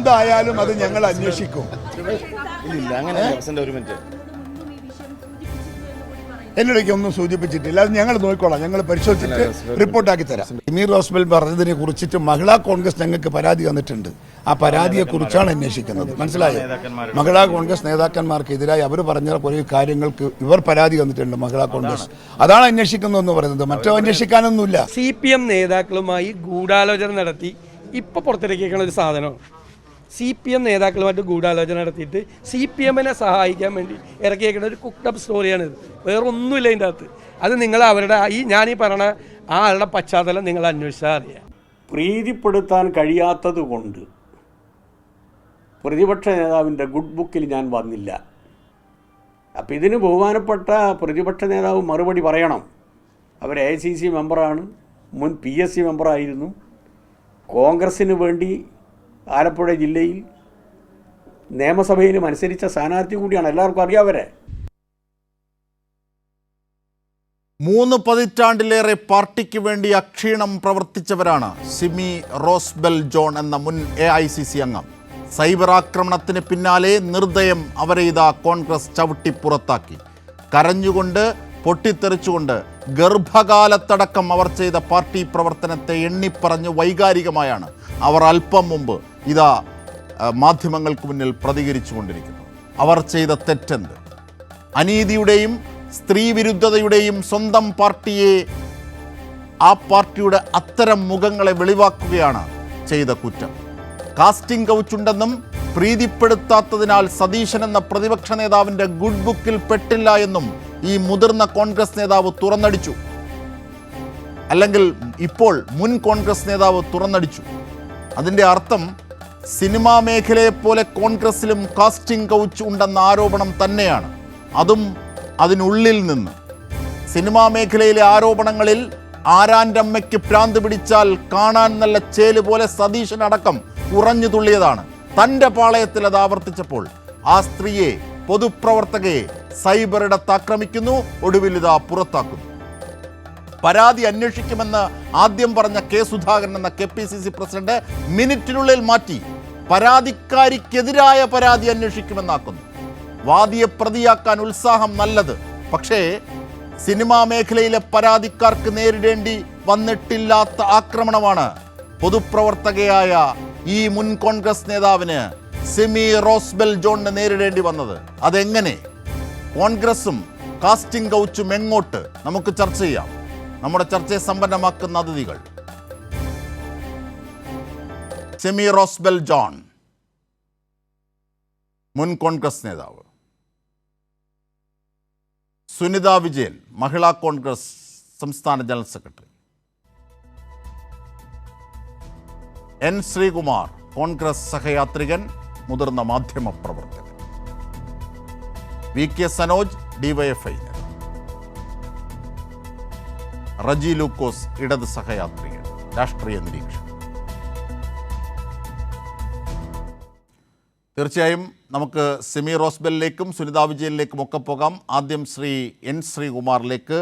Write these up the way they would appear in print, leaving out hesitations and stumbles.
എന്തായാലും അത് ഞങ്ങൾ അന്വേഷിക്കും. എന്നിടയ്ക്ക് ഒന്നും സൂചിപ്പിച്ചിട്ടില്ല. അത് ഞങ്ങൾ നോക്കിക്കോളാം, ഞങ്ങൾ പരിശോധിച്ചിട്ട് റിപ്പോർട്ടാക്കി തരാം. സമീർ റോസ്ബെൽ പറഞ്ഞതിനെ കുറിച്ചിട്ട് മഹിളാ കോൺഗ്രസ് ഞങ്ങൾക്ക് പരാതി തന്നിട്ടുണ്ട്. ആ പരാതിയെ കുറിച്ചാണ് അന്വേഷിക്കുന്നത്. മനസ്സിലായോ? മഹിളാ കോൺഗ്രസ് നേതാക്കന്മാർക്കെതിരായി അവർ പറഞ്ഞ കുറേ കാര്യങ്ങൾക്ക് ഇവർ പരാതി തന്നിട്ടുണ്ട്. മഹിളാ കോൺഗ്രസ് അതാണ് അന്വേഷിക്കുന്നതെന്ന് പറയുന്നത്. മറ്റോ അന്വേഷിക്കാനൊന്നുമില്ല. CPM നേതാക്കളുമായി ഗൂഢാലോചന നടത്തി ഇപ്പൊ പുറത്തിറക്കിയേക്കുന്ന ഒരു സാധനമാണ്. CPM നേതാക്കളുമായിട്ട് ഗൂഢാലോചന നടത്തിയിട്ട് CPM-നെ സഹായിക്കാൻ വേണ്ടി ഇറക്കിയേക്കുന്ന ഒരു കുക്ക്ഡപ്പ് സ്റ്റോറിയാണിത്. വേറെ ഒന്നുമില്ല ഇതിൻ്റെ അകത്ത്. അത് നിങ്ങൾ അവരുടെ ഞാനീ പറഞ്ഞ ആ ആളുടെ പശ്ചാത്തലം നിങ്ങൾ അന്വേഷിച്ചാൽ അറിയാം. പ്രീതിപ്പെടുത്താൻ കഴിയാത്തത് കൊണ്ട് പ്രതിപക്ഷ നേതാവിൻ്റെ ഗുഡ് ബുക്കിൽ ഞാൻ വന്നില്ല. അപ്പം ഇതിന് ബഹുമാനപ്പെട്ട പ്രതിപക്ഷ നേതാവ് മറുപടി പറയണം. അവർ AICC മെമ്പറാണ്, മുൻ PSC മെമ്പറായിരുന്നു, കോൺഗ്രസ്സിന് വേണ്ടി ആലപ്പുഴ ജില്ലയിൽ നിയമസഭയിൽ മത്സരിച്ച സ്ഥാനാർത്ഥി കൂടിയാണ്. എല്ലാവർക്കും അറിയാവരെ. 3 പതിറ്റാണ്ടിലേറെ പാർട്ടിക്ക് വേണ്ടി അക്ഷീണം പ്രവർത്തിച്ചവരാണ് സിമി റോസ്ബെൽ ജോൺ എന്ന മുൻ AICC അംഗം. സൈബർ ആക്രമണത്തിന് പിന്നാലെ നിർദ്ദയം അവരെ ഇതാ കോൺഗ്രസ് ചവിട്ടി പുറത്താക്കി. കരഞ്ഞുകൊണ്ട് പൊട്ടിത്തെറിച്ചുകൊണ്ട് ഗർഭകാലത്തടക്കം അവർ ചെയ്ത പാർട്ടി പ്രവർത്തനത്തെ എണ്ണിപ്പറഞ്ഞ് വൈകാരികമായാണ് അവർ അല്പം മുമ്പ് ഇതാ മാധ്യമങ്ങൾക്ക് മുന്നിൽ പ്രതികരിച്ചു കൊണ്ടിരിക്കുന്നു. അവർ ചെയ്ത തെറ്റെന്ത്? അനീതിയുടെയും സ്ത്രീവിരുദ്ധതയുടെയും സ്വന്തം പാർട്ടിയെ, ആ പാർട്ടിയുടെ അത്തരം മുഖങ്ങളെ വെളിവാക്കുകയാണ് ചെയ്ത കുറ്റം. കാസ്റ്റിംഗ് കൗച്ചുണ്ടെന്നും പ്രീതിപ്പെടുത്താത്തതിനാൽ സതീശൻ എന്ന പ്രതിപക്ഷ നേതാവിൻ്റെ ഗുഡ് ബുക്കിൽ പെട്ടില്ല എന്നും ഈ മുതിർന്ന കോൺഗ്രസ് നേതാവ് തുറന്നടിച്ചു. അല്ലെങ്കിൽ ഇപ്പോൾ മുൻ കോൺഗ്രസ് നേതാവ് തുറന്നടിച്ചു. അതിൻ്റെ അർത്ഥം സിനിമാ മേഖലയെപ്പോലെ കോൺഗ്രസിലും കാസ്റ്റിംഗ് കൗച്ച് ഉണ്ടെന്ന ആരോപണം തന്നെയാണ്. അതും അതിനുള്ളിൽ നിന്ന്. സിനിമാ മേഖലയിലെ ആരോപണങ്ങളിൽ ആരാൻ്റെ അമ്മയ്ക്ക് ഭ്രാന്ത് പിടിച്ചാൽ കാണാൻ നല്ല ചേല് പോലെ സതീശനടക്കം ഉറഞ്ഞു തുള്ളിയതാണ്. തൻ്റെ പാളയത്തിൽ അത് ആവർത്തിച്ചപ്പോൾ ആ സ്ത്രീയെ, പൊതുപ്രവർത്തകയെ സൈബറിടത്ത് ആക്രമിക്കുന്നു, ഒടുവിൽ ഇതാ പുറത്താക്കുന്നു. പരാതി അന്വേഷിക്കുമെന്ന് ആദ്യം പറഞ്ഞ K. സുധാകരൻ എന്ന KPCC പ്രസിഡന്റ് മിനിറ്റിനുള്ളിൽ മാറ്റി പരാതിക്കാരിക്കെതിരായ പരാതി അന്വേഷിക്കുമെന്നാക്കുന്നു. വാദിയെ പ്രതിയാക്കാൻ ഉത്സാഹം നല്ലത്, പക്ഷേ സിനിമാ മേഖലയിലെ പരാതിക്കാർക്ക് നേരിടേണ്ടി വന്നിട്ടില്ലാത്ത ആക്രമണമാണ് പൊതുപ്രവർത്തകയായ ഈ മുൻ കോൺഗ്രസ് നേതാവിന് സിമി റോസ്ബെൽ ജോണിന് നേരിടേണ്ടി വന്നത്. അതെങ്ങനെ? കോൺഗ്രസും കാസ്റ്റിംഗ് കൗച്ചും എങ്ങോട്ട്? നമുക്ക് ചർച്ച ചെയ്യാം. നമ്മുടെ ചർച്ചയെ സമ്പന്നമാക്കുന്ന അതിഥികൾ: സിമി റോസ്ബെൽ ജോൺ, മുൻ കോൺഗ്രസ് നേതാവ്; സുനിത വിജയൻ, മഹിളാ കോൺഗ്രസ് സംസ്ഥാന general secretary; N. Sreekumar, Congress സഹയാത്രികൻ, മുതിർന്ന മാധ്യമ പ്രവർത്തകൻ; VK സനോജ്, DYFI നേതാവ്; റജി ലൂക്കോസ്, ഇടത് സഹയാത്രികൻ, രാഷ്ട്രീയ നിരീക്ഷകൻ. തീർച്ചയായും നമുക്ക് സിമി റോസ്ബെല്ലിലേക്കും സുനിതാ വിജയനിലേക്കും ഒക്കെ പോകാം. ആദ്യം Shri N. ശ്രീകുമാറിലേക്ക്,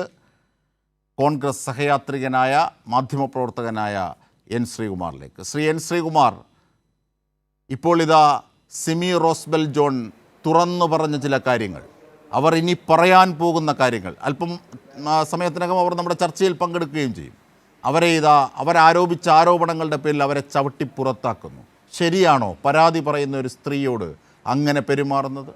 Congress സഹയാത്രികനായ മാധ്യമപ്രവർത്തകനായ N. ശ്രീകുമാറിലേക്ക്. Shri N. Sreekumar, ഇപ്പോൾ ഇതാ സിമി റോസ്ബെൽ ജോൺ തുറന്നു പറഞ്ഞ ചില കാര്യങ്ങൾ, അവർ ഇനി പറയാൻ പോകുന്ന കാര്യങ്ങൾ, അല്പം സമയത്തിനകം അവർ നമ്മുടെ ചർച്ചയിൽ പങ്കെടുക്കുകയും ചെയ്യും. അവരാരോപിച്ച ആരോപണങ്ങളുടെ പേരിൽ അവരെ ചവിട്ടി പുറത്താക്കുന്നു. ശരിയാണോ പരാതി പറയുന്ന ഒരു സ്ത്രീയോട് അങ്ങനെ പെരുമാറുന്നത്?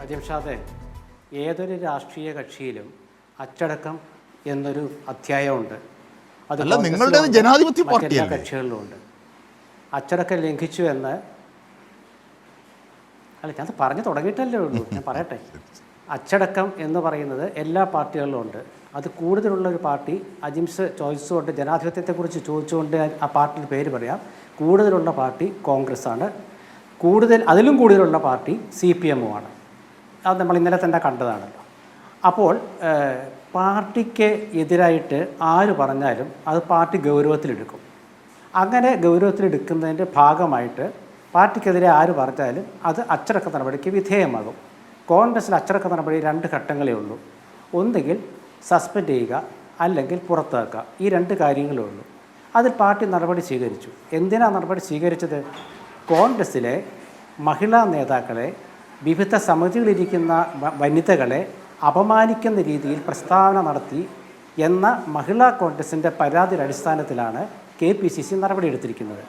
അജിംഷാദെ, ഏതൊരു രാഷ്ട്രീയ കക്ഷിയിലും അച്ചടക്കം എന്നൊരു അധ്യായമുണ്ട്. അത് നിങ്ങളുടെ ജനാധിപത്യ പാർട്ടി കക്ഷികളിലുമുണ്ട്. അച്ചടക്കം ലംഘിച്ചു എന്ന് അല്ല, ഞാൻ പറഞ്ഞു തുടങ്ങിയിട്ടല്ലേ ഉള്ളൂ, ഞാൻ പറയട്ടെ. അച്ചടക്കം എന്ന് പറയുന്നത് എല്ലാ പാർട്ടികളിലും ഉണ്ട്. അത് കൂടുതലുള്ള ഒരു പാർട്ടി, അജിംസ് ചോദിച്ചുകൊണ്ട് ജനാധിപത്യത്തെക്കുറിച്ച് ചോദിച്ചുകൊണ്ട് ആ പാർട്ടിയുടെ പേര് പറയാം, കൂടുതലുള്ള പാർട്ടി കോൺഗ്രസ് ആണ്. അതിലും കൂടുതലുള്ള പാർട്ടി CPM-ഉമാണ്. അത് നമ്മൾ ഇന്നലെ തന്നെ കണ്ടതാണല്ലോ. അപ്പോൾ പാർട്ടിക്ക് എതിരായിട്ട് ആര് പറഞ്ഞാലും അത് പാർട്ടി ഗൗരവത്തിലെടുക്കും. അങ്ങനെ ഗൗരവത്തിലെടുക്കുന്നതിൻ്റെ ഭാഗമായിട്ട് പാർട്ടിക്കെതിരെ ആര് പറഞ്ഞാലും അത് അച്ചടക്ക നടപടിക്ക് വിധേയമാകും. കോൺഗ്രസ്സിൽ അച്ചടക്ക നടപടി 2 ഘട്ടങ്ങളേ ഉള്ളൂ. ഒന്നുകിൽ സസ്പെൻഡ് ചെയ്യുക, അല്ലെങ്കിൽ പുറത്താക്കുക. ഈ 2 കാര്യങ്ങളേ ഉള്ളൂ. അതിൽ പാർട്ടി നടപടി സ്വീകരിച്ചു. എന്തിനാണ് നടപടി സ്വീകരിച്ചത്? കോൺഗ്രസ്സിലെ മഹിളാ നേതാക്കളെ, വിവിധ സമിതികളിലിരിക്കുന്ന വനിതകളെ അപമാനിക്കുന്ന രീതിയിൽ പ്രസ്താവന നടത്തി എന്ന മഹിളാ കോൺഗ്രസിൻ്റെ പരാതിയുടെ അടിസ്ഥാനത്തിലാണ് KPCC നടപടിയെടുത്തിരിക്കുന്നത്.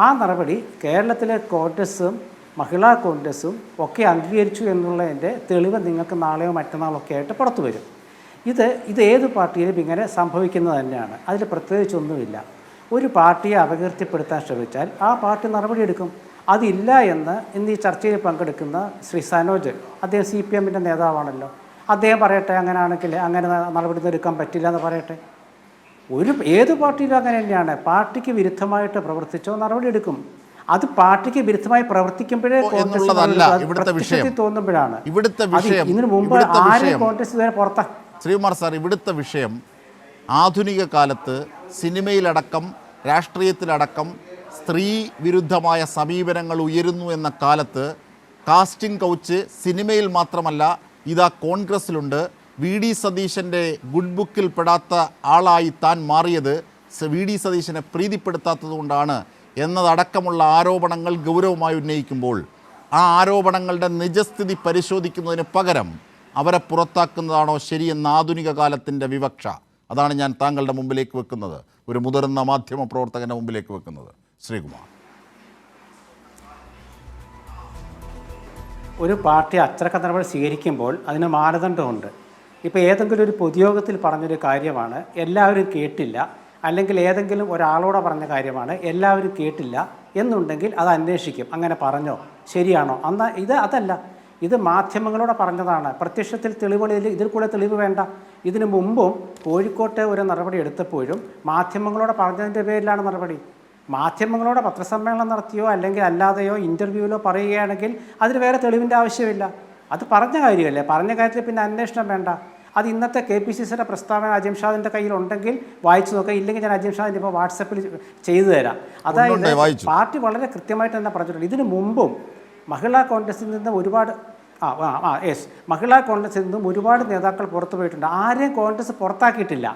ആ നടപടി കേരളത്തിലെ കോൺഗ്രസും മഹിളാ കോൺഗ്രസും ഒക്കെ അംഗീകരിച്ചു എന്നുള്ളതിൻ്റെ തെളിവ് നിങ്ങൾക്ക് നാളെയോ മറ്റന്നാളോ ഒക്കെ ആയിട്ട് പുറത്തു വരും. ഇത് ഏത് പാർട്ടിയിലും ഇങ്ങനെ സംഭവിക്കുന്നത് തന്നെയാണ്. അതിൽ പ്രത്യേകിച്ചൊന്നുമില്ല. ഒരു പാർട്ടിയെ അപകീർത്തിപ്പെടുത്താൻ ശ്രമിച്ചാൽ ആ പാർട്ടി നടപടിയെടുക്കും. അതില്ല എന്ന് ഇന്ന് ഈ ചർച്ചയിൽ പങ്കെടുക്കുന്ന ശ്രീ സനോജ്, അദ്ദേഹം CPMൻ്റെ നേതാവാണല്ലോ, അദ്ദേഹം പറയട്ടെ, അങ്ങനെയാണെങ്കിൽ അങ്ങനെ നടപടി എടുക്കാൻ പറ്റില്ല എന്ന് പറയട്ടെ. ഏത് പാർട്ടിയിലും അങ്ങനെ തന്നെയാണ്. പാർട്ടിക്ക് വിരുദ്ധമായിട്ട് പ്രവർത്തിച്ചോ നടപടി എടുക്കും. അത് പാർട്ടിക്ക് വിരുദ്ധമായി പ്രവർത്തിക്കുമ്പോഴേ തോന്നുമ്പോഴാണ്. ഇതിനു മുമ്പ് ആരും കോൺഗ്രസ് ഇതുവരെ പുറത്താ. ശ്രീകുമാർ സാർ, ഇവിടുത്തെ വിഷയം ആധുനിക കാലത്ത് സിനിമയിലടക്കം രാഷ്ട്രീയത്തിലടക്കം സ്ത്രീ വിരുദ്ധമായ സമീപനങ്ങൾ ഉയരുന്നു എന്ന കാലത്ത് കാസ്റ്റിംഗ് കൗച്ച് സിനിമയിൽ മാത്രമല്ല ഇതാ കോൺഗ്രസ്സിലുണ്ട്. VD സതീശൻ്റെ ഗുഡ് ബുക്കിൽ പെടാത്ത ആളായി താൻ മാറിയത് VD സതീശനെ പ്രീതിപ്പെടുത്താത്തതുകൊണ്ടാണ് എന്നതടക്കമുള്ള ആരോപണങ്ങൾ ഗൗരവമായി ഉന്നയിക്കുമ്പോൾ ആ ആരോപണങ്ങളുടെ നിജസ്ഥിതി പരിശോധിക്കുന്നതിന് പകരം അവരെ പുറത്താക്കുന്നതാണോ ശരിയെന്ന ആധുനിക കാലത്തിൻ്റെ വിവക്ഷ? അതാണ് ഞാൻ താങ്കളുടെ മുമ്പിലേക്ക് വെക്കുന്നത്, ഒരു മുതിർന്ന മാധ്യമ പ്രവർത്തകൻ്റെ മുമ്പിലേക്ക് വെക്കുന്നത്. ശ്രീകുമാർ, ഒരു പാർട്ടി അച്ചടക്ക നടപടി സ്വീകരിക്കുമ്പോൾ അതിന് മാനദണ്ഡമുണ്ട്. ഇപ്പോൾ ഏതെങ്കിലും ഒരു പൊതുയോഗത്തിൽ പറഞ്ഞൊരു കാര്യമാണ്, എല്ലാവരും കേട്ടില്ല, അല്ലെങ്കിൽ ഏതെങ്കിലും ഒരാളോട് പറഞ്ഞ കാര്യമാണ്, എല്ലാവരും കേട്ടില്ല എന്നുണ്ടെങ്കിൽ അത് അന്വേഷിക്കും. അങ്ങനെ പറഞ്ഞോ, ശരിയാണോ? അതല്ല, ഇത് മാധ്യമങ്ങളോട് പറഞ്ഞതാണ്. പ്രത്യക്ഷത്തിൽ തെളിവുകളിൽ ഇതിൽ കൂടെ തെളിവ് വേണ്ട. ഇതിനു മുമ്പും കോഴിക്കോട്ടെ ഒരു നടപടി എടുത്തപ്പോഴും മാധ്യമങ്ങളോട് പറഞ്ഞതിൻ്റെ പേരിലാണ് നടപടി. മാധ്യമങ്ങളോട് പത്രസമ്മേളനം നടത്തിയോ അല്ലെങ്കിൽ അല്ലാതെയോ ഇൻ്റർവ്യൂവിലോ പറയുകയാണെങ്കിൽ അതിന് വേറെ തെളിവിൻ്റെ ആവശ്യമില്ല. അത് പറഞ്ഞ കാര്യമല്ലേ, പറഞ്ഞ കാര്യത്തിൽ പിന്നെ അന്വേഷണം വേണ്ട. അത് ഇന്നത്തെ KPCCയുടെ പ്രസ്താവന അജിം ഷാദിൻ്റെ കയ്യിലുണ്ടെങ്കിൽ വായിച്ചു നോക്കുക, ഇല്ലെങ്കിൽ ഞാൻ അജിം ഷാദിൻ്റെ ഇപ്പോൾ വാട്സപ്പിൽ ചെയ്തു തരാം. അതായത് പാർട്ടി വളരെ കൃത്യമായിട്ട് തന്നെ പറഞ്ഞിട്ടുണ്ട്. ഇതിനു മുമ്പും മഹിളാ കോൺഗ്രസിൽ നിന്ന് മഹിളാ കോൺഗ്രസിൽ നിന്നും ഒരുപാട് നേതാക്കൾ പുറത്തു പോയിട്ടുണ്ട്. ആരെയും കോൺഗ്രസ് പുറത്താക്കിയിട്ടില്ല.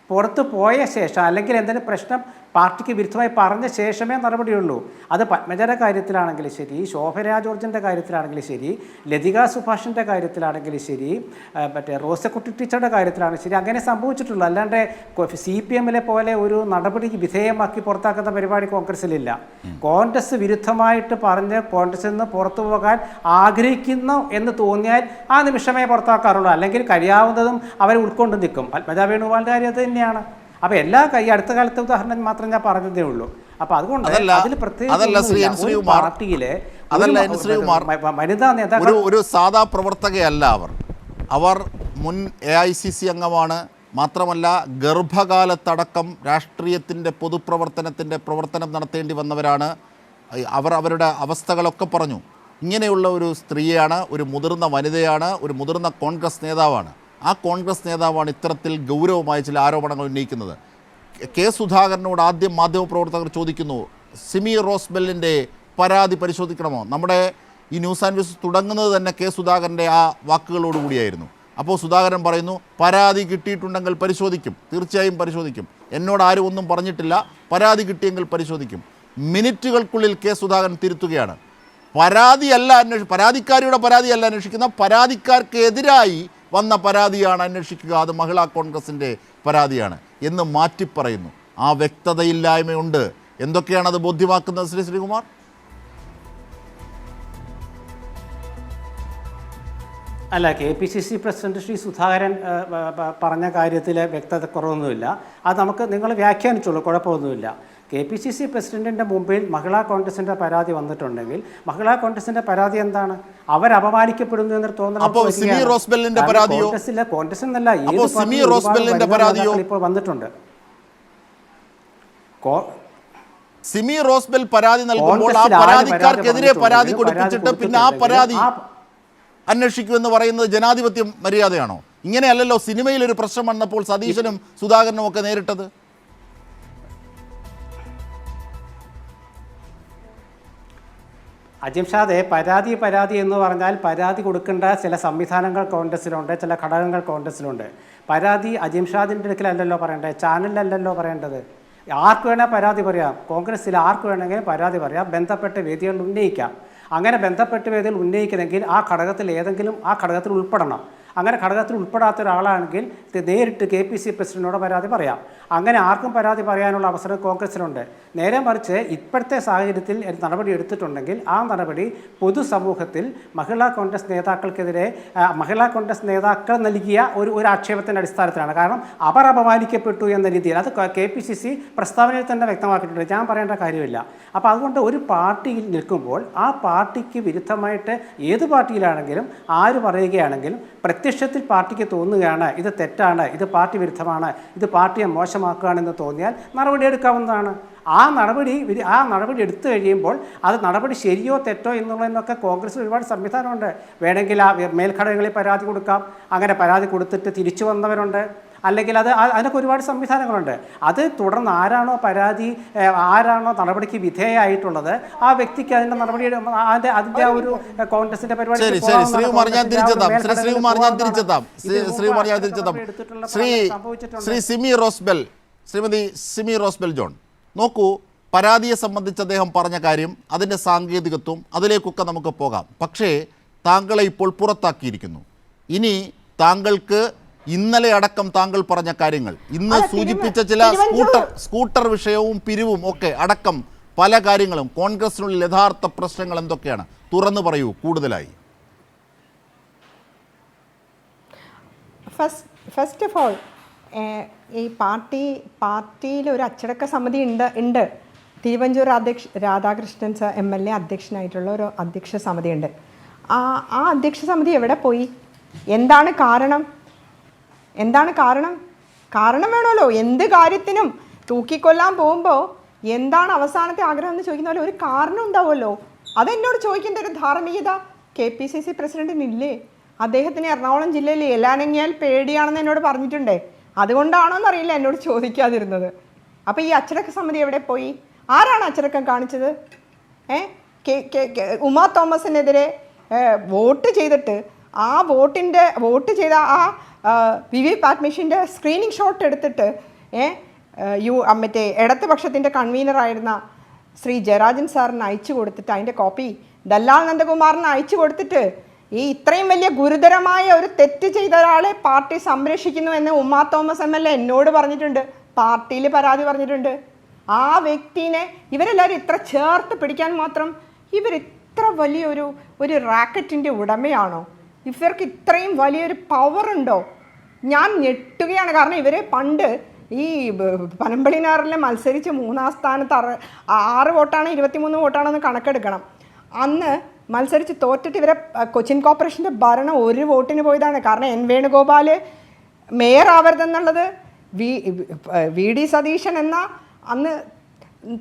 പുറത്ത് പോയ ശേഷം അല്ലെങ്കിൽ എന്തെങ്കിലും പ്രശ്നം പാർട്ടിക്ക് വിരുദ്ധമായി പറഞ്ഞ ശേഷമേ നടപടിയുള്ളൂ. അത് പത്മജയുടെ കാര്യത്തിലാണെങ്കിലും ശരി, ശോഭരാ ജോർജിൻ്റെ കാര്യത്തിലാണെങ്കിലും ശരി, ലതിക സുഭാഷിൻ്റെ കാര്യത്തിലാണെങ്കിലും ശരി, മറ്റേ റോസക്കുട്ടി ടീച്ചറുടെ കാര്യത്തിലാണെങ്കിലും ശരി, അങ്ങനെ സംഭവിച്ചിട്ടുള്ളൂ. അല്ലാണ്ട് CPMലെ പോലെ ഒരു നടപടിക്ക് വിധേയമാക്കി പുറത്താക്കുന്ന പരിപാടി കോൺഗ്രസ്സിലില്ല. കോൺഗ്രസ് വിരുദ്ധമായിട്ട് പറഞ്ഞ് കോൺഗ്രസിൽ നിന്ന് പുറത്തു പോകാൻ ആഗ്രഹിക്കുന്നു എന്ന് തോന്നിയാൽ ആ നിമിഷമേ പുറത്താക്കാറുള്ളൂ. അല്ലെങ്കിൽ കഴിയാവുന്നതും അവരെ ഉൾക്കൊണ്ട് നിൽക്കും. പത്മജ വേണുഗോപാലിൻ്റെ കാര്യം അത് തന്നെയാണ്. അപ്പോൾ എല്ലാ അടുത്ത കാലത്തെ ഉദാഹരണം മാത്രം ഞാൻ പറഞ്ഞതേ ഉള്ളൂ. അപ്പോൾ അതുകൊണ്ട് അതിൽ പ്രത്യേകിച്ച് പാർട്ടിയിലെ വനിതാ നേതാക്കൾ ഒരു സാധാ പ്രവർത്തകയല്ല. അവർ മുൻ AICC അംഗമാണ്. മാത്രമല്ല ഗർഭകാലത്തടക്കം രാഷ്ട്രീയത്തിൻ്റെ പ്രവർത്തനം നടത്തേണ്ടി വന്നവരാണ്. അവരുടെ അവസ്ഥകളൊക്കെ പറഞ്ഞു. ഇങ്ങനെയുള്ള ഒരു സ്ത്രീയാണ്, ഒരു മുതിർന്ന വനിതയാണ്, ഒരു മുതിർന്ന കോൺഗ്രസ് നേതാവാണ്. ആ കോൺഗ്രസ് നേതാവാണ് ഇത്തരത്തിൽ ഗൗരവമായ ചില ആരോപണങ്ങൾ ഉന്നയിക്കുന്നത്. സുധാകരനോട് ആദ്യം മാധ്യമപ്രവർത്തകർ ചോദിക്കുന്നു, സിമി റോസ്ബെല്ലിൻ്റെ പരാതി പരിശോധിക്കണമോ? നമ്മുടെ ഈ ന്യൂസ് ആൻഡ് വ്യൂസ് തുടങ്ങുന്നത് തന്നെ സുധാകരൻ്റെ ആ വാക്കുകളോടുകൂടിയായിരുന്നു. അപ്പോൾ സുധാകരൻ പറയുന്നു, പരാതി കിട്ടിയിട്ടുണ്ടെങ്കിൽ പരിശോധിക്കും, തീർച്ചയായും പരിശോധിക്കും, എന്നോട് ആരും ഒന്നും പറഞ്ഞിട്ടില്ല, പരാതി കിട്ടിയെങ്കിൽ പരിശോധിക്കും. മിനിറ്റുകൾക്കുള്ളിൽ സുധാകരൻ തിരുത്തുകയാണ്. പരാതിക്കാരിയുടെ പരാതിയല്ല അന്വേഷിക്കുന്ന, പരാതിക്കാർക്കെതിരായി വന്ന പരാതിയാണ് അന്വേഷിക്കുക, അത് മഹിളാ കോൺഗ്രസിൻ്റെ പരാതിയാണ് എന്ന് മാറ്റിപ്പറയുന്നു. ആ വ്യക്തതയില്ലായ്മയുണ്ട്. എന്തൊക്കെയാണത് ബോധ്യമാക്കുന്നത് ശ്രീകുമാർ? അല്ല, KPCC പ്രസിഡന്റ് ശ്രീ സുധാകരൻ പറഞ്ഞ കാര്യത്തിൽ വ്യക്തത കുറവൊന്നുമില്ല. അത് നിങ്ങൾ വ്യാഖ്യാനിച്ചോളൂ, കുഴപ്പമൊന്നുമില്ല. KPCC പ്രസിഡന്റിൻ്റെ മുമ്പിൽ മഹിളാ കോൺഗ്രസിൻ്റെ പരാതി വന്നിട്ടുണ്ടെങ്കിൽ മഹിളാ കോൺഗ്രസിൻ്റെ പരാതി എന്താണ്? അവർ അപമാനിക്കപ്പെടുന്നു എന്നൊരു തോന്നൽ കോൺഗ്രസ് എന്നല്ല ഇപ്പോൾ വന്നിട്ടുണ്ട്. സിമി റോസ്ബെൽ പരാതി നൽകുമ്പോൾ ആ പരാതിക്കാർക്കെതിരെ പരാതി കൊടുപ്പിച്ചിട്ട് പിന്നെ ആ പരാതി അന്വേഷിക്കുമെന്ന് പറയുന്നത് ജനാധിപത്യ മര്യാദയാണോ? ഇങ്ങനെയല്ലല്ലോ സിനിമയിലൊരു പ്രശ്നം വന്നപ്പോൾ സതീശനും സുധാകരനും ഒക്കെ നേരിട്ടത്. അജിംഷാദെ, പരാതി എന്ന് പറഞ്ഞാൽ പരാതി കൊടുക്കേണ്ട ചില സംവിധാനങ്ങൾ കോൺഗ്രസ്സിലുണ്ട്, ചില ഘടകങ്ങൾ കോൺഗ്രസ്സിലുണ്ട്. പരാതി അജിംഷാദിൻ്റെ അടുക്കലല്ലല്ലോ പറയേണ്ടത്, ചാനലിലല്ലല്ലോ പറയേണ്ടത്. ആർക്ക് വേണേൽ പരാതി പറയാം, കോൺഗ്രസ്സിൽ ആർക്ക് വേണമെങ്കിലും പരാതി പറയാം, ബന്ധപ്പെട്ട വേദികളിൽ ഉന്നയിക്കാം. അങ്ങനെ ബന്ധപ്പെട്ട വേദികൾ ഉന്നയിക്കണമെങ്കിൽ ആ ഘടകത്തിൽ ഏതെങ്കിലും ആ ഘടകത്തിൽ ഉൾപ്പെടണം. അങ്ങനെ ഘടകത്തിൽ ഉൾപ്പെടാത്ത ഒരാളാണെങ്കിൽ നേരിട്ട് KPC പ്രസിഡന്റിനോട് പരാതി പറയാം. അങ്ങനെ ആർക്കും പരാതി പറയാനുള്ള അവസരം കോൺഗ്രസ്സിലുണ്ട്. നേരെ മറിച്ച് ഇപ്പോഴത്തെ സാഹചര്യത്തിൽ നടപടി എടുത്തിട്ടുണ്ടെങ്കിൽ ആ നടപടി പൊതുസമൂഹത്തിൽ മഹിളാ കോൺഗ്രസ് നേതാക്കൾക്കെതിരെ മഹിളാ കോൺഗ്രസ് നേതാക്കൾ നൽകിയ ഒരു ആക്ഷേപത്തിൻ്റെ അടിസ്ഥാനത്തിലാണ്. കാരണം അവർ അപമാനിക്കപ്പെട്ടു എന്ന രീതിയിൽ അത് KPCC പ്രസ്താവനയിൽ തന്നെ വ്യക്തമാക്കിയിട്ടുണ്ട്. ഞാൻ പറയേണ്ട കാര്യമില്ല. അപ്പോൾ അതുകൊണ്ട് ഒരു പാർട്ടിയിൽ നിൽക്കുമ്പോൾ ആ പാർട്ടിക്ക് വിരുദ്ധമായിട്ട് ഏത് പാർട്ടിയിലാണെങ്കിലും ആര് പറയുകയാണെങ്കിലും പ്രത്യക്ഷത്തിൽ പാർട്ടിക്ക് തോന്നുകയാണ് ഇത് തെറ്റാണ്, ഇത് പാർട്ടി വിരുദ്ധമാണ്, ഇത് പാർട്ടിയെ മോശമാക്കുകയാണെന്ന് തോന്നിയാൽ നടപടി എടുക്കാവുന്നതാണ്. ആ നടപടി എടുത്തു കഴിയുമ്പോൾ അത് നടപടി ശരിയോ തെറ്റോ എന്നുള്ളതിനൊക്കെ കോൺഗ്രസ്സിൽ ഒരുപാട് സംവിധാനമുണ്ട്. വേണമെങ്കിൽ ആ മേൽഘടകങ്ങളിൽ പരാതി കൊടുക്കാം. അങ്ങനെ പരാതി കൊടുത്തിട്ട് തിരിച്ചു വന്നവരുണ്ട്. അല്ലെങ്കിൽ അതിനൊക്കെ ഒരുപാട് സംവിധാനങ്ങളുണ്ട്. അത് തുടർന്ന് ആരാണോ നടപടിക്ക് വിധേയമായിട്ടുള്ളത് ആ വ്യക്തിക്ക് അതിൻ്റെ നടപടി അതിൻ്റെ ആ ഒരു കോൺഗ്രസിൻ്റെ പരിപാടി. ശ്രീമതി സിമി റോസ്ബെൽ ജോൺ, നോക്കൂ, പരാതിയെ സംബന്ധിച്ച് അദ്ദേഹം പറഞ്ഞ കാര്യം, അതിൻ്റെ സാങ്കേതികത്വം, അതിലേക്കൊക്കെ നമുക്ക് പോകാം. പക്ഷേ താങ്കളെ ഇപ്പോൾ പുറത്താക്കിയിരിക്കുന്നു. ഇനി താങ്കൾക്ക് ഇന്നലെ അടക്കം താങ്കൾ പറഞ്ഞ കാര്യങ്ങൾ, ഇന്ന് സൂചിപ്പിച്ച ചില സ്കൂട്ടർ വിഷയവും പിരിവും ഒക്കെ അടക്കം പല കാര്യങ്ങളും കോൺഗ്രസിനുള്ളിൽ യഥാർത്ഥ പ്രശ്നങ്ങൾ എന്തൊക്കെയാണ്? തുറന്നു പറയൂ കൂടുതലായി. ഫസ്റ്റ് ഓഫ് ഓൾ, ഈ പാർട്ടിയിൽ ഒരു അച്ചടക്ക സമിതി ഉണ്ട്. തിരുവഞ്ചൂർ രാധാകൃഷ്ണൻ MLA അധ്യക്ഷനായിട്ടുള്ള ഒരു അധ്യക്ഷ സമിതിയുണ്ട്. ആ അധ്യക്ഷ സമിതി എവിടെ പോയി? എന്താണ് കാരണം? കാരണം വേണമല്ലോ. എന്ത് കാര്യത്തിനും തൂക്കിക്കൊല്ലാൻ പോകുമ്പോൾ എന്താണ് അവസാനത്തെ ആഗ്രഹം എന്ന് ചോദിക്കുന്ന പോലെ ഒരു കാരണം ഉണ്ടാവുമല്ലോ. അതെന്നോട് ചോദിക്കേണ്ട ഒരു ധാർമ്മികത KPCC പ്രസിഡന്റിനില്ലേ? അദ്ദേഹത്തിന് എറണാകുളം ജില്ലയിൽ എലാനങ്ങിയാൽ പേടിയാണെന്ന് എന്നോട് പറഞ്ഞിട്ടുണ്ടേ. അതുകൊണ്ടാണോ എന്നറിയില്ല എന്നോട് ചോദിക്കാതിരുന്നത്. അപ്പോൾ ഈ അച്ചടക്ക സമിതി എവിടെ പോയി? ആരാണ് അച്ചടക്കം കാണിച്ചത്? ഉമാ തോമസിനെതിരെ വോട്ട് ചെയ്തിട്ട് വോട്ട് ചെയ്ത ആ VVPAT മെഷീൻ്റെ സ്ക്രീനിങ് ഷോട്ട് എടുത്തിട്ട് മറ്റേ ഇടതുപക്ഷത്തിൻ്റെ കൺവീനറായിരുന്ന ശ്രീ ജയരാജൻ സാറിന് അയച്ചു കൊടുത്തിട്ട് അതിൻ്റെ കോപ്പി ദല്ലാൽ നന്ദകുമാറിന് അയച്ചു കൊടുത്തിട്ട് ഈ ഇത്രയും വലിയ ഗുരുതരമായ ഒരു തെറ്റ് ചെയ്ത ഒരാളെ പാർട്ടി സംരക്ഷിക്കുന്നു എന്ന് ഉമാ തോമസ് MLA എന്നോട് പറഞ്ഞിട്ടുണ്ട്, പാർട്ടിയിൽ പരാതി പറഞ്ഞിട്ടുണ്ട്. ആ വ്യക്തിനെ ഇവരെല്ലാവരും ഇത്ര ചേർത്ത് പിടിക്കാൻ മാത്രം ഇവരിത്ര വലിയൊരു റാക്കറ്റിൻ്റെ ഉടമയാണോ? ഇവർക്ക് ഇത്രയും വലിയൊരു പവറുണ്ടോ? ഞാൻ ഞെട്ടുകയാണ്. കാരണം ഇവരെ പണ്ട് ഈ പനമ്പള്ളിനാറിൽ മത്സരിച്ച് 3-ാം സ്ഥാനത്ത് 6 വോട്ടാണ് 23 വോട്ടാണെന്ന് കണക്കെടുക്കണം. അന്ന് മത്സരിച്ച് തോറ്റിട്ട് ഇവരെ കൊച്ചിൻ കോർപ്പറേഷൻ്റെ ഭരണം 1 വോട്ടിന് പോയതാണ്. കാരണം N വേണുഗോപാൽ മേയർ ആവരുതെന്നുള്ളത് VD സതീശൻ എന്ന അന്ന്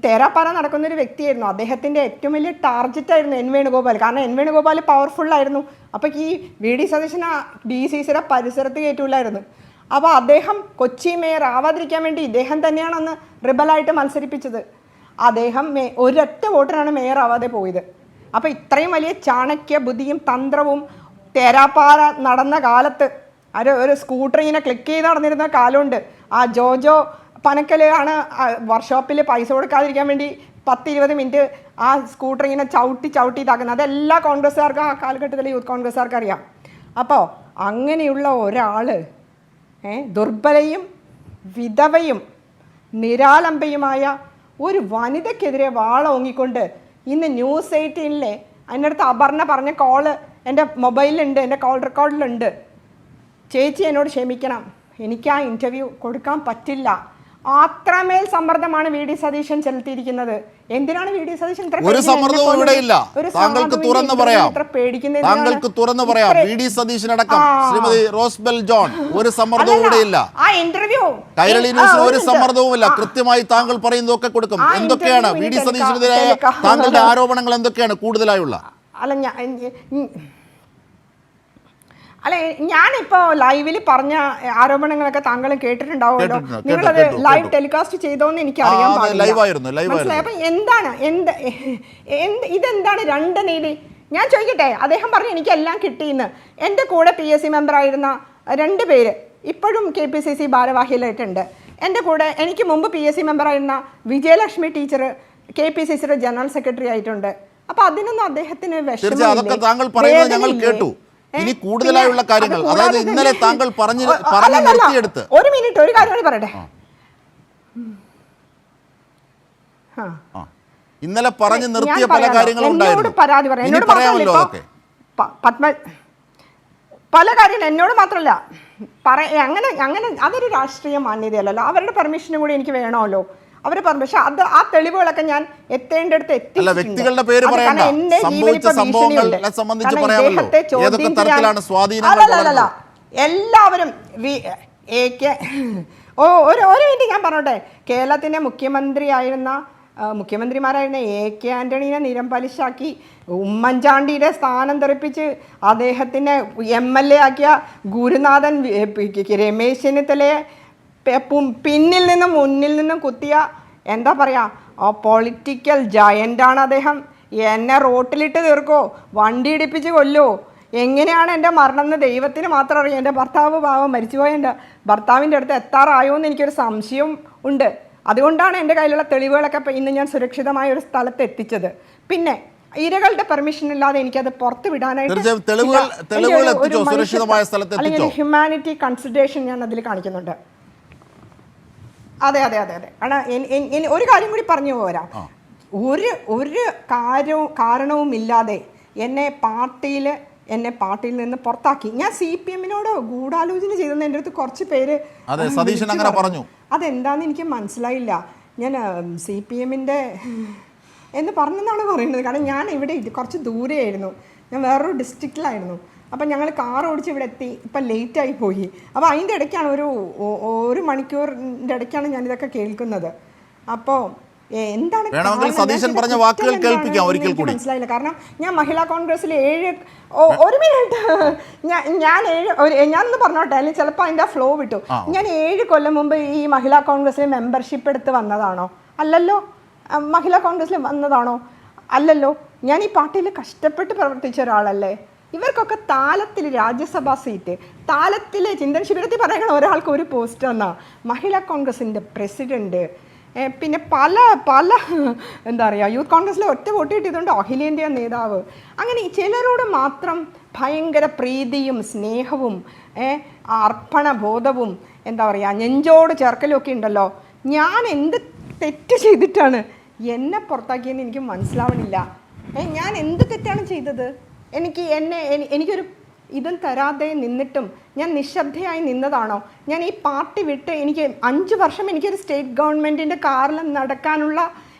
തേരാപ്പാറ നടക്കുന്നൊരു വ്യക്തിയായിരുന്നു. അദ്ദേഹത്തിൻ്റെ ഏറ്റവും വലിയ ടാർഗറ്റായിരുന്നു N വേണുഗോപാൽ. കാരണം N വേണുഗോപാൽ പവർഫുള്ളായിരുന്നു. അപ്പോൾ ഈ VD സതീശനെ DCCയുടെ പരിസരത്ത് കയറ്റൂലായിരുന്നു. അപ്പോൾ അദ്ദേഹം കൊച്ചി മേയർ ആവാതിരിക്കാൻ വേണ്ടി ഇദ്ദേഹം തന്നെയാണ് അന്ന് റിബലായിട്ട് മത്സരിപ്പിച്ചത്. അദ്ദേഹം ഒരൊറ്റ വോട്ടിനാണ് മേയർ ആവാതെ പോയത്. അപ്പോൾ ഇത്രയും വലിയ ചാണക്യ ബുദ്ധിയും തന്ത്രവും തേരാപ്പാറ നടന്ന കാലത്ത് ഒരു സ്കൂട്ടർ ഇങ്ങനെ ക്ലിക്ക് ചെയ്ത് നടന്നിരുന്ന കാലമുണ്ട്. ആ ജോജോ പനക്കൽ ആണ് വർക്ക്ഷോപ്പിൽ പൈസ കൊടുക്കാതിരിക്കാൻ വേണ്ടി 10-20 മിനിറ്റ് ആ സ്കൂട്ടർ ഇങ്ങനെ ചവിട്ടി ഇതാക്കുന്നത്. അതെല്ലാ കോൺഗ്രസ്സുകാർക്കും ആ കാലഘട്ടത്തിൽ യൂത്ത് കോൺഗ്രസ്സുകാർക്ക് അറിയാം. അപ്പോൾ അങ്ങനെയുള്ള ഒരാൾ ദുർബലയും വിധവയും നിരാലംബയുമായ ഒരു വനിതയ്ക്കെതിരെ വാളോങ്ങിക്കൊണ്ട് ഇന്ന് News 18-ലെ അതിൻ്റെ അടുത്ത് അപർണ പറഞ്ഞ കോള് എൻ്റെ മൊബൈലിലുണ്ട്, എൻ്റെ കോൾ റെക്കോർഡിലുണ്ട്. ചേച്ചി എന്നോട് ക്ഷമിക്കണം, എനിക്ക് ആ ഇൻ്റർവ്യൂ കൊടുക്കാൻ പറ്റില്ല. അത്രമേൽ സമ്മർദ്ദമാണ് VD സതീശൻ ചെലുത്തിയിരിക്കുന്നത്. എന്തിനാണ് VD സതീശൻ ഒരു സമ്മർദ്ദവും ഇവിടെയില്ല. താങ്കൾക്ക് തുറന്നു പറയാം VD സതീശനടക്കം ശ്രീമതി റോസ്ബെൽ ജോൺ ഒരു സമ്മർദ്ദവും ഇവിടെയില്ല. ആ ഇന്റർവ്യൂ കൈരളി ന്യൂസിൽ ഒരു സമ്മർദ്ദവുമില്ല. കൃത്യമായി താങ്കൾ പറയുന്നതൊക്കെ കൊടുക്കും. എന്തൊക്കെയാണ് VD സതീശനെതിരെ താങ്കളുടെ ആരോപണങ്ങൾ? എന്തൊക്കെയാണ് കൂടുതലായുള്ള? അല്ല അല്ല, ഞാനിപ്പോ ലൈവിൽ പറഞ്ഞ ആരോപണങ്ങളൊക്കെ താങ്കൾ കേട്ടിട്ടുണ്ടാവുമല്ലോ. നിങ്ങളത് ലൈവ് ടെലികാസ്റ്റ് ചെയ്തോന്ന് എനിക്ക് അറിയാൻ പാടില്ല. അപ്പൊ ഇതെന്താണ് രണ്ട് നീതി? ഞാൻ ചോദിക്കട്ടെ, അദ്ദേഹം പറഞ്ഞു എനിക്കെല്ലാം കിട്ടിയെന്ന്. എൻ്റെ കൂടെ PSC മെമ്പറായിരുന്ന 2 പേര് ഇപ്പോഴും KPCC ഭാരവാഹികളായിട്ടുണ്ട്. എൻ്റെ കൂടെ എനിക്ക് മുമ്പ് PSC മെമ്പറായിരുന്ന വിജയലക്ഷ്മി ടീച്ചർ KPCCയുടെ ജനറൽ സെക്രട്ടറി ആയിട്ടുണ്ട്. അപ്പൊ അതിനൊന്നും അദ്ദേഹത്തിന് കേട്ടു. ഇനി കൂടുതലായുള്ള കാര്യങ്ങൾ, അതായത് ഇന്നലെ താങ്കൾ പറഞ്ഞു നിർത്തിയെടുത്ത് ഒരു മിനിറ്റ് ഒരു കാര്യം കൂടി പറയട്ടെ. ഇന്നലെ പറഞ്ഞു നിർത്തിയ പല കാര്യങ്ങളും ഉണ്ടായിരുന്നു. പരാതി പറയാം എന്നോട് മാത്രമല്ല, പല കാര്യങ്ങളും എന്നോട് മാത്രമല്ല അങ്ങനെ അതൊരു രാഷ്ട്രീയ മാന്യതയല്ലല്ലോ. അവരുടെ പെർമിഷനും കൂടി എനിക്ക് വേണമല്ലോ. അവരെ പറഞ്ഞു. പക്ഷെ അത് ആ തെളിവുകളൊക്കെ ഞാൻ എത്തേണ്ടടുത്ത് വ്യക്തികളുടെ പേര് പറയണ്ട, സംഭവിച്ച സംഭവങ്ങളെ സംബന്ധിച്ച് പറയാമല്ലോ. ഏതൊക്കെ തരത്തിലാണ് സ്വാധീനങ്ങൾ? എല്ലാവരും ഒരു മിനിറ്റ് ഞാൻ പറഞ്ഞോട്ടെ. കേരളത്തിന്റെ മുഖ്യമന്ത്രിമാരായിരുന്ന AK ആന്റണീനെ നിരംപലിശാക്കി ഉമ്മൻചാണ്ടിയുടെ സ്ഥാനം തെറിപ്പിച്ച് അദ്ദേഹത്തിനെ MLA ആക്കിയ ഗുരുനാഥൻ രമേശ് ചെന്നിത്തലയെ പിന്നിൽ നിന്നും മുന്നിൽ നിന്നും കുത്തിയ എന്താ പറയുക പൊളിറ്റിക്കൽ ജയൻ്റാണ് അദ്ദേഹം. എന്നെ റോട്ടിലിട്ട് തീർക്കോ, വണ്ടി ഇടിപ്പിച്ച് കൊല്ലോ, എങ്ങനെയാണ് എൻ്റെ മരണം എന്ന് ദൈവത്തിന് മാത്രം അറിയാം. എൻ്റെ ഭർത്താവ് പാവം മരിച്ചുപോയ എൻ്റെ ഭർത്താവിൻ്റെ അടുത്ത് എത്താറായോ എന്ന് എനിക്കൊരു സംശയം ഉണ്ട്. അതുകൊണ്ടാണ് എൻ്റെ കയ്യിലുള്ള തെളിവുകളൊക്കെ ഇന്ന് ഞാൻ സുരക്ഷിതമായ ഒരു സ്ഥലത്ത് എത്തിച്ചത്. പിന്നെ ഇരകളുടെ പെർമിഷൻ ഇല്ലാതെ എനിക്കത് പുറത്ത് വിടാനായിട്ട് അല്ലെങ്കിൽ ഹ്യൂമാനിറ്റി കൺസിഡറേഷൻ ഞാൻ അതിൽ കാണിക്കുന്നുണ്ട്. അതെ. കാരണം ഒരു കാര്യം കൂടി പറഞ്ഞു പോരാ. ഒരു കാരണവും ഇല്ലാതെ എന്നെ പാർട്ടിയിൽ നിന്ന് പുറത്താക്കി. ഞാൻ CPM-നോട് ഗൂഢാലോചന ചെയ്തെന്ന് എൻ്റെ അടുത്ത് കുറച്ച് പേര് സതീശൻ അങ്ങനെ പറഞ്ഞു. അതെന്താന്ന് എനിക്ക് മനസ്സിലായില്ല. ഞാൻ CPM-ൻ്റെ എന്ന് പറഞ്ഞെന്നാണ് പറയുന്നത്. കാരണം ഞാൻ ഇവിടെ കുറച്ച് ദൂരെയായിരുന്നു, ഞാൻ വേറൊരു ഡിസ്ട്രിക്റ്റിലായിരുന്നു. അപ്പം ഞങ്ങൾ കാർ ഓടിച്ച് ഇവിടെ എത്തി. ഇപ്പം ലേറ്റായി പോയി. അപ്പോൾ അതിൻ്റെ ഇടയ്ക്കാണ് ഒരു മണിക്കൂറിൻ്റെ ഇടയ്ക്കാണ് ഞാനിതൊക്കെ കേൾക്കുന്നത്. അപ്പോൾ എന്താണ് മനസ്സിലായില്ല. കാരണം ഞാൻ മഹിളാ കോൺഗ്രസ്സിൽ 7 ഒരു മിനിറ്റ് ഞാനൊന്ന് പറഞ്ഞോട്ടെ, അല്ലെങ്കിൽ ചിലപ്പോൾ അതിൻ്റെ ഫ്ലോ വിട്ടു. ഞാൻ 7 കൊല്ലം മുമ്പ് ഈ മഹിളാ കോൺഗ്രസ്സിൽ മെമ്പർഷിപ്പ് എടുത്ത് വന്നതാണോ? അല്ലല്ലോ. മഹിളാ കോൺഗ്രസ്സിൽ വന്നതാണോ? അല്ലല്ലോ. ഞാൻ ഈ പാർട്ടിയിൽ കഷ്ടപ്പെട്ട് പ്രവർത്തിച്ച ഒരാളല്ലേ. ഇവർക്കൊക്കെ താലത്തിൽ രാജ്യസഭാ സീറ്റ്, താലത്തിൽ ചിന്തൻ ശിബിരത്തിൽ പറയണം ഒരാൾക്ക് ഒരു പോസ്റ്റ് എന്നാ. മഹിളാ കോൺഗ്രസിൻ്റെ പ്രസിഡന്റ്, പിന്നെ പല എന്താ പറയുക, യൂത്ത് കോൺഗ്രസ്സിൽ ഒറ്റ വോട്ട് കിട്ടിയതുകൊണ്ട് അഖിലേന്ത്യാ നേതാവ്. അങ്ങനെ ചിലരോട് മാത്രം ഭയങ്കര പ്രീതിയും സ്നേഹവും അർപ്പണബോധവും എന്താ പറയുക നെഞ്ചോട് ചേർക്കലും ഒക്കെ ഉണ്ടല്ലോ. ഞാൻ എന്ത് തെറ്റ് ചെയ്തിട്ടാണ് എന്നെ പുറത്താക്കിയെന്ന് എനിക്ക് മനസ്സിലാവണില്ല. ഞാൻ എന്ത് തെറ്റാണ് ചെയ്തത്? എനിക്കൊരു ഇതും തരാതെ നിന്നിട്ടും ഞാൻ നിശബ്ദയായി നിന്നതാണോ? ഞാൻ ഈ പാർട്ടി വിട്ട് എനിക്ക് 5 വർഷം എനിക്കൊരു സ്റ്റേറ്റ് ഗവൺമെൻറ്റിൻ്റെ കാറിൽ നടക്കാനുള്ള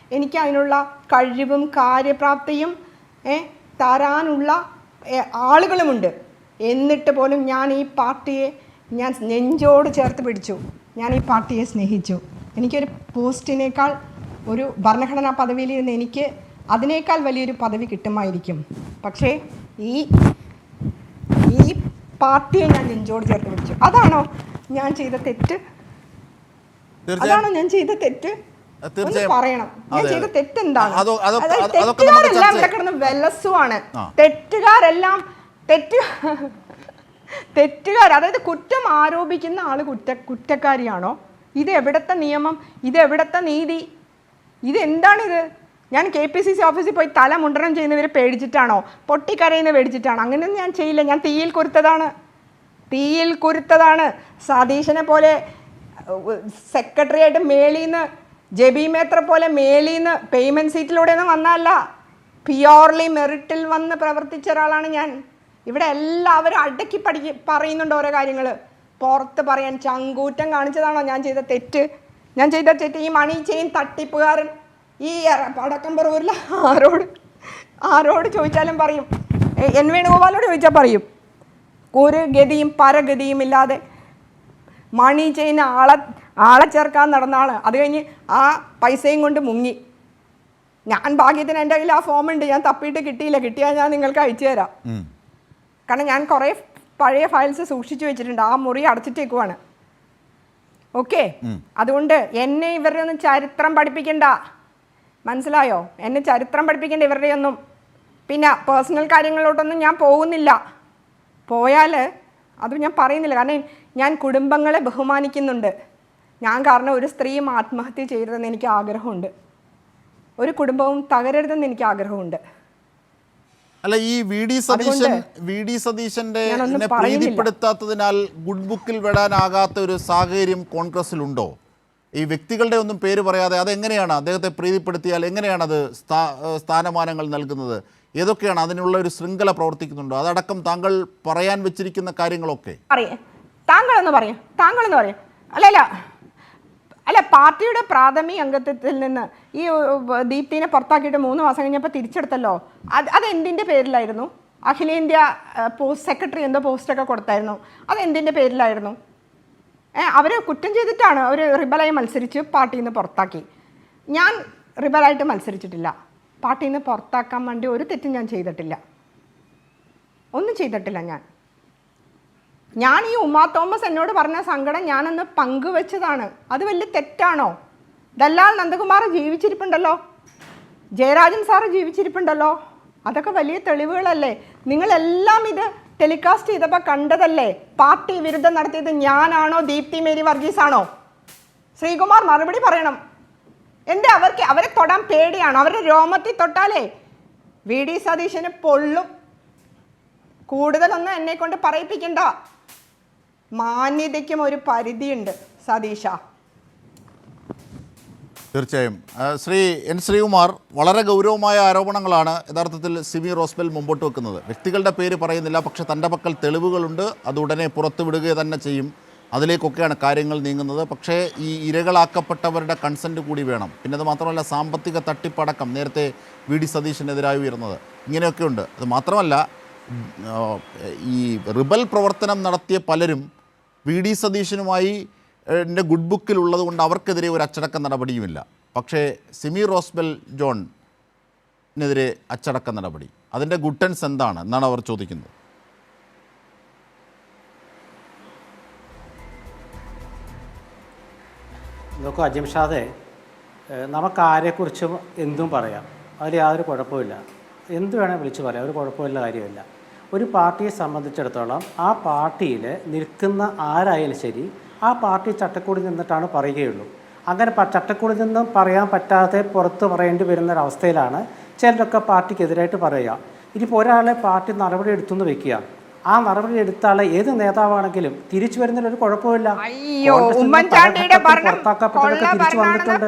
അതിനുള്ള കഴിവും കാര്യപ്രാപ്തിയും തരാനുള്ള ആളുകളുമുണ്ട്. എന്നിട്ട് പോലും ഞാൻ ഈ പാർട്ടിയെ നെഞ്ചോട് ചേർത്ത് പിടിച്ചു. ഞാൻ ഈ പാർട്ടിയെ സ്നേഹിച്ചു. എനിക്കൊരു പോസ്റ്റിനേക്കാൾ ഒരു ഭരണഘടനാ പദവിയിൽ എനിക്ക് അതിനേക്കാൾ വലിയൊരു പദവി കിട്ടുമായിരിക്കും. പക്ഷേ ഈ പാർട്ടിയെ ഞാൻ നെഞ്ചോട് ചേർത്ത് പിടിച്ചു. അതാണോ ഞാൻ ചെയ്ത തെറ്റ്? പറയണം. ഞാൻ ചെയ്ത തെറ്റെന്താണ്? തെറ്റുകാരെല്ലാം ഇവിടെ കിടന്ന് വെലസുവാണ്. തെറ്റുകാർ അതായത് കുറ്റം ആരോപിക്കുന്ന ആള് കുറ്റക്കാരിയാണോ? ഇത് എവിടത്തെ നിയമം? ഇത് എവിടത്തെ നീതി? ഇതെന്താണിത്? ഞാൻ KPCC ഓഫീസിൽ പോയി തല മുണ്ടനം ചെയ്യുന്നവരെ പേടിച്ചിട്ടാണോ? പൊട്ടിക്കരയുന്ന പേടിച്ചിട്ടാണോ? അങ്ങനെയൊന്നും ഞാൻ ചെയ്യില്ല. ഞാൻ തീയിൽ കുരുത്തതാണ്. സതീശനെ പോലെ സെക്രട്ടറിയായിട്ട് മേളിന്ന്, ജെബി മേത്ര പോലെ മേളിന്ന് പേയ്മെൻറ്റ് സീറ്റിലൂടെയൊന്നും വന്നതല്ല. പ്യോർലി മെറിറ്റിൽ വന്ന് പ്രവർത്തിച്ച ഒരാളാണ് ഞാൻ. ഇവിടെ എല്ലാവരും അടക്കി പറയുന്നുണ്ട് ഓരോ കാര്യങ്ങൾ. പുറത്ത് പറയാൻ ചങ്കൂറ്റം കാണിച്ചതാണോ ഞാൻ ചെയ്ത തെറ്റ്? ഈ മണി ചെയിൻ തട്ടിപ്പുകാരൻ ഈ വടക്കംപറവൂരിൽ ആരോട് ചോദിച്ചാലും പറയും, N. വേണുഗോപാലോട് ചോദിച്ചാൽ പറയും, ഒരു ഗതിയും പരഗതിയും ഇല്ലാതെ മണി ചെയിൻ ആളെ ചേർക്കാൻ നടന്ന ആൾ. അത് കഴിഞ്ഞ് ആ പൈസയും കൊണ്ട് മുങ്ങി. ഞാൻ ഭാഗ്യത്തിന് എൻ്റെ കയ്യിൽ ആ ഫോമുണ്ട്, ഞാൻ തപ്പിയിട്ട് കിട്ടിയില്ല. കിട്ടിയാൽ ഞാൻ നിങ്ങൾക്ക് അയച്ചു തരാം. കാരണം ഞാൻ കുറേ പഴയ ഫയൽസ് സൂക്ഷിച്ചു വെച്ചിട്ടുണ്ട്. ആ മുറി അടച്ചിട്ടേക്കുവാണ്. ഓക്കെ, അതുകൊണ്ട് എന്നെ ഇവരുടെ ഒന്നും ചരിത്രം പഠിപ്പിക്കണ്ട, മനസ്സിലായോ? എന്നെ ചരിത്രം പഠിപ്പിക്കേണ്ട ഇവരുടെ ഒന്നും. പിന്നെ പേഴ്സണൽ കാര്യങ്ങളിലോട്ടൊന്നും ഞാൻ പോകുന്നില്ല. പോയാൽ അത് ഞാൻ പറയുന്നില്ല, കാരണം ഞാൻ കുടുംബങ്ങളെ ബഹുമാനിക്കുന്നുണ്ട്. ഞാൻ കാരണം ഒരു സ്ത്രീയും ആത്മഹത്യ ചെയ്തതെന്ന് എനിക്ക് ആഗ്രഹമുണ്ട്, ഒരു കുടുംബവും തകരരുതെന്ന് എനിക്ക് ആഗ്രഹമുണ്ട്. അല്ല, ഈ വി ഡി സതീശന്റെ പ്രീതിപ്പെടുത്താത്തതിനാൽ ഗുഡ് ബുക്കിൽ വിടാനാകാത്ത ഒരു സാഹചര്യം കോൺഗ്രസിലുണ്ടോ? ഈ വ്യക്തികളുടെ ഒന്നും പേര് പറയാതെ അതെങ്ങനെയാണ് അദ്ദേഹത്തെ പ്രീതിപ്പെടുത്തിയാൽ എങ്ങനെയാണ് അത് സ്ഥാനമാനങ്ങൾ നൽകുന്നത്? ഏതൊക്കെയാണ് അതിനുള്ള ഒരു ശൃംഖല പ്രവർത്തിക്കുന്നുണ്ടോ? അതടക്കം താങ്കൾ പറയാൻ വെച്ചിരിക്കുന്ന കാര്യങ്ങളൊക്കെ താങ്കളെന്ന് പറയാം. അല്ല, പാർട്ടിയുടെ പ്രാഥമിക അംഗത്വത്തിൽ നിന്ന് ഈ ദീപ്തിനെ പുറത്താക്കിയിട്ട് 3 മാസം കഴിഞ്ഞപ്പോൾ തിരിച്ചെടുത്തല്ലോ. അത് എന്തിൻ്റെ പേരിലായിരുന്നു? അഖിലേന്ത്യാ പോസ്റ്റ് സെക്രട്ടറി എന്തോ പോസ്റ്റൊക്കെ കൊടുത്തായിരുന്നു. അത് എന്തിൻ്റെ പേരിലായിരുന്നു? അവർ കുറ്റം ചെയ്തിട്ടാണ് അവർ റിബലായി മത്സരിച്ച് പാർട്ടിയിൽ നിന്ന് പുറത്താക്കി. ഞാൻ റിബലായിട്ട് മത്സരിച്ചിട്ടില്ല. പാർട്ടിയിൽ നിന്ന് പുറത്താക്കാൻ വേണ്ടി ഒരു തെറ്റും ഞാൻ ചെയ്തിട്ടില്ല, ഒന്നും ചെയ്തിട്ടില്ല. ഞാൻ ഈ ഉമാ തോമസ് എന്നോട് പറഞ്ഞ സങ്കടം ഞാനൊന്ന് പങ്കുവെച്ചതാണ്. അത് വലിയ തെറ്റാണോ? ദല്ലാൽ നന്ദകുമാർ ജീവിച്ചിരിപ്പുണ്ടല്ലോ, ജയരാജൻ സാറ് ജീവിച്ചിരിപ്പുണ്ടല്ലോ. അതൊക്കെ വലിയ തെളിവുകളല്ലേ? നിങ്ങളെല്ലാം ഇത് ടെലികാസ്റ്റ് ചെയ്തപ്പോൾ കണ്ടതല്ലേ? പാർട്ടി വിരുദ്ധം നടത്തിയത് ഞാനാണോ ദീപ്തി മേരി വർഗീസ് ആണോ? ശ്രീകുമാർ മറുപടി പറയണം. എന്താ അവരെ തൊടാൻ പേടിയാണോ? അവരുടെ രോമത്തിൽ തൊട്ടാലേ വി ഡി സതീശന് പൊള്ളും. കൂടുതലൊന്നും എന്നെ കൊണ്ട് പറയിപ്പിക്കണ്ട. മാന്യതയ്ക്കും ഒരു പരിധിയുണ്ട് സതീശ. തീർച്ചയായും. ശ്രീ എൻ ശ്രീകുമാർ, വളരെ ഗൗരവമായ ആരോപണങ്ങളാണ് യഥാർത്ഥത്തിൽ സിമി റോസ്ബെൽ മുമ്പോട്ട് വെക്കുന്നത്. വ്യക്തികളുടെ പേര് പറയുന്നില്ല, പക്ഷെ തൻ്റെ പക്കൽ തെളിവുകളുണ്ട്, അത് ഉടനെ പുറത്തുവിടുക തന്നെ ചെയ്യും. അതിലേക്കൊക്കെയാണ് കാര്യങ്ങൾ നീങ്ങുന്നത്. പക്ഷേ ഈ ഇരകളാക്കപ്പെട്ടവരുടെ കൺസെൻറ്റ് കൂടി വേണം. പിന്നെ അത് മാത്രമല്ല, സാമ്പത്തിക തട്ടിപ്പടക്കം നേരത്തെ വി ഡി സതീശനെതിരായി ഉയർന്നത്, ഇങ്ങനെയൊക്കെയുണ്ട്. അത് മാത്രമല്ല, ഈ റിബൽ പ്രവർത്തനം നടത്തിയ പലരും വി ഡി സതീശനുമായി ഗുഡ് ബുക്കിലുള്ളത് കൊണ്ട് അവർക്കെതിരെ ഒരു അച്ചടക്ക നടപടിയുമില്ല. പക്ഷേ സിമി റോസ്ബെൽ ജോണിനെതിരെ അച്ചടക്ക നടപടി, അതിൻ്റെ ഗുട്ടൻസ് എന്താണ് എന്നാണ് അവർ ചോദിക്കുന്നത്. നോക്കൂ അജിംഷാദെ, നമുക്ക് ആരെക്കുറിച്ചും എന്തും പറയാം, അതിൽ യാതൊരു കുഴപ്പമില്ല. എന്ത് വേണേൽ വിളിച്ച് പറയാം, ഒരു കുഴപ്പമില്ല കാര്യമില്ല. ഒരു പാർട്ടിയെ സംബന്ധിച്ചിടത്തോളം ആ പാർട്ടിയിൽ നിൽക്കുന്ന ആരായാലും ശരി, ആ പാർട്ടി ചട്ടക്കൂടിൽ നിന്നിട്ടാണ് പറയുകയുള്ളൂ. അങ്ങനെ ചട്ടക്കൂടിൽ നിന്നും പറയാൻ പറ്റാതെ പുറത്ത് പറയേണ്ടി വരുന്നൊരവസ്ഥയിലാണ് ചിലരൊക്കെ പാർട്ടിക്കെതിരായിട്ട് പറയുക. ഇനിയിപ്പോൾ ഒരാളെ പാർട്ടി നടപടി എടുത്തുനിന്ന് വെക്കുക, ആ നടപടി എടുത്ത ആളെ ഏത് നേതാവാണെങ്കിലും തിരിച്ചു വരുന്നതിൽ ഒരു കുഴപ്പമില്ല. പുറത്താക്കപ്പെട്ടവരൊക്കെ തിരിച്ചു വന്നിട്ടുണ്ട്.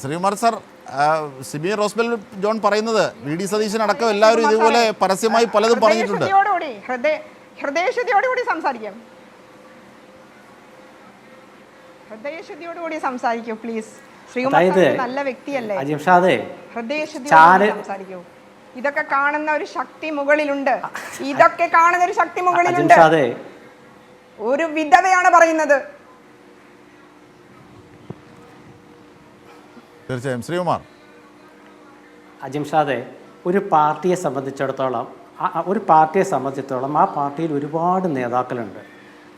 ശ്രീകുമാർ സാർ, സിമി റോസ്ബെൽ ജോൺ പറയുന്നത് വി ഡി സതീശൻ അടക്കം എല്ലാവരും ഇതുപോലെ പരസ്യമായി പലതും പറഞ്ഞിട്ടുണ്ട്. ഹൃദയശുദ്ധിയോടുകൂടി സംസാരിക്കൂ പ്ലീസ്. നല്ല വ്യക്തിയല്ലേ, സംസാരിക്കൂ. ഇതൊക്കെ കാണുന്ന ഒരു ശക്തി മുകളിലുണ്ട്, ഒരു വിധവയാണ് പറയുന്നത്. തീർച്ചയായും ശ്രീകുമാർ. അജിംഷാദെ, ഒരു പാർട്ടിയെ സംബന്ധിച്ചിടത്തോളം ആ പാർട്ടിയിൽ ഒരുപാട് നേതാക്കളുണ്ട്.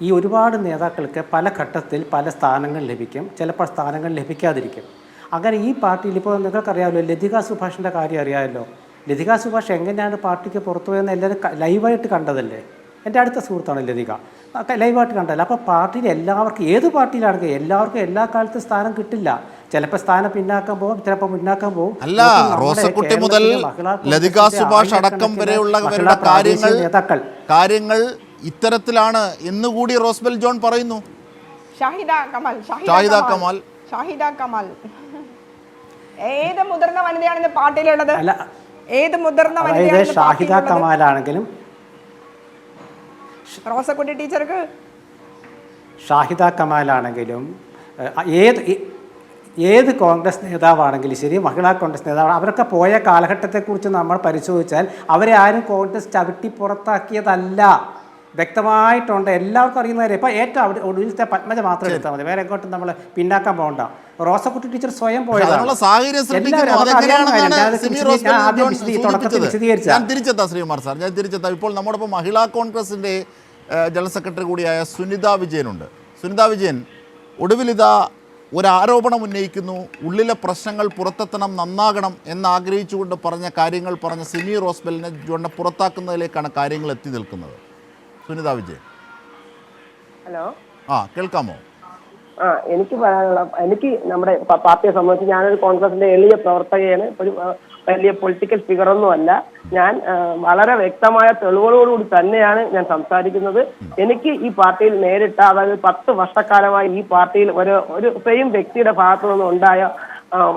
ഈ ഒരുപാട് നേതാക്കൾക്ക് പല ഘട്ടത്തിൽ പല സ്ഥാനങ്ങൾ ലഭിക്കും, ചിലപ്പോൾ സ്ഥാനങ്ങൾ ലഭിക്കാതിരിക്കും. അങ്ങനെ ഈ പാർട്ടിയിൽ ഇപ്പോൾ നിങ്ങൾക്കറിയാമല്ലോ, ലതിക സുഭാഷിൻ്റെ കാര്യം അറിയാമല്ലോ. ലതിക സുഭാഷ് എങ്ങനെയാണ് പാർട്ടിക്ക് പുറത്തു പോയെന്ന് എല്ലാവരും ലൈവായിട്ട് കണ്ടതല്ലേ. എൻ്റെ അടുത്ത സുഹൃത്താണ് ലതിക, ലൈവായിട്ട് കണ്ടതല്ലേ. അപ്പോൾ പാർട്ടിയിൽ എല്ലാവർക്കും, ഏത് പാർട്ടിയിലാണെങ്കിൽ എല്ലാവർക്കും എല്ലാ കാലത്തും സ്ഥാനം കിട്ടില്ല. ചിലപ്പോൾ സ്ഥാനം പിന്നാക്കാൻ പോകും, ചിലപ്പോൾ മുന്നാക്കാൻ പോകും. അല്ല, റോസക്കുട്ടി മുതൽ ലതിക സുഭാഷ് അടക്കം വരെയുള്ളവരുടെ കാര്യങ്ങൾ ഇത്തരത്തിലാണ് എന്നുകൂടി റോസ്ബെൽ ജോൺ പറയുന്നു. ഷാഹിദ കമാൽ ഏത് മുതിർന്ന വനിതയാണ് പാർട്ടിയിലുള്ളത്? ഏത് മുതിർന്ന വനിതയാണ്? ഷാഹിദ കമാലാണെങ്കിലും റോസക്കുട്ടി ടീച്ചർക്ക്, ഷാഹിദ കമാലാണെങ്കിലും ഏത് കോൺഗ്രസ് നേതാവാണെങ്കിലും ശരി, മഹിളാ കോൺഗ്രസ് നേതാവ്, അവരൊക്കെ പോയ കാലഘട്ടത്തെക്കുറിച്ച് നമ്മൾ പരിശോധിച്ചാൽ അവരെ ആരും കോൺഗ്രസ് ചവിട്ടി പുറത്താക്കിയതല്ല. വ്യക്തമായിട്ടുണ്ട്, എല്ലാവർക്കും അറിയുന്ന കാര്യം. ഇപ്പോൾ ഏറ്റവും ഒടുവിലത്തെ പത്മജ മാത്രം എടുത്താൽ മതി, വേറെ എങ്ങോട്ടും നമ്മൾ പിന്നാക്കാൻ പോകണ്ട. റോസക്കുട്ടി ടീച്ചർ സ്വയം അതിനുള്ള സാഹചര്യം സൃഷ്ടിക്കുന്നു. അതെങ്ങനെയാണെന്നാണ് സിമി റോസ്ബെൽ വിശദീകരിച്ചത്. ഞാൻ തിരിച്ചെത്താം ശ്രീകുമാർ സാർ, ഞാൻ തിരിച്ചെത്താം. ഇപ്പോൾ നമ്മോടൊപ്പം മഹിളാ കോൺഗ്രസിൻ്റെ ജനറൽ സെക്രട്ടറി കൂടിയായ സുനിത വിജയനുണ്ട്. സുനിത വിജയൻ, ഒടുവിലിതാ ഒരു ആരോപണം ഉന്നയിക്കുന്നു, ഉള്ളിലെ പ്രശ്നങ്ങൾ പുറത്തെത്തണം, നന്നാകണം എന്നാഗ്രഹിച്ചുകൊണ്ട് പറഞ്ഞ കാര്യങ്ങൾ പറഞ്ഞ സിമി റോസ്ബെല്ലിനെ പുറത്താക്കുന്നതിലേക്കാണ് കാര്യങ്ങൾ എത്തി നിൽക്കുന്നത്. സുനിത വിജയൻ, ഹലോ. കേൾക്കാമോ? എനിക്ക് പറയാനുള്ള, എനിക്ക് നമ്മുടെ പാർട്ടിയെ സംബന്ധിച്ച് ഞാനൊരു കോൺഗ്രസിന്റെ എളിയ പ്രവർത്തകയാണ്, ഒരു വലിയ പൊളിറ്റിക്കൽ ഫിഗറൊന്നും അല്ല ഞാൻ. വളരെ വ്യക്തമായ തെളിവുകളോടുകൂടി തന്നെയാണ് ഞാൻ സംസാരിക്കുന്നത്. എനിക്ക് ഈ പാർട്ടിയിൽ നേരിട്ട, അതായത് 10 വർഷക്കാലമായി ഈ പാർട്ടിയിൽ ഒരു സെയിം വ്യക്തിയുടെ ഭാഗത്തു നിന്ന് ഉണ്ടായ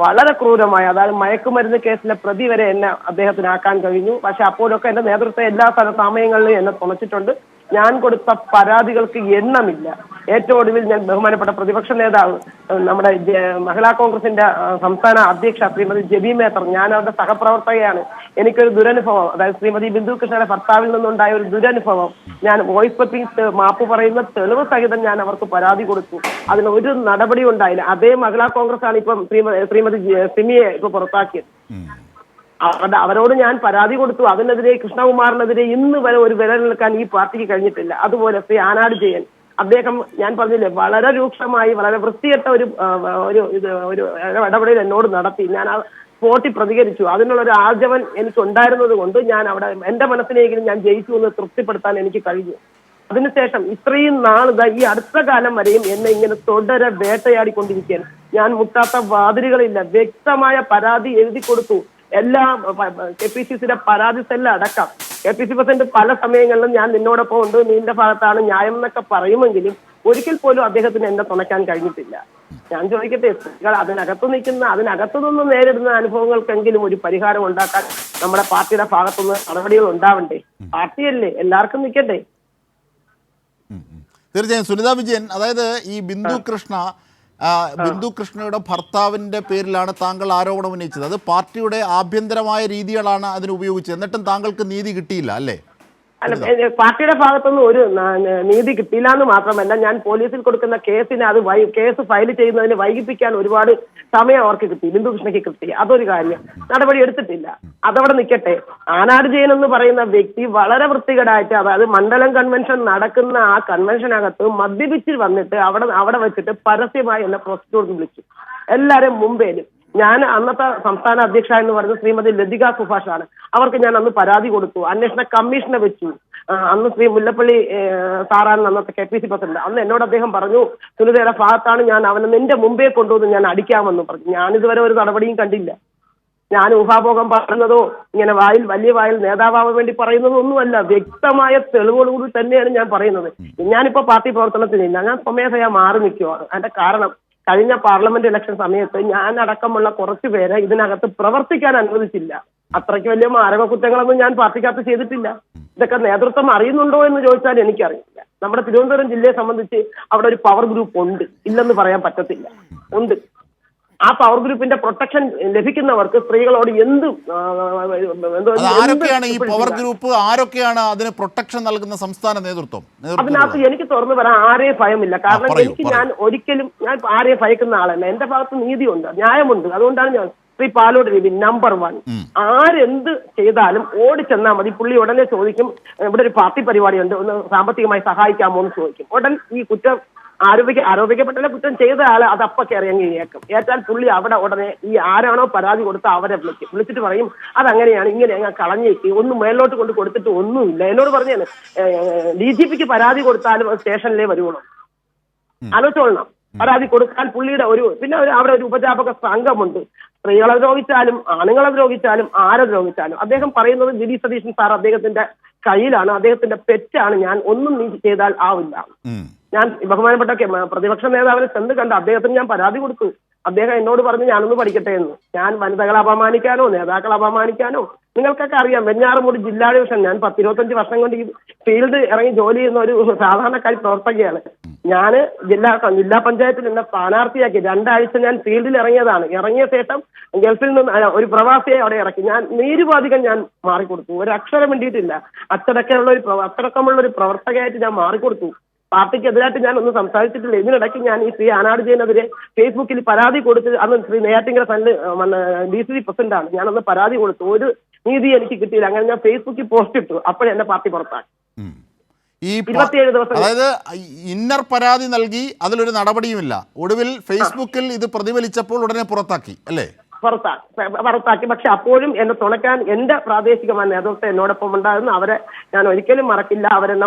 വളരെ ക്രൂരമായ, അതായത് മയക്കുമരുന്ന് കേസിലെ പ്രതി വരെ എന്നെ അദ്ദേഹത്തിനാക്കാൻ കഴിഞ്ഞു. പക്ഷെ അപ്പോഴൊക്കെ എന്റെ നേതൃത്വം എല്ലാ സമയങ്ങളിലും എന്നെ തുണച്ചിട്ടുണ്ട്. ഞാൻ കൊടുത്ത പരാതികൾക്ക് എണ്ണമില്ല. ഏറ്റവും ഒടുവിൽ ഞാൻ ബഹുമാനപ്പെട്ട പ്രതിപക്ഷ നേതാവ്, നമ്മുടെ മഹിളാ കോൺഗ്രസിന്റെ സംസ്ഥാന അധ്യക്ഷ ശ്രീമതി ജബി മേത്തർ, ഞാൻ അവരുടെ സഹപ്രവർത്തകയാണ്. എനിക്കൊരു ദുരനുഭവം, അതായത് ശ്രീമതി ബിന്ദു കൃഷ്ണയുടെ ഭർത്താവിൽ നിന്നുണ്ടായ ഒരു ദുരനുഭവം, ഞാൻ വോയിസ് ക്ലിപ്പിംഗ് മാപ്പ് പറയുന്ന തെളിവ് സഹിതം ഞാൻ അവർക്ക് പരാതി കൊടുത്തു. അതിന് ഒരു നടപടി ഉണ്ടായില്ല. അതേ മഹിളാ കോൺഗ്രസ് ആണ് ഇപ്പം ശ്രീമതി സിമിയെ ഇപ്പൊ പുറത്താക്കിയത്. അവരോട് ഞാൻ പരാതി കൊടുത്തു. അതിനെതിരെ കൃഷ്ണകുമാറിനെതിരെ ഇന്ന് വരെ ഒരു വില നിൽക്കാൻ ഈ പാർട്ടിക്ക് കഴിഞ്ഞിട്ടില്ല. അതുപോലെ ശ്രീ ആനാട് ജയൻ, അദ്ദേഹം ഞാൻ പറഞ്ഞില്ലേ വളരെ രൂക്ഷമായി വളരെ വൃത്തികെട്ട ഒരു ഇടപെടൽ എന്നോട് നടത്തി. ഞാൻ ആ സ്പോട്ടിൽ പ്രതികരിച്ചു. അതിനുള്ളൊരു ആർജവൻ എനിക്ക് ഉണ്ടായിരുന്നത് കൊണ്ട് ഞാൻ അവിടെ എന്റെ മനസ്സിനെങ്കിലും ഞാൻ ജയിച്ചു എന്ന് തൃപ്തിപ്പെടുത്താൻ എനിക്ക് കഴിഞ്ഞു. അതിനുശേഷം ഇത്രയും നാളിതാ ഈ അടുത്ത കാലം വരെയും എന്നെ ഇങ്ങനെ തുടരെ വേട്ടയാടിക്കൊണ്ടിരിക്കുകയാണ്. ഞാൻ മുട്ടാത്ത വാതിലുകളില്ല. വ്യക്തമായ പരാതി എഴുതി കൊടുത്തു. എല്ലാ KPCCയുടെ പരാതി സെല്ല് അടക്കം KPCC പ്രസിഡന്റ് പല സമയങ്ങളിലും ഞാൻ നിന്നോടൊപ്പം ഉണ്ട്, നിന്റെ ഭാഗത്താണ് ന്യായം എന്നൊക്കെ പറയുമെങ്കിലും ഒരിക്കൽ പോലും അദ്ദേഹത്തിന് എന്നെ തുണയ്ക്കാൻ കഴിഞ്ഞിട്ടില്ല. ഞാൻ ചോദിക്കട്ടെ, സ്ത്രീകൾ അതിനകത്തു നിന്ന് നേരിടുന്ന അനുഭവങ്ങൾക്കെങ്കിലും ഒരു പരിഹാരം ഉണ്ടാക്കാൻ നമ്മുടെ പാർട്ടിയുടെ ഭാഗത്തുനിന്ന് നടപടികൾ ഉണ്ടാവണ്ടേ? പാർട്ടിയല്ലേ, എല്ലാവർക്കും നിൽക്കട്ടെ. തീർച്ചയായും സുനിത വിജയൻ, അതായത് ഈ ബിന്ദു കൃഷ്ണയുടെ ഭർത്താവിൻ്റെ പേരിലാണ് താങ്കൾ ആരോപണം ഉന്നയിച്ചത്. അത് പാർട്ടിയുടെ ആഭ്യന്തരമായ രീതികളാണ് അതിന് ഉപയോഗിച്ചത്. എന്നിട്ടും താങ്കൾക്ക് നീതി കിട്ടിയില്ല അല്ലേ? അല്ല, പാർട്ടിയുടെ ഭാഗത്തൊന്നും ഒരു നീതി കിട്ടിയില്ല എന്ന് മാത്രമല്ല, ഞാൻ പോലീസിൽ കൊടുക്കുന്ന കേസിന് കേസ് ഫയൽ ചെയ്യുന്നതിന് വൈകിപ്പിക്കാൻ ഒരുപാട് സമയം അവർക്ക് കിട്ടി, ബിന്ദു കൃഷ്ണയ്ക്ക് കിട്ടി. അതൊരു കാര്യം, നടപടി എടുത്തിട്ടില്ല. അതവിടെ നിൽക്കട്ടെ. ആനാട് ജയൻ എന്ന് പറയുന്ന വ്യക്തി വളരെ വൃത്തികേടായിട്ട്, അതായത് മണ്ഡലം കൺവെൻഷൻ നടക്കുന്ന ആ കൺവെൻഷനകത്ത് മദ്യപിച്ച് വന്നിട്ട് അവിടെ വെച്ചിട്ട് പരസ്യമായി എന്നെ പ്രോസിക്യൂട്ടർ വിളിച്ചു, എല്ലാവരും മുമ്പേലും. ഞാൻ അന്നത്തെ സംസ്ഥാന അധ്യക്ഷ എന്ന് പറയുന്നത് ശ്രീമതി ലതിക സുഭാഷാണ്. അവർക്ക് ഞാൻ അന്ന് പരാതി കൊടുത്തു. അന്വേഷണ കമ്മീഷനെ വെച്ചു. അന്ന് ശ്രീ മുല്ലപ്പള്ളി സാറാണ് അന്നത്തെ KPCC പ്രസിഡന്റ്. അന്ന് എന്നോട് അദ്ദേഹം പറഞ്ഞു, സുനിതയുടെ ഭാഗത്താണ്, ഞാൻ അവനെ നിന്റെ മുമ്പേ കൊണ്ടുവന്ന് ഞാൻ അടിക്കാമെന്ന് പറഞ്ഞു. ഞാനിതുവരെ ഒരു നടപടിയും കണ്ടില്ല. ഞാൻ ഊഹാഭോഗം പറയുന്നതോ ഇങ്ങനെ വലിയ വായിൽ നേതാവാൻ വേണ്ടി പറയുന്നതോ ഒന്നുമല്ല. വ്യക്തമായ തെളിവുകളോട് തന്നെയാണ് ഞാൻ പറയുന്നത്. ഞാനിപ്പോ പാർട്ടി പ്രവർത്തനത്തിനില്ല, ഞാൻ സ്വമേധയാ മാറി നിൽക്കുവാണ്. അതിന്റെ കാരണം, കഴിഞ്ഞ പാർലമെന്റ് ഇലക്ഷൻ സമയത്ത് ഞാൻ അടക്കമുള്ള കുറച്ചു പേരെ ഇതിനകത്ത് പ്രവർത്തിക്കാൻ അനുവദിച്ചില്ല. അത്രയ്ക്ക് വലിയ മാരക കുറ്റങ്ങളൊന്നും ഞാൻ പാർട്ടിക്കകത്ത് ചെയ്തിട്ടില്ല. ഇതൊക്കെ നേതൃത്വം അറിയുന്നുണ്ടോ എന്ന് ചോദിച്ചാൽ എനിക്കറിയില്ല. നമ്മുടെ തിരുവനന്തപുരം ജില്ലയെ സംബന്ധിച്ച് അവിടെ ഒരു പവർ ഗ്രൂപ്പ് ഉണ്ട്, ഇല്ലെന്ന് പറയാൻ പറ്റത്തില്ല, ഉണ്ട്. ആ പവർ ഗ്രൂപ്പിന്റെ പ്രൊട്ടക്ഷൻ ലഭിക്കുന്നവർക്ക് സ്ത്രീകളോട് ആരൊക്കെയാണ് ഈ പവർ ഗ്രൂപ്പ്? ആരൊക്കെയാണ് അതിന് പ്രൊട്ടക്ഷൻ നൽകുന്ന സംസ്ഥാന നേതൃത്വം? അതിനകത്ത് എനിക്ക് തുറന്നു പറയാൻ ആരെയും ഭയമില്ല. കാരണം ഞാൻ ആരെയും ഭയക്കുന്ന ആളല്ല. എന്റെ ഭാഗത്ത് നീതിയുണ്ട്, ന്യായമുണ്ട്. അതുകൊണ്ടാണ് ഞാൻ ശ്രീ പാലോട് രവി നമ്പർ 1. ആരെന്ത് ചെയ്താലും ഓടിച്ചെന്നാൽ മതി. പുള്ളി ഉടനെ ചോദിക്കും, ഇവിടെ ഒരു പാർട്ടി പരിപാടിയുണ്ട്, ഒന്ന് സാമ്പത്തികമായി സഹായിക്കാമോ എന്ന് ചോദിക്കും. ഉടൻ ഈ കുറ്റം ആരോപിക്കപ്പെട്ട കുറ്റം ചെയ്ത ആള് അത് അപ്പൊ കയറിയങ്ങ് ഏക്കും. ഏറ്റാൽ പുള്ളി അവിടെ ഉടനെ ഈ ആരാണോ പരാതി കൊടുത്ത അവരെ വിളിച്ചിട്ട് പറയും, അതങ്ങനെയാണ്, ഇങ്ങനെ അങ്ങ് കളഞ്ഞേക്ക്, ഒന്നും മേലോട്ട് കൊണ്ട് കൊടുത്തിട്ട് ഒന്നുമില്ല. എന്നോട് പറഞ്ഞാണ് DGPക്ക് പരാതി കൊടുത്താലും സ്റ്റേഷനിലേ വരുവുള്ളൂ. ആലോചിച്ചോളണം. പരാതി കൊടുക്കാൻ പുള്ളിയുടെ പിന്നെ അവിടെ ഒരു ഉപജാപക സംഘമുണ്ട്. സ്ത്രീകളെ ദ്രോഹിച്ചാലും ആണുങ്ങളെ ദ്രോഹിച്ചാലും ആരെ ദ്രോഹിച്ചാലും അദ്ദേഹം പറയുന്നത് വി ഡി സതീശൻ സാർ അദ്ദേഹത്തിന്റെ കയ്യിലാണ്, അദ്ദേഹത്തിന്റെ പെറ്റാണ്. ഞാൻ ഒന്നും നീ ചെയ്താൽ ആവില്ല. ഞാൻ ബഹുമാനപ്പെട്ട പ്രതിപക്ഷ നേതാവിനെ ചെന്ന് കണ്ട് അദ്ദേഹത്തിന് ഞാൻ പരാതി കൊടുത്തു. അദ്ദേഹം എന്നോട് പറഞ്ഞു ഞാനൊന്ന് പഠിക്കട്ടെ എന്ന്. ഞാൻ വനിതകളെ അപമാനിക്കാനോ നേതാക്കളെ അപമാനിക്കാനോ നിങ്ങൾക്കൊക്കെ അറിയാം, വെഞ്ഞാറമൂട് ജില്ലാ ഡിവിഷൻ, ഞാൻ 10-25 വർഷം കൊണ്ട് ഈ ഫീൽഡ് ഇറങ്ങി ജോലി ചെയ്യുന്ന ഒരു സാധാരണക്കാരി പ്രവർത്തകയാണ്. ഞാൻ ജില്ലാ പഞ്ചായത്തിൽ എന്നെ സ്ഥാനാർത്ഥിയാക്കി 2 ആഴ്ച ഞാൻ ഫീൽഡിൽ ഇറങ്ങിയതാണ്. ഇറങ്ങിയ ശേഷം ഗൾഫിൽ നിന്ന് ഒരു പ്രവാസിയെ അവിടെ ഇറക്കി. ഞാൻ നീരുപാധികം ഞാൻ മാറിക്കൊടുത്തു, ഒരു അക്ഷരം വേണ്ടിയിട്ടില്ല. അച്ചടക്കമുള്ള ഒരു പ്രവർത്തകയായിട്ട് ഞാൻ മാറിക്കൊടുത്തു. പാർട്ടിക്കെതിരായിട്ട് ഞാൻ ഒന്നും സംസാരിച്ചിട്ടില്ല. ഇതിനിടയ്ക്ക് ഞാൻ ഈ ശ്രീ ആനാട് ജയനെതിരെ ഫേസ്ബുക്കിൽ പരാതി കൊടുത്ത്, അന്ന് ശ്രീ നെയ്യാറ്റിൻകര DCC പ്രസിഡന്റാണ്, ഞാനന്ന് പരാതി കൊടുത്തു. ഒരു നീതി എനിക്ക് കിട്ടിയില്ല. അങ്ങനെ ഞാൻ ഫേസ്ബുക്കിൽ പോസ്റ്റ് ഇട്ടു. അപ്പോഴേ എന്നെ പാർട്ടി പുറത്താക്കി. ഈ 27 ദിവസം, അതായത് ഇന്നർ പരാതി നൽകി അതിലൊരു നടപടിയുമില്ല. ഒടുവിൽ ഫേസ്ബുക്കിൽ ഇത് പ്രതിഫലിച്ചപ്പോൾ ഉടനെ പുറത്താക്കി അല്ലേ? പുറത്താക്കി. പക്ഷെ അപ്പോഴും എന്നെ തുണയ്ക്കാൻ എന്റെ പ്രാദേശികമായ നേതൃത്വം എന്നോടൊപ്പം ഉണ്ടായിരുന്നു. അവരെ ഞാൻ ഒരിക്കലും മറക്കില്ല.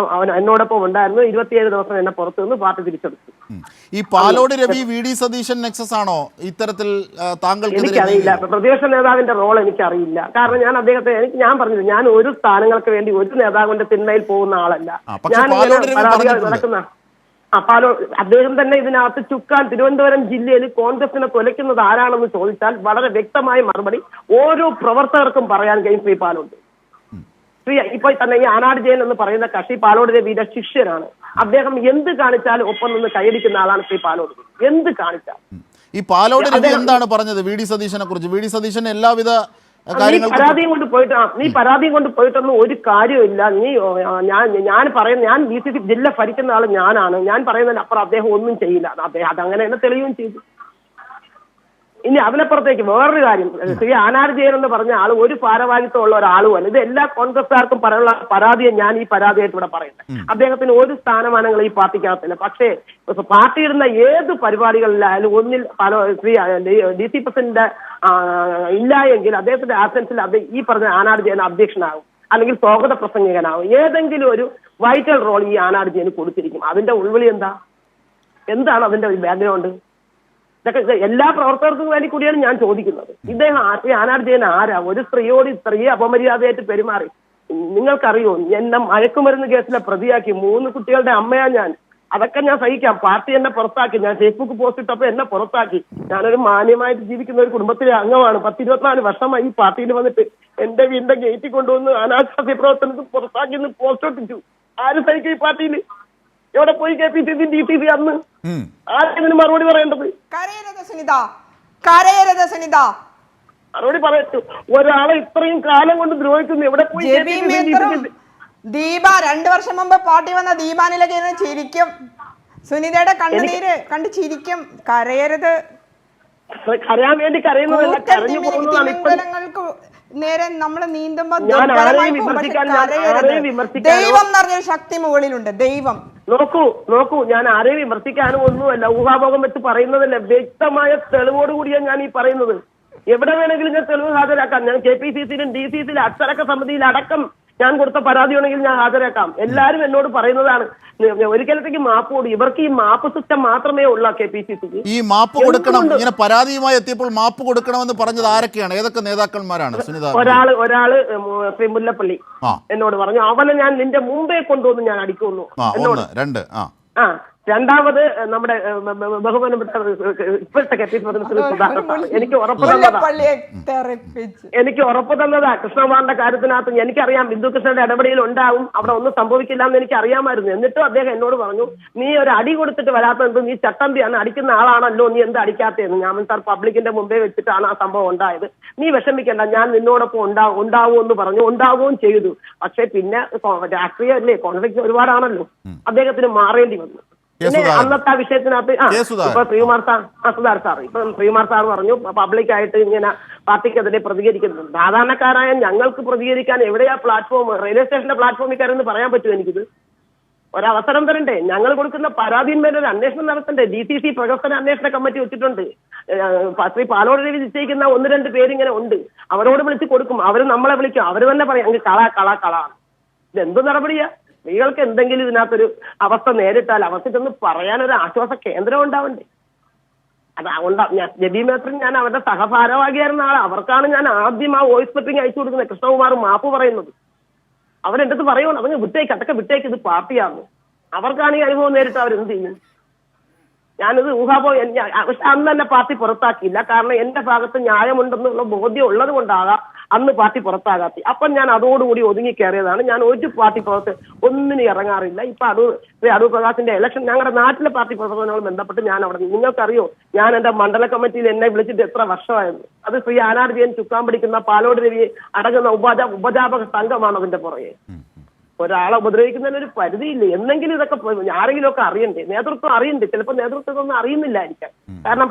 എന്നോടൊപ്പം ഉണ്ടായിരുന്നു. 27 ദിവസം എന്നെ പുറത്തു നിന്ന് പാർട്ടി തിരിച്ചെടുത്തു. ഈ പാലോട് രവി VD സതീശൻ നെക്സസ് ആണോ ഇത്തരത്തിൽ താങ്കൾക്ക്? എനിക്കറിയില്ല, പ്രതിപക്ഷ നേതാവിന്റെ റോൾ എനിക്കറിയില്ല. കാരണം ഞാൻ അദ്ദേഹത്തെ ഞാൻ പറഞ്ഞത്, ഞാൻ ഒരു സ്ഥാനങ്ങൾക്ക് വേണ്ടി ഒരു നേതാവിന്റെ തിന്മയിൽ പോകുന്ന ആളല്ല. ഞാൻ നടക്കുന്ന അദ്ദേഹം തന്നെ ഇതിനകത്ത് ചുക്കാൻ തിരുവനന്തപുരം ജില്ലയിൽ കോൺഗ്രസിനെ കൊലയ്ക്കുന്നത് ആരാണെന്ന് ചോദിച്ചാൽ വളരെ വ്യക്തമായ മറുപടി ഓരോ പ്രവർത്തകർക്കും പറയാൻ കഴിയും. ശ്രീ പാലോട്, ഇപ്പോൾ തന്നെ ഈ ആനാട് ജയൻ എന്ന് പറയുന്ന കക്ഷി പാലോട് രവിയുടെ ശിഷ്യനാണ്. അദ്ദേഹം എന്ത് കാണിച്ചാലും ഒപ്പം നിന്ന് കൈയടിക്കുന്ന ആളാണ് ശ്രീ പാലോട്. എന്ത് കാണിച്ചാൽ ഈ പാലോട് രവി എന്താണ് പറഞ്ഞത് VD സതീശനെ കുറിച്ച്? VD സതീശൻ എല്ലാവിധ നീ പരാതിയും കൊണ്ട് പോയിട്ടൊന്നും ഒരു കാര്യമില്ല. ഞാൻ പറയുന്ന, ഞാൻ DCC ജില്ല ഭരിക്കുന്ന ആള് ഞാനാണ്. ഞാൻ പറയുന്നതിന് അപ്പുറം അദ്ദേഹം ഒന്നും ചെയ്യില്ല. അദ്ദേഹം അതങ്ങനെ തന്നെ തെളിയുകയും ചെയ്തു. ഇനി അതിനപ്പുറത്തേക്ക് വേറൊരു കാര്യം, ശ്രീ ആനാട് ജയൻ എന്ന് പറഞ്ഞ ആള് ഒരു ഭാരവാഹിത്വം ഉള്ള ഒരാളുമല്ല. ഇത് എല്ലാ കോൺഗ്രസ്സുകാർക്കും പറയാനുള്ള പരാതിയെ ഞാൻ ഈ പരാതിയായിട്ട് ഇവിടെ പറയുന്നത്. അദ്ദേഹത്തിന് ഒരു സ്ഥാനമാനങ്ങൾ ഈ പാർട്ടിക്കകത്തില്ല. പക്ഷേ പാർട്ടി ഇടുന്ന ഏത് പരിപാടികളിലായാലും ഒന്നിൽ ശ്രീ DC പ്രസിഡന്റ് ഇല്ല എങ്കിൽ അദ്ദേഹത്തിന്റെ ആബ്സെൻസിൽ ഈ പറഞ്ഞ ആനാട് ജയൻ അധ്യക്ഷനാകും, അല്ലെങ്കിൽ സ്വാഗത പ്രസംഗികനാകും. ഏതെങ്കിലും ഒരു വൈറ്റൽ റോൾ ഈ ആനാട് ജയന് കൊടുത്തിരിക്കും. അതിന്റെ ഉൾവിളി എന്താണ് അതിന്റെ ബാക്ക്ഗ്രൗണ്ട്? ഇതൊക്കെ എല്ലാ പ്രവർത്തകർക്കും വേണ്ടി കൂടിയാണ് ഞാൻ ചോദിക്കുന്നത്. ഇദ്ദേഹം ആനാട് ജയൻ ആരാ? ഒരു സ്ത്രീയെ അപമര്യാദയായിട്ട് പെരുമാറി. നിങ്ങൾക്കറിയോ, എന്നെ മയക്കുമരുന്ന് കേസിലെ പ്രതിയാക്കി. 3 കുട്ടികളുടെ അമ്മയാ ഞാൻ. അതൊക്കെ ഞാൻ സഹിക്കാം. പാർട്ടി എന്നെ പുറത്താക്കി. ഞാൻ ഫേസ്ബുക്ക് പോസ്റ്റ് ഇട്ടപ്പോൾ എന്നെ പുറത്താക്കി. ഞാനൊരു മാന്യമായിട്ട് ജീവിക്കുന്ന ഒരു കുടുംബത്തിലെ അംഗമാണ്. 10-24 വർഷമായി ഈ പാർട്ടിയിൽ വന്നിട്ട് എന്റെ വീടിന്റെ ഗേറ്റിൽ കൊണ്ടുവന്ന് അനാശാസ്യ പ്രവർത്തനത്തിൽ പുറത്താക്കി പോസ്റ്റ് ഒട്ടിച്ചു. ആര് സഹിക്കും ഈ പാർട്ടിയിൽ? എവിടെ പോയി KPCC DCC അന്ന്? ആരെങ്കിലും മറുപടി പറയേണ്ടത്? മറുപടി പറയട്ടു. ഒരാളെ ഇത്രയും കാലം കൊണ്ട് ദ്രോഹിക്കുന്നു. എവിടെ പോയി? ദീപ 2 വർഷം മുമ്പ് പാർട്ടി വന്ന ദീപാനിലൊക്കെ ചിരിക്കും. സുനിതയുടെ കണ്ണുനീര് കണ്ട് ചിരിക്കും. കരയരുത്. കരയാൻ വേണ്ടി കരയുന്നതല്ല, കരഞ്ഞു പോകുന്നതാണ്. നേരെ നമ്മൾ നീന്തുമ്പോ ദൈവം നിറഞ്ഞൊരു ശക്തി മുകളിലുണ്ട്. ദൈവം നോക്കൂ, ഞാൻ ആരെയും വിമർശിക്കാനും ഒന്നുമല്ല, ഊഹാഭോഗം വെച്ച് പറയുന്നതല്ല. വ്യക്തമായ തെളിവോടുകൂടിയാണ് ഞാൻ ഈ പറയുന്നത്. എവിടെ വേണമെങ്കിലും ഞാൻ തെളിവ് ഹാജരാക്കാം. ഞാൻ KPCCയിലും DCCയിലും അച്ചടക്ക സമിതിയിൽ അടക്കം ഞാൻ കൊടുത്ത പരാതിയാണെങ്കിൽ ഞാൻ ഹാജരാക്കാം. എല്ലാരും എന്നോട് പറയുന്നതാണ് ഒരിക്കലത്തേക്ക് മാപ്പ് കൊടുക്കും. ഇവർക്ക് ഈ മാപ്പ് സിസ്റ്റം മാത്രമേ ഉള്ളൂ KPCCക്ക്. ഈ മാപ്പ് കൊടുക്കണം, ഇങ്ങനെ പരാതിയുമായി എത്തിയപ്പോൾ മാപ്പ് കൊടുക്കണമെന്ന് പറഞ്ഞത് ആരൊക്കെയാണ്? ഏതൊക്കെ നേതാക്കന്മാരാണ്? സുനിത, ഒരാള് ശ്രീ മുല്ലപ്പള്ളി എന്നോട് പറഞ്ഞു, അവനെ ഞാൻ നിന്റെ മുമ്പേ കൊണ്ടുവന്ന് ഞാൻ അടിക്കുന്നു എന്നോട്. രണ്ടാമത് നമ്മുടെ ബഹുമാനപ്പെട്ട ഇപ്പോഴത്തെ എനിക്ക് ഉറപ്പ് തന്നതാ കൃഷ്ണകുമാറിന്റെ കാര്യത്തിനകത്ത്. എനിക്കറിയാം ബിന്ദുകൃഷ്ണന്റെ ഇടപെടൽ ഉണ്ടാവും, അവിടെ ഒന്നും സംഭവിക്കില്ല എന്ന് എനിക്ക് അറിയാമായിരുന്നു. എന്നിട്ടും അദ്ദേഹം എന്നോട് പറഞ്ഞു, നീ ഒരു അടി കൊടുത്തിട്ട് വരാത്തത്, നീ ചട്ടമ്പിയാണ്, അടിക്കുന്ന ആളാണല്ലോ, നീ എന്താ അടിക്കാത്തതെന്ന്. ഞാൻ സാർ പബ്ലിക്കിന്റെ മുമ്പേ വെച്ചിട്ടാണ് ആ സംഭവം ഉണ്ടായത്, നീ വിഷമിക്കേണ്ട, ഞാൻ നിന്നോടൊപ്പം ഉണ്ടാവും എന്ന് പറഞ്ഞു. ഉണ്ടാവുകയും ചെയ്തു. പക്ഷെ പിന്നെ രാഷ്ട്രീയമല്ലേ, കോൺഫ്ലിക്റ്റ് ഒരുപാടാണല്ലോ, അദ്ദേഹത്തിന് മാറേണ്ടി വന്നു. പിന്നെ അന്നത്തെ ആ വിഷയത്തിനകത്ത് ഇപ്പൊ ശ്രീകുമാർ സാർ പറഞ്ഞു പബ്ലിക്കായിട്ട് ഇങ്ങനെ പാർട്ടിക്കെതിരെ പ്രതികരിക്കുന്നു. സാധാരണക്കാരായ ഞങ്ങൾക്ക് പ്രതികരിക്കാൻ എവിടെയാ പ്ലാറ്റ്ഫോം? റെയിൽവേ സ്റ്റേഷന്റെ പ്ലാറ്റ്ഫോമിൽ കയറുമെന്ന് പറയാൻ പറ്റുമോ എനിക്കിത്? ഒരവസരം തരണ്ടേ? ഞങ്ങൾ കൊടുക്കുന്ന പരാതിന്മേൽ ഒരു അന്വേഷണം നടത്തണ്ടേ? DCC പ്രവർത്തന അന്വേഷണ കമ്മിറ്റി വെച്ചിട്ടുണ്ട്. ശ്രീ പാലോട് രവി നിശ്ചയിക്കുന്ന 1-2 പേരിങ്ങനെ ഉണ്ട്. അവരോട് വിളിച്ച് കൊടുക്കും. അവർ നമ്മളെ വിളിക്കും. അവർ തന്നെ പറയും അങ്ങ് കള. ഇതെന്ത് നടപടിയാ? സ്ത്രീകൾക്ക് എന്തെങ്കിലും ഇതിനകത്തൊരു അവസ്ഥ നേരിട്ടാൽ അവർക്കൊന്ന് പറയാനൊരു ആശ്വാസ കേന്ദ്രം ഉണ്ടാവണ്ടേ? ജബി മേത്രം ഞാൻ അവരുടെ സഹഭാരവാഹിയായിരുന്ന ആളാണ്. അവർക്കാണ് ഞാൻ ആദ്യം ആ വോയിസ് ക്ലിപ്പിംഗ് അയച്ചു കൊടുക്കുന്നത്. കൃഷ്ണകുമാർ മാപ്പ് പറയുന്നത് അവരെന്റെ അടുത്ത് പറയുമോ? അവന് അതൊക്കെ വിട്ടേക്ക്, ഇത് പാർട്ടിയാണ്. അവർക്കാണ് ഈ അനുഭവം നേരിട്ട് അവരെന്ത് ചെയ്യും? ഞാനിത് പക്ഷെ അന്ന് തന്നെ പാർട്ടി പുറത്താക്കിയില്ല. കാരണം എന്റെ ഭാഗത്ത് ന്യായമുണ്ടെന്നുള്ള ബോധ്യം ഉള്ളത് കൊണ്ടാകാം അന്ന് പാർട്ടി പുറത്താകാത്തി. അപ്പം ഞാൻ അതോടുകൂടി ഒതുങ്ങി കയറിയതാണ്. ഞാൻ ഒരു പാർട്ടി പുറത്ത് ഒന്നിനും ഇറങ്ങാറില്ല. ഇപ്പൊ അടൂർ പ്രകാശിന്റെ ഇലക്ഷൻ ഞങ്ങളുടെ നാട്ടിലെ പാർട്ടി പ്രവർത്തനവുമായി ബന്ധപ്പെട്ട് ഞാൻ അവിടെ, നിങ്ങൾക്കറിയോ ഞാൻ എന്റെ മണ്ഡല കമ്മിറ്റിയിൽ എന്നെ വിളിച്ചിട്ട് എത്ര വർഷമായിരുന്നു. അത് ശ്രീ ആനാട് ജയൻ ചുക്കാൻ പിടിക്കുന്ന പാലോട് രവി അടങ്ങുന്ന ഉപജാപക സംഘമാണ് അതിന്റെ പുറകെ. ഒരാളെ ഉപദ്രവിക്കുന്നതിന് ഒരു പരിധിയില്ലേ? എന്നെങ്കിലും ഇതൊക്കെ ആരെങ്കിലും ഒക്കെ അറിയണ്ടേ? നേതൃത്വം അറിയണ്ടേ? ചിലപ്പോൾ നേതൃത്വമൊന്നും അറിയുന്നില്ലായിരിക്കാം. കാരണം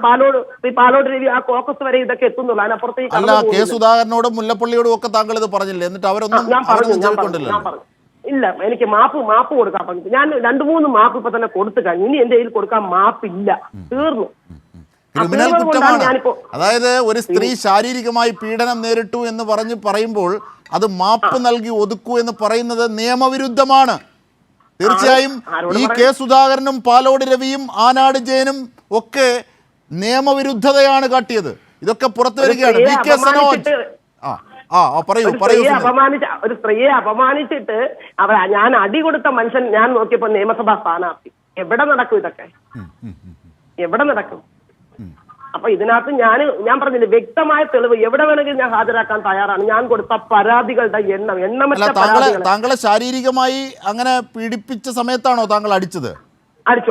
പാലോട് രവി ആ കോക്കസ് വരെ ഇതൊക്കെ എത്തുന്നുള്ളൂ. അതിനപ്പുറത്തേക്ക് അല്ല, കെ സുധാകരനോടും മുല്ലപ്പള്ളിയോടും ഒക്കെ താങ്കൾ ഇത് പറഞ്ഞില്ലേ? എന്നിട്ട് അവരൊന്നും ഞാൻ പറഞ്ഞു ഇല്ല, എനിക്ക് മാപ്പ് കൊടുക്കാൻ പറഞ്ഞു. ഞാൻ 2-3 മാപ്പ് ഇപ്പൊ തന്നെ കൊടുത്തു കഴിഞ്ഞു. ഇനി എന്റെ കയ്യിൽ കൊടുക്കാൻ മാപ്പില്ല, തീർന്നു. ക്രിമിനൽ കുറ്റമാണ്. അതായത് ഒരു സ്ത്രീ ശാരീരികമായി പീഡനം നേരിട്ടു എന്ന് പറയുമ്പോൾ അത് മാപ്പ് നൽകി ഒതുക്കൂ എന്ന് പറയുന്നത് നിയമവിരുദ്ധമാണ്. തീർച്ചയായും ഈ കെ സുധാകരനും പാലോട് രവിയും ആനാട് ജയനും ഒക്കെ നിയമവിരുദ്ധതയാണ് കാട്ടിയത്. ഇതൊക്കെ പുറത്തു വരികയാണ്. വി കെ സനോജ് ഒരു സ്ത്രീയെ അപമാനിച്ചിട്ട് ഞാൻ അടി കൊടുത്ത മനുഷ്യൻ ഞാൻ നോക്കിയപ്പോ നിയമസഭാ സ്ഥാനാർത്ഥി. എവിടെ നടക്കും ഇതൊക്കെ? എവിടെ നടക്കും? അപ്പൊ ഇതിനകത്ത് ഞാൻ പറഞ്ഞില്ലേ, വ്യക്തമായ തെളിവ് എവിടെ വേണമെങ്കിലും ഞാൻ ഹാജരാക്കാൻ തയ്യാറാണ്. ഞാൻ കൊടുത്ത പരാതികളുടെ എണ്ണമറ്റ പരാതികൾ. താങ്കളെ ശാരീരികമായി അങ്ങനെ പീഡിപ്പിച്ച സമയത്താണോ താങ്കൾ അടിച്ചത്? അടിച്ചു.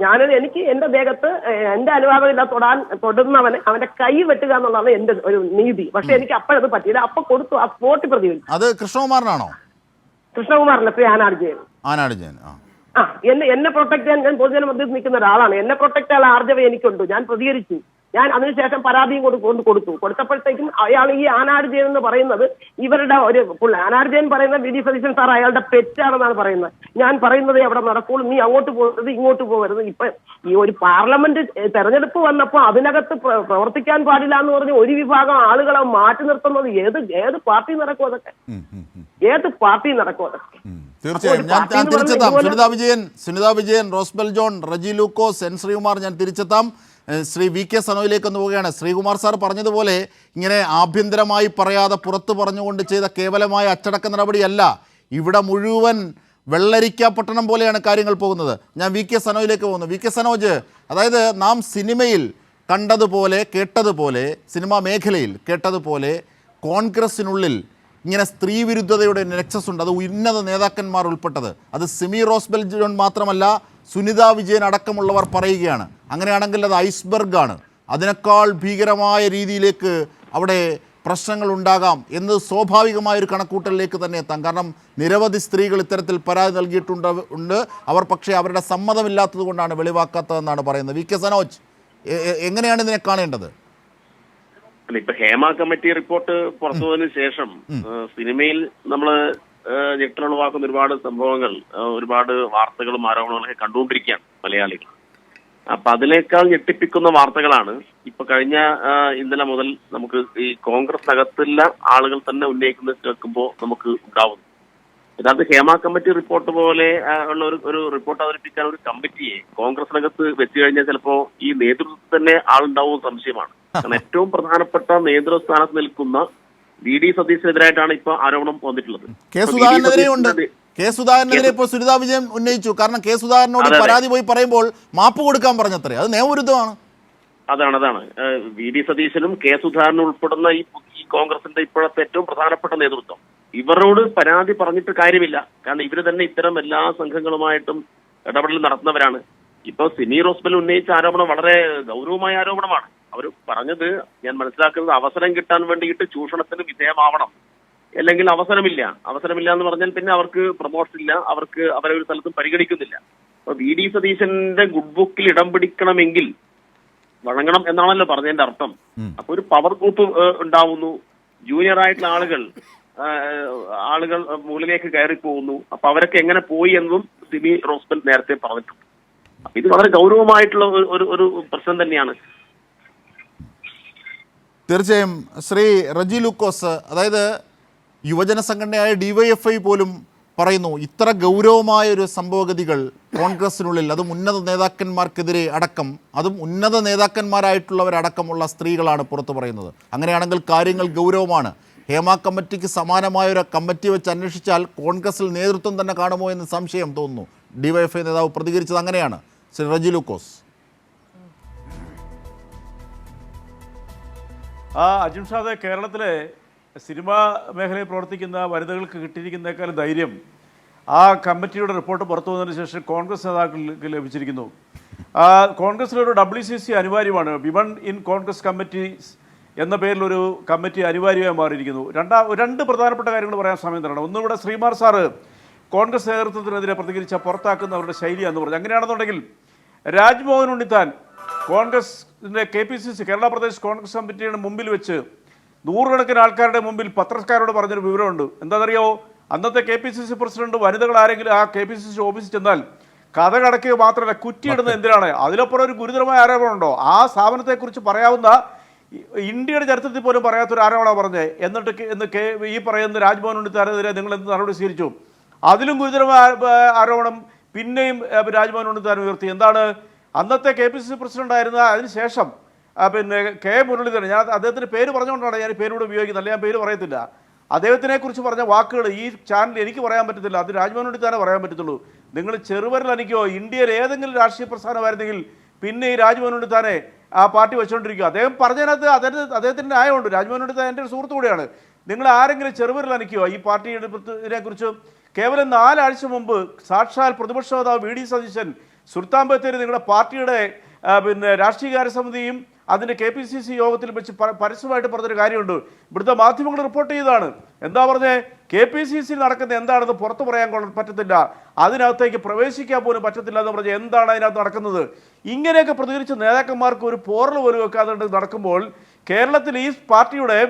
ഞാൻ എനിക്ക് എന്റെ ദേഹത്ത് എന്റെ അനുവാദമില്ല തൊടുന്നവനെ അവന്റെ കൈ വെട്ടുക എന്നുള്ളതാണ് എന്റെ ഒരു നീതി. പക്ഷെ എനിക്ക് അപ്പോഴത് പറ്റിയില്ല. അപ്പൊ കൊടുത്തു. ആ സ്പോട്ടിൽ പ്രതികരിച്ചു. അത് കൃഷ്ണകുമാറിനാണോ? കൃഷ്ണകുമാറില്ല, ശ്രീ ആനാട് ജയൻ. എന്നെ പ്രൊട്ടക്ട് ചെയ്യാൻ ഞാൻ പൊതുജന മധ്യത്തിൽ നിൽക്കുന്ന ഒരാളാണ്. എന്നെ പ്രൊട്ടക്ട് ചെയ്യാൻ ആർജവം എനിക്കുണ്ട്. ഞാൻ പ്രതികരിച്ചു. ഞാൻ അതിനുശേഷം പരാതിയും കൊടുത്തപ്പോഴത്തേക്കും അയാൾ ഈ ആനാട് ജയൻ എന്ന് പറയുന്നത് ഇവരുടെ ഒരു ആനാട് ജയൻ പറയുന്ന വി ഡി സതീശൻ സാർ അയാളുടെ പെറ്റാണെന്നാണ് പറയുന്നത്. ഞാൻ പറയുന്നത് എവിടെ നടക്കുള്ളൂ, നീ അങ്ങോട്ട് പോകരുത് ഇങ്ങോട്ട് പോകരുത്. ഇപ്പൊ ഈ ഒരു പാർലമെന്റ് തെരഞ്ഞെടുപ്പ് വന്നപ്പോ അതിനകത്ത് പ്രവർത്തിക്കാൻ പാടില്ല എന്ന് പറഞ്ഞ് ഒരു വിഭാഗം ആളുകളെ മാറ്റി നിർത്തുന്നത് ഏത് പാർട്ടി നടക്കും? അതൊക്കെ ഏത് പാർട്ടി നടക്കും? അതൊക്കെ തീർച്ചയായും ഞാൻ തിരിച്ചെത്താം. സുനിത വിജയൻ, റോസ്ബെൽ ജോൺ, റജി ലൂക്കോസ്, എൻ ശ്രീകുമാർ, ഞാൻ തിരിച്ചെത്താം. ശ്രീ വി കെ സനോയിലേക്ക് ഒന്ന് പോവുകയാണ്. ശ്രീകുമാർ സാർ പറഞ്ഞതുപോലെ ഇങ്ങനെ ആഭ്യന്തരമായി പറയാതെ പുറത്തു പറഞ്ഞുകൊണ്ട് ചെയ്ത കേവലമായ അച്ചടക്ക നടപടിയല്ല. ഇവിടെ മുഴുവൻ വെള്ളരിക്കാപട്ടണം പോലെയാണ് കാര്യങ്ങൾ പോകുന്നത്. ഞാൻ വി കെ സനോയിലേക്ക് പോകുന്നു. വി കെ സനോജ്, അതായത് നാം സിനിമയിൽ കണ്ടതുപോലെ കേട്ടതുപോലെ, സിനിമാ മേഖലയിൽ കേട്ടതുപോലെ കോൺഗ്രസിനുള്ളിൽ ഇങ്ങനെ സ്ത്രീ വിരുദ്ധതയുടെ നെക്സസ് ഉണ്ട്. അത് ഉന്നത നേതാക്കന്മാർ ഉൾപ്പെട്ടത്. അത് സിമി റോസ്ബെൽ ജോൺ മാത്രമല്ല, സുനിത വിജയൻ അടക്കമുള്ളവർ പറയുകയാണ്. അങ്ങനെയാണെങ്കിൽ അത് ഐസ്ബർഗാണ്. അതിനേക്കാൾ ഭീകരമായ രീതിയിലേക്ക് അവിടെ പ്രശ്നങ്ങൾ ഉണ്ടാകാം എന്നത് സ്വാഭാവികമായൊരു കണക്കൂട്ടലിലേക്ക് തന്നെ എത്താം. കാരണം നിരവധി സ്ത്രീകൾ ഇത്തരത്തിൽ പരാതി നൽകിയിട്ടുണ്ട്. അവർ പക്ഷേ അവരുടെ സമ്മതമില്ലാത്തത് കൊണ്ടാണ് വെളിവാക്കാത്തതെന്നാണ് പറയുന്നത്. വി കെ സനോജ്, എങ്ങനെയാണ് ഇതിനെ കാണേണ്ടത്? അല്ല, ഇപ്പൊ ഹേമ കമ്മിറ്റി റിപ്പോർട്ട് പുറത്തു വന്നതിന് ശേഷം സിനിമയിൽ നമ്മള് ഞെട്ടലുളവാക്കുന്ന ഒരുപാട് സംഭവങ്ങൾ, ഒരുപാട് വാർത്തകളും ആരോപണങ്ങളൊക്കെ കണ്ടുകൊണ്ടിരിക്കുകയാണ് മലയാളികൾ. അപ്പൊ അതിനേക്കാൾ ഞെട്ടിപ്പിക്കുന്ന വാർത്തകളാണ് ഇപ്പൊ കഴിഞ്ഞ ഇന്നലെ മുതൽ നമുക്ക് ഈ കോൺഗ്രസിനകത്തുള്ള ആളുകൾ തന്നെ ഉന്നയിക്കുന്നത് കേൾക്കുമ്പോൾ നമുക്ക് ഉണ്ടാവുന്നു. യഥാർത്ഥ ഹേമ കമ്മിറ്റി റിപ്പോർട്ട് പോലെ ഉള്ള ഒരു റിപ്പോർട്ട് അവതരിപ്പിക്കാൻ ഒരു കമ്മിറ്റിയെ കോൺഗ്രസിനകത്ത് വെച്ചു കഴിഞ്ഞാൽ ചിലപ്പോ ഈ നേതൃത്വത്തിൽ തന്നെ ആളുണ്ടാവും സംശയമാണ്. കാരണം ഏറ്റവും പ്രധാനപ്പെട്ട നേതൃസ്ഥാനത്ത് നിൽക്കുന്ന വി ഡി സതീശനെതിരായിട്ടാണ് ഇപ്പൊ ആരോപണം വന്നിട്ടുള്ളത്. കെ സുധാകരനെതിരെ ഇപ്പോൾ സുനിത വിജയൻ ഉന്നയിച്ചു. കാരണം കെ സുധാകരനോട് പരാതി പോയി പറയുമ്പോൾ മാപ്പ് കൊടുക്കാൻ പറഞ്ഞത്രേ. അത് നിയമവിരുദ്ധമാണ്. അതാണ് വി ഡി സതീശനും കെ സുധാകരനും ഉൾപ്പെടുന്ന ഈ കോൺഗ്രസിന്റെ ഇപ്പോഴത്തെ ഏറ്റവും പ്രധാനപ്പെട്ട നേതൃത്വം ഇവരോട് പരാതി പറഞ്ഞിട്ട് കാര്യമില്ല. കാരണം ഇവര് തന്നെ ഇത്തരം എല്ലാ സംഘങ്ങളുമായിട്ടും ഇടപെടൽ നടത്തുന്നവരാണ്. ഇപ്പൊ സിമി റോസ്ബെൽ ഉന്നയിച്ച ആരോപണം വളരെ ഗൗരവമായ ആരോപണമാണ്. അവർ പറഞ്ഞത്, ഞാൻ മനസ്സിലാക്കുന്നത്, അവസരം കിട്ടാൻ വേണ്ടിയിട്ട് ചൂഷണത്തിന് വിധേയമാവണം, അല്ലെങ്കിൽ അവസരമില്ല എന്ന് പറഞ്ഞാൽ പിന്നെ അവർക്ക് പ്രൊമോഷൻ ഇല്ല, അവർക്ക് അവരെ ഒരു സ്ഥലത്തും പരിഗണിക്കുന്നില്ല. അപ്പൊ വി ഡി സതീശന്റെ ഗുഡ് ബുക്കിൽ ഇടം പിടിക്കണമെങ്കിൽ വഴങ്ങണം എന്നാണല്ലോ പറഞ്ഞതിന്റെ അർത്ഥം. അപ്പൊ ഒരു പവർ ഗ്രൂപ്പ് ഉണ്ടാവുന്നു, ജൂനിയർ ആയിട്ടുള്ള ആളുകൾ മുകളിലേക്ക് കയറിപ്പോകുന്നു. അപ്പൊ അവരൊക്കെ എങ്ങനെ പോയി എന്നും സിമി റോസ്ബെൽ നേരത്തെ പറഞ്ഞിട്ടുണ്ട്. അപ്പൊ ഇത് വളരെ ഗൗരവമായിട്ടുള്ള ഒരു പ്രശ്നം തന്നെയാണ്. തീർച്ചയായും. ശ്രീ റജി ലൂക്കോസ്, അതായത് യുവജന സംഘടനയായ DYFI പോലും പറയുന്നു ഇത്ര ഗൗരവമായ ഒരു സംഭവഗതികൾ കോൺഗ്രസിനുള്ളിൽ, അതും ഉന്നത നേതാക്കന്മാർക്കെതിരെ അടക്കം, അതും ഉന്നത നേതാക്കന്മാരായിട്ടുള്ളവരടക്കമുള്ള സ്ത്രീകളാണ് പുറത്തു പറയുന്നത്. അങ്ങനെയാണെങ്കിൽ കാര്യങ്ങൾ ഗൗരവമാണ്. ഹേമ കമ്മിറ്റിക്ക് സമാനമായ ഒരു കമ്മിറ്റി വെച്ച് അന്വേഷിച്ചാൽ കോൺഗ്രസിൽ നേതൃത്വം തന്നെ കാണുമോ എന്ന് സംശയം തോന്നുന്നു. DYFI നേതാവ് പ്രതികരിച്ചത് അങ്ങനെയാണ്. ശ്രീ റജി ലൂക്കോസ്. അജിംഷാദ്, കേരളത്തിലെ സിനിമാ മേഖലയിൽ പ്രവർത്തിക്കുന്ന വനിതകൾക്ക് കിട്ടിയിരിക്കുന്നേക്കാളും ധൈര്യം ആ കമ്മിറ്റിയുടെ റിപ്പോർട്ട് പുറത്തു വന്നതിന് ശേഷം കോൺഗ്രസ് നേതാക്കൾക്ക് ലഭിച്ചിരിക്കുന്നു. കോൺഗ്രസിലൊരു WCC അനിവാര്യമാണ്. വിമൺ ഇൻ കോൺഗ്രസ് കമ്മിറ്റീസ് എന്ന പേരിലൊരു കമ്മിറ്റി അനിവാര്യമായി മാറിയിരിക്കുന്നു. രണ്ട് പ്രധാനപ്പെട്ട കാര്യങ്ങൾ പറയാൻ സമയം തരണം. ഒന്നുകൂടെ ശ്രീമാർ സാറ് കോൺഗ്രസ് നേതൃത്വത്തിനെതിരെ പ്രതികരിച്ച പുറത്താക്കുന്നവരുടെ ശൈലിയാണെന്ന് പറഞ്ഞു. അങ്ങനെയാണെന്നുണ്ടെങ്കിൽ രാജ്മോഹൻ ഉണ്ണിത്താൻ കോൺഗ്രസിൻ്റെ KPCC കേരള പ്രദേശ് കോൺഗ്രസ് കമ്മിറ്റിയുടെ മുമ്പിൽ വെച്ച് നൂറുകണക്കിന് ആൾക്കാരുടെ മുമ്പിൽ പത്രക്കാരോട് പറഞ്ഞൊരു വിവരമുണ്ട്. എന്താണെന്നറിയോ? അന്നത്തെ KPCC പ്രസിഡന്റ് വനിതകൾ ആരെങ്കിലും ആ KPCC ഓഫീസിൽ ചെന്നാൽ കഥ കടക്കുക മാത്രമല്ല കുറ്റിയിടുന്നത് എന്തിനാണ്? അതിലപ്പുറം ഒരു ഗുരുതരമായ ആരോപണമുണ്ടോ? ആ സ്ഥാപനത്തെക്കുറിച്ച് പറയാവുന്ന ഇന്ത്യയുടെ ചരിത്രത്തിൽ പോലും പറയാത്തൊരു ആരോപണമാണ് പറഞ്ഞത്. എന്നിട്ട് ഈ പറയുന്ന രാജ്മോഹൻ ഉണ്ണിത്താനെതിരെ നിങ്ങൾ എന്ത് നടപടി സ്വീകരിച്ചു? അതിലും ഗുരുതരമായ ആരോപണം പിന്നെയും രാജ്മോഹൻ ഉണ്ണിത്താൻ ഉയർത്തി. എന്താണ്? അന്നത്തെ KPCC പ്രസിഡന്റായിരുന്ന അതിനുശേഷം K. മുരളീധരൻ, ഞാൻ അദ്ദേഹത്തിൻ്റെ പേര് പറഞ്ഞുകൊണ്ടാണ് ഞാൻ പേരോട് ഉപയോഗിക്കുന്നത്, അല്ലെ ഞാൻ പേര് പറയത്തില്ല. അദ്ദേഹത്തിനെ കുറിച്ച് പറഞ്ഞ വാക്കുകൾ ഈ ചാനലിൽ എനിക്ക് പറയാൻ പറ്റത്തില്ല, അത് രാജ്മോഹൻ ഉണ്ണിത്താനെ പറയാൻ പറ്റത്തുള്ളൂ. നിങ്ങൾ ചെറുവരിൽ എനിക്കോ ഇന്ത്യയിൽ ഏതെങ്കിലും രാഷ്ട്രീയ പ്രസ്ഥാനമായിരുന്നെങ്കിൽ പിന്നെ ഈ രാജ്മോഹൻ ഉണ്ണിത്താനെ ആ പാർട്ടി വെച്ചുകൊണ്ടിരിക്കുക. അദ്ദേഹം പറഞ്ഞതിനകത്ത് അദ്ദേഹത്തിൻ്റെ ന്യായമുണ്ട്. രാജ്മോഹൻ ഉണ്ണിത്താൻ എൻ്റെ ഒരു സുഹൃത്തു കൂടിയാണ്. നിങ്ങൾ ആരെങ്കിലും ചെറുവരിൽ എനിക്കോ ഈ പാർട്ടിയെ കുറിച്ച് കേവലം 4 ആഴ്ച മുമ്പ് സാക്ഷാൽ പ്രതിപക്ഷ നേതാവ് VD സതീശൻ സുൽത്താൻ ബത്തേരി നിങ്ങളുടെ പാർട്ടിയുടെ രാഷ്ട്രീയകാര്യ സമിതിയും അതിൻ്റെ KPCC യോഗത്തിൽ വെച്ച് പരസ്യമായിട്ട് പറഞ്ഞൊരു കാര്യമുണ്ട്. ഇവിടുത്തെ മാധ്യമങ്ങൾ റിപ്പോർട്ട് ചെയ്തതാണ്. എന്താ പറഞ്ഞത്? KPCC നടക്കുന്ന എന്താണെന്ന് പുറത്തു പറയാൻ പറ്റത്തില്ല, അതിനകത്തേക്ക് പ്രവേശിക്കാൻ പോലും പറ്റത്തില്ല എന്ന് പറഞ്ഞാൽ എന്താണ് അതിനകത്ത് നടക്കുന്നത്? ഇങ്ങനെയൊക്കെ പ്രതികരിച്ച നേതാക്കന്മാർക്ക് ഒരു പോറൽ പോലും വെക്കാതെ നടക്കുമ്പോൾ കേരളത്തിൽ ഈ പാർട്ടിയുടെ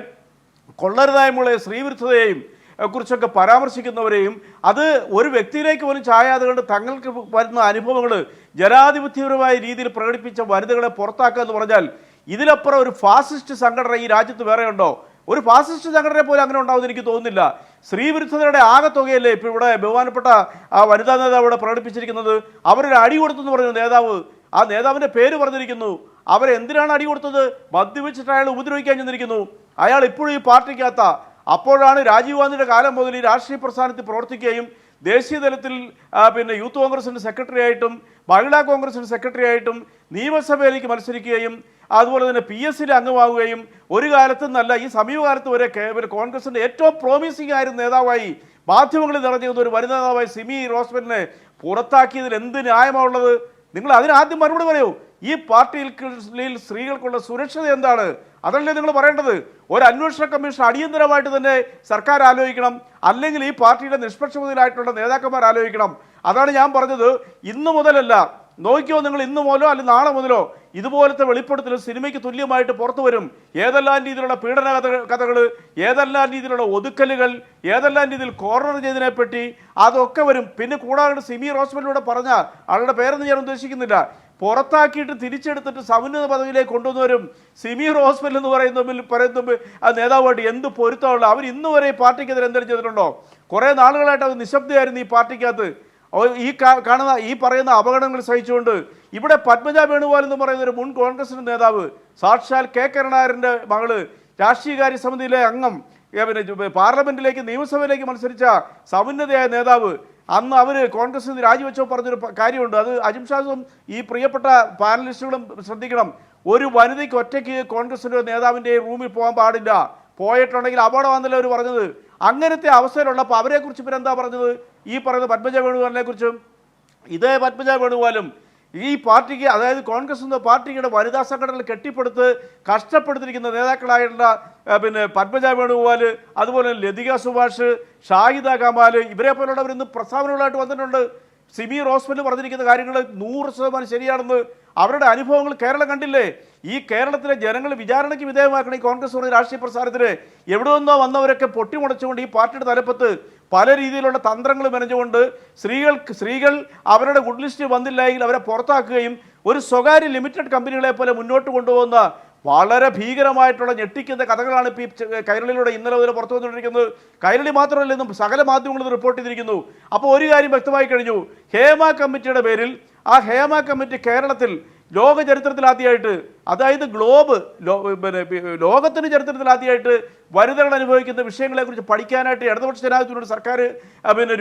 കൊള്ളരുതായ്മകളെ സ്ത്രീവിരുദ്ധതയെയും കുറിച്ചൊക്കെ പരാമർശിക്കുന്നവരെയും അത് ഒരു വ്യക്തിയിലേക്ക് പോലും ചായാതെ കൊണ്ട് തങ്ങൾക്ക് വരുന്ന അനുഭവങ്ങൾ ജനാധിപത്യപരമായ രീതിയിൽ പ്രകടിപ്പിച്ച വനിതകളെ പുറത്താക്കുക എന്ന് പറഞ്ഞാൽ ഇതിലപ്പുറം ഒരു ഫാസിസ്റ്റ് സംഘടന ഈ രാജ്യത്ത് വേറെ ഉണ്ടോ? ഒരു ഫാസിസ്റ്റ് സംഘടനയെ പോലും അങ്ങനെ ഉണ്ടാവുമെന്ന് എനിക്ക് തോന്നുന്നില്ല. സ്ത്രീവിരുദ്ധതയുടെ ആകത്തുകയല്ലേ ഇപ്പോൾ ഇവിടെ ബഹുമാനപ്പെട്ട ആ വനിതാ നേതാവ് ഇവിടെ പ്രകടിപ്പിച്ചിരിക്കുന്നത്. അവരൊരു അടി കൊടുത്തെന്ന് പറഞ്ഞ നേതാവ്, ആ നേതാവിൻ്റെ പേര് പറഞ്ഞിരിക്കുന്നു. അവരെന്തിനാണ് അടി കൊടുത്തത്? മദ്യപിച്ചിട്ട് അയാൾ ഉപദ്രവിക്കാൻ ചെന്നിരിക്കുന്നു. അയാൾ ഇപ്പോഴും ഈ പാർട്ടിക്കകത്ത. അപ്പോഴാണ് രാജീവ് ഗാന്ധിയുടെ കാലം മുതൽ ഈ രാഷ്ട്രീയ പ്രസ്ഥാനത്തിൽ പ്രവർത്തിക്കുകയും ദേശീയ തലത്തിൽ യൂത്ത് കോൺഗ്രസിൻ്റെ സെക്രട്ടറി ആയിട്ടും മഹിളാ കോൺഗ്രസിൻ്റെ സെക്രട്ടറി ആയിട്ടും നിയമസഭയിലേക്ക് മത്സരിക്കുകയും അതുപോലെ തന്നെ PSCയിൽ അംഗമാവുകയും ഒരു കാലത്തും നല്ല ഈ സമീപകാലത്ത് വരെ കോൺഗ്രസിൻ്റെ ഏറ്റവും പ്രോമിസിംഗ് ആയിരുന്ന നേതാവായി മാധ്യമങ്ങളിൽ നിറഞ്ഞിരുന്ന ഒരു വനിതാ നേതാവായി സിമി റോസ്ബെല്ലിനെ പുറത്താക്കിയതിൽ എന്ത് ന്യായമാണുള്ളത്? നിങ്ങൾ അതിനാദ്യം മറുപടി പറയൂ. ഈ പാർട്ടിയിൽ സ്ത്രീകൾക്കുള്ള സുരക്ഷത എന്താണ്? അതല്ലേ നിങ്ങൾ പറയേണ്ടത്. ഒരു അന്വേഷണ കമ്മീഷൻ അടിയന്തരമായിട്ട് തന്നെ സർക്കാർ ആലോചിക്കണം, അല്ലെങ്കിൽ ഈ പാർട്ടിയുടെ നിഷ്പക്ഷമതിയിലായിട്ടുള്ള നേതാക്കന്മാർ ആലോചിക്കണം. അതാണ് ഞാൻ പറഞ്ഞത്. ഇന്നു മുതലല്ല, നോക്കിയോ നിങ്ങൾ, ഇന്നു മുതലോ അല്ലെങ്കിൽ നാളെ മുതലോ ഇതുപോലത്തെ വെളിപ്പെടുത്തൽ സിനിമയ്ക്ക് തുല്യമായിട്ട് പുറത്തു വരും. ഏതെല്ലാം രീതിയിലുള്ള പീഡന കഥകൾ, ഏതെല്ലാം രീതിയിലുള്ള ഒതുക്കലുകൾ, ഏതെല്ലാം രീതിയിൽ കോർണർ ചെയ്തതിനെപ്പറ്റി അതൊക്കെ വരും. പിന്നെ കൂടാതെ സിമി റോസ്ബെല്ലിലൂടെ പറഞ്ഞ ആളുടെ പേരൊന്നും ഞാൻ ഉദ്ദേശിക്കുന്നില്ല, പുറത്താക്കിയിട്ട് തിരിച്ചെടുത്തിട്ട് സമുന്നത പദവിയിലേക്ക് കൊണ്ടുവന്നവരും സിമി റോസ്ബെല്ല് എന്ന് പറയുന്ന ആ നേതാവായിട്ട് എന്ത് പൊരുത്തമുള്ള. അവർ ഇന്ന് വരെ ഈ പാർട്ടിക്കെതിരെ എന്തെങ്കിലും ചെയ്തിട്ടുണ്ടോ? കുറേ നാളുകളായിട്ട് അവർ നിശബ്ദയായിരുന്നു ഈ പാർട്ടിക്കകത്ത്. ഈ പറയുന്ന അപകടങ്ങൾ സഹിച്ചുകൊണ്ട് ഇവിടെ പത്മജ വേണുഗോപാൽ എന്ന് പറയുന്ന ഒരു മുൻ കോൺഗ്രസിൻ്റെ നേതാവ്, സാക്ഷാൽ K. കരുണാകരൻ്റെ മകള്, രാഷ്ട്രീയകാര്യ സമിതിയിലെ അംഗം, പാർലമെന്റിലേക്ക് നിയമസഭയിലേക്ക് മത്സരിച്ച സമുന്നതയായ നേതാവ്, അന്ന് അവർ കോൺഗ്രസിൽ നിന്ന് രാജിവെച്ചോ പറഞ്ഞൊരു കാര്യമുണ്ട്. അത് അജിംഷാദും ഈ പ്രിയപ്പെട്ട പാനലിസ്റ്റുകളും ശ്രദ്ധിക്കണം. ഒരു വനിതയ്ക്ക് ഒറ്റയ്ക്ക് കോൺഗ്രസിൻ്റെ നേതാവിൻ്റെ റൂമിൽ പോകാൻ പാടില്ല, പോയിട്ടുണ്ടെങ്കിൽ അപകടമാണെന്നല്ലേ അവർ പറഞ്ഞത്. അങ്ങനത്തെ അവസരമുള്ളപ്പോൾ അവരെക്കുറിച്ച് പിന്നെ എന്താ പറഞ്ഞത്? ഈ പറയുന്ന പത്മജ വേണുഗോപാലിനെ കുറിച്ചും. ഇതേ പത്മജ വേണുഗോപാലും ഈ പാർട്ടിക്ക്, അതായത് കോൺഗ്രസ് എന്ന പാർട്ടിയുടെ വനിതാ സംഘടനകൾ കെട്ടിപ്പടുത്ത് കഷ്ടപ്പെടുത്തിയിരിക്കുന്ന നേതാക്കളായിട്ടുള്ള പത്മജ വേണുഗോപാൽ, അതുപോലെ ലതിക സുഭാഷ്, ഷാഹിദ കമാൽ, ഇവരെ പോലുള്ളവർ ഇന്ന് പ്രസ്താവനകളായിട്ട് വന്നിട്ടുണ്ട്. സിമി റോസ്ബെല്ല് പറഞ്ഞിരിക്കുന്ന കാര്യങ്ങൾ 100% ശരിയാണെന്ന്. അവരുടെ അനുഭവങ്ങൾ കേരളം കണ്ടില്ലേ? ഈ കേരളത്തിലെ ജനങ്ങൾ വിചാരണയ്ക്ക് വിധേയമാക്കണം ഈ കോൺഗ്രസ് പറഞ്ഞ രാഷ്ട്രീയ പ്രസ്ഥാനത്തിന്. എവിടെ നിന്നോ വന്നവരൊക്കെ പൊട്ടിമുടച്ചുകൊണ്ട് ഈ പാർട്ടിയുടെ തലപ്പത്ത് പല രീതിയിലുള്ള തന്ത്രങ്ങൾ മെനഞ്ഞുകൊണ്ട് സ്ത്രീകൾ അവരുടെ ഗുഡ് ലിസ്റ്റ് വന്നില്ലെങ്കിൽ അവരെ പുറത്താക്കുകയും ഒരു സ്വകാര്യ ലിമിറ്റഡ് കമ്പനികളെ പോലെ മുന്നോട്ട് കൊണ്ടുപോകുന്ന വളരെ ഭീകരമായിട്ടുള്ള ഞെട്ടിക്കുന്ന കഥകളാണ് ഇപ്പോൾ ഈ കൈരളിലൂടെ ഇന്നലെ മുതൽ പുറത്തു വന്നുകൊണ്ടിരിക്കുന്നത്. കൈരളി മാത്രമല്ല, ഇന്നും സകല മാധ്യമങ്ങളും റിപ്പോർട്ട് ചെയ്തിരിക്കുന്നു. അപ്പോൾ ഒരു കാര്യം വ്യക്തമായി കഴിഞ്ഞു. ഹേമ കമ്മിറ്റിയുടെ പേരിൽ ആ ഹേമ കമ്മിറ്റി കേരളത്തിൽ ലോക ചരിത്രത്തിലാദ്യമായിട്ട്, അതായത് ലോകത്തിന് ചരിത്രത്തിലാദ്യമായിട്ട് വനിതകൾ അനുഭവിക്കുന്ന വിഷയങ്ങളെക്കുറിച്ച് പഠിക്കാനായിട്ട് ഇടതുപക്ഷ ജനാധിപത്യത്തിലൂടെ സർക്കാർ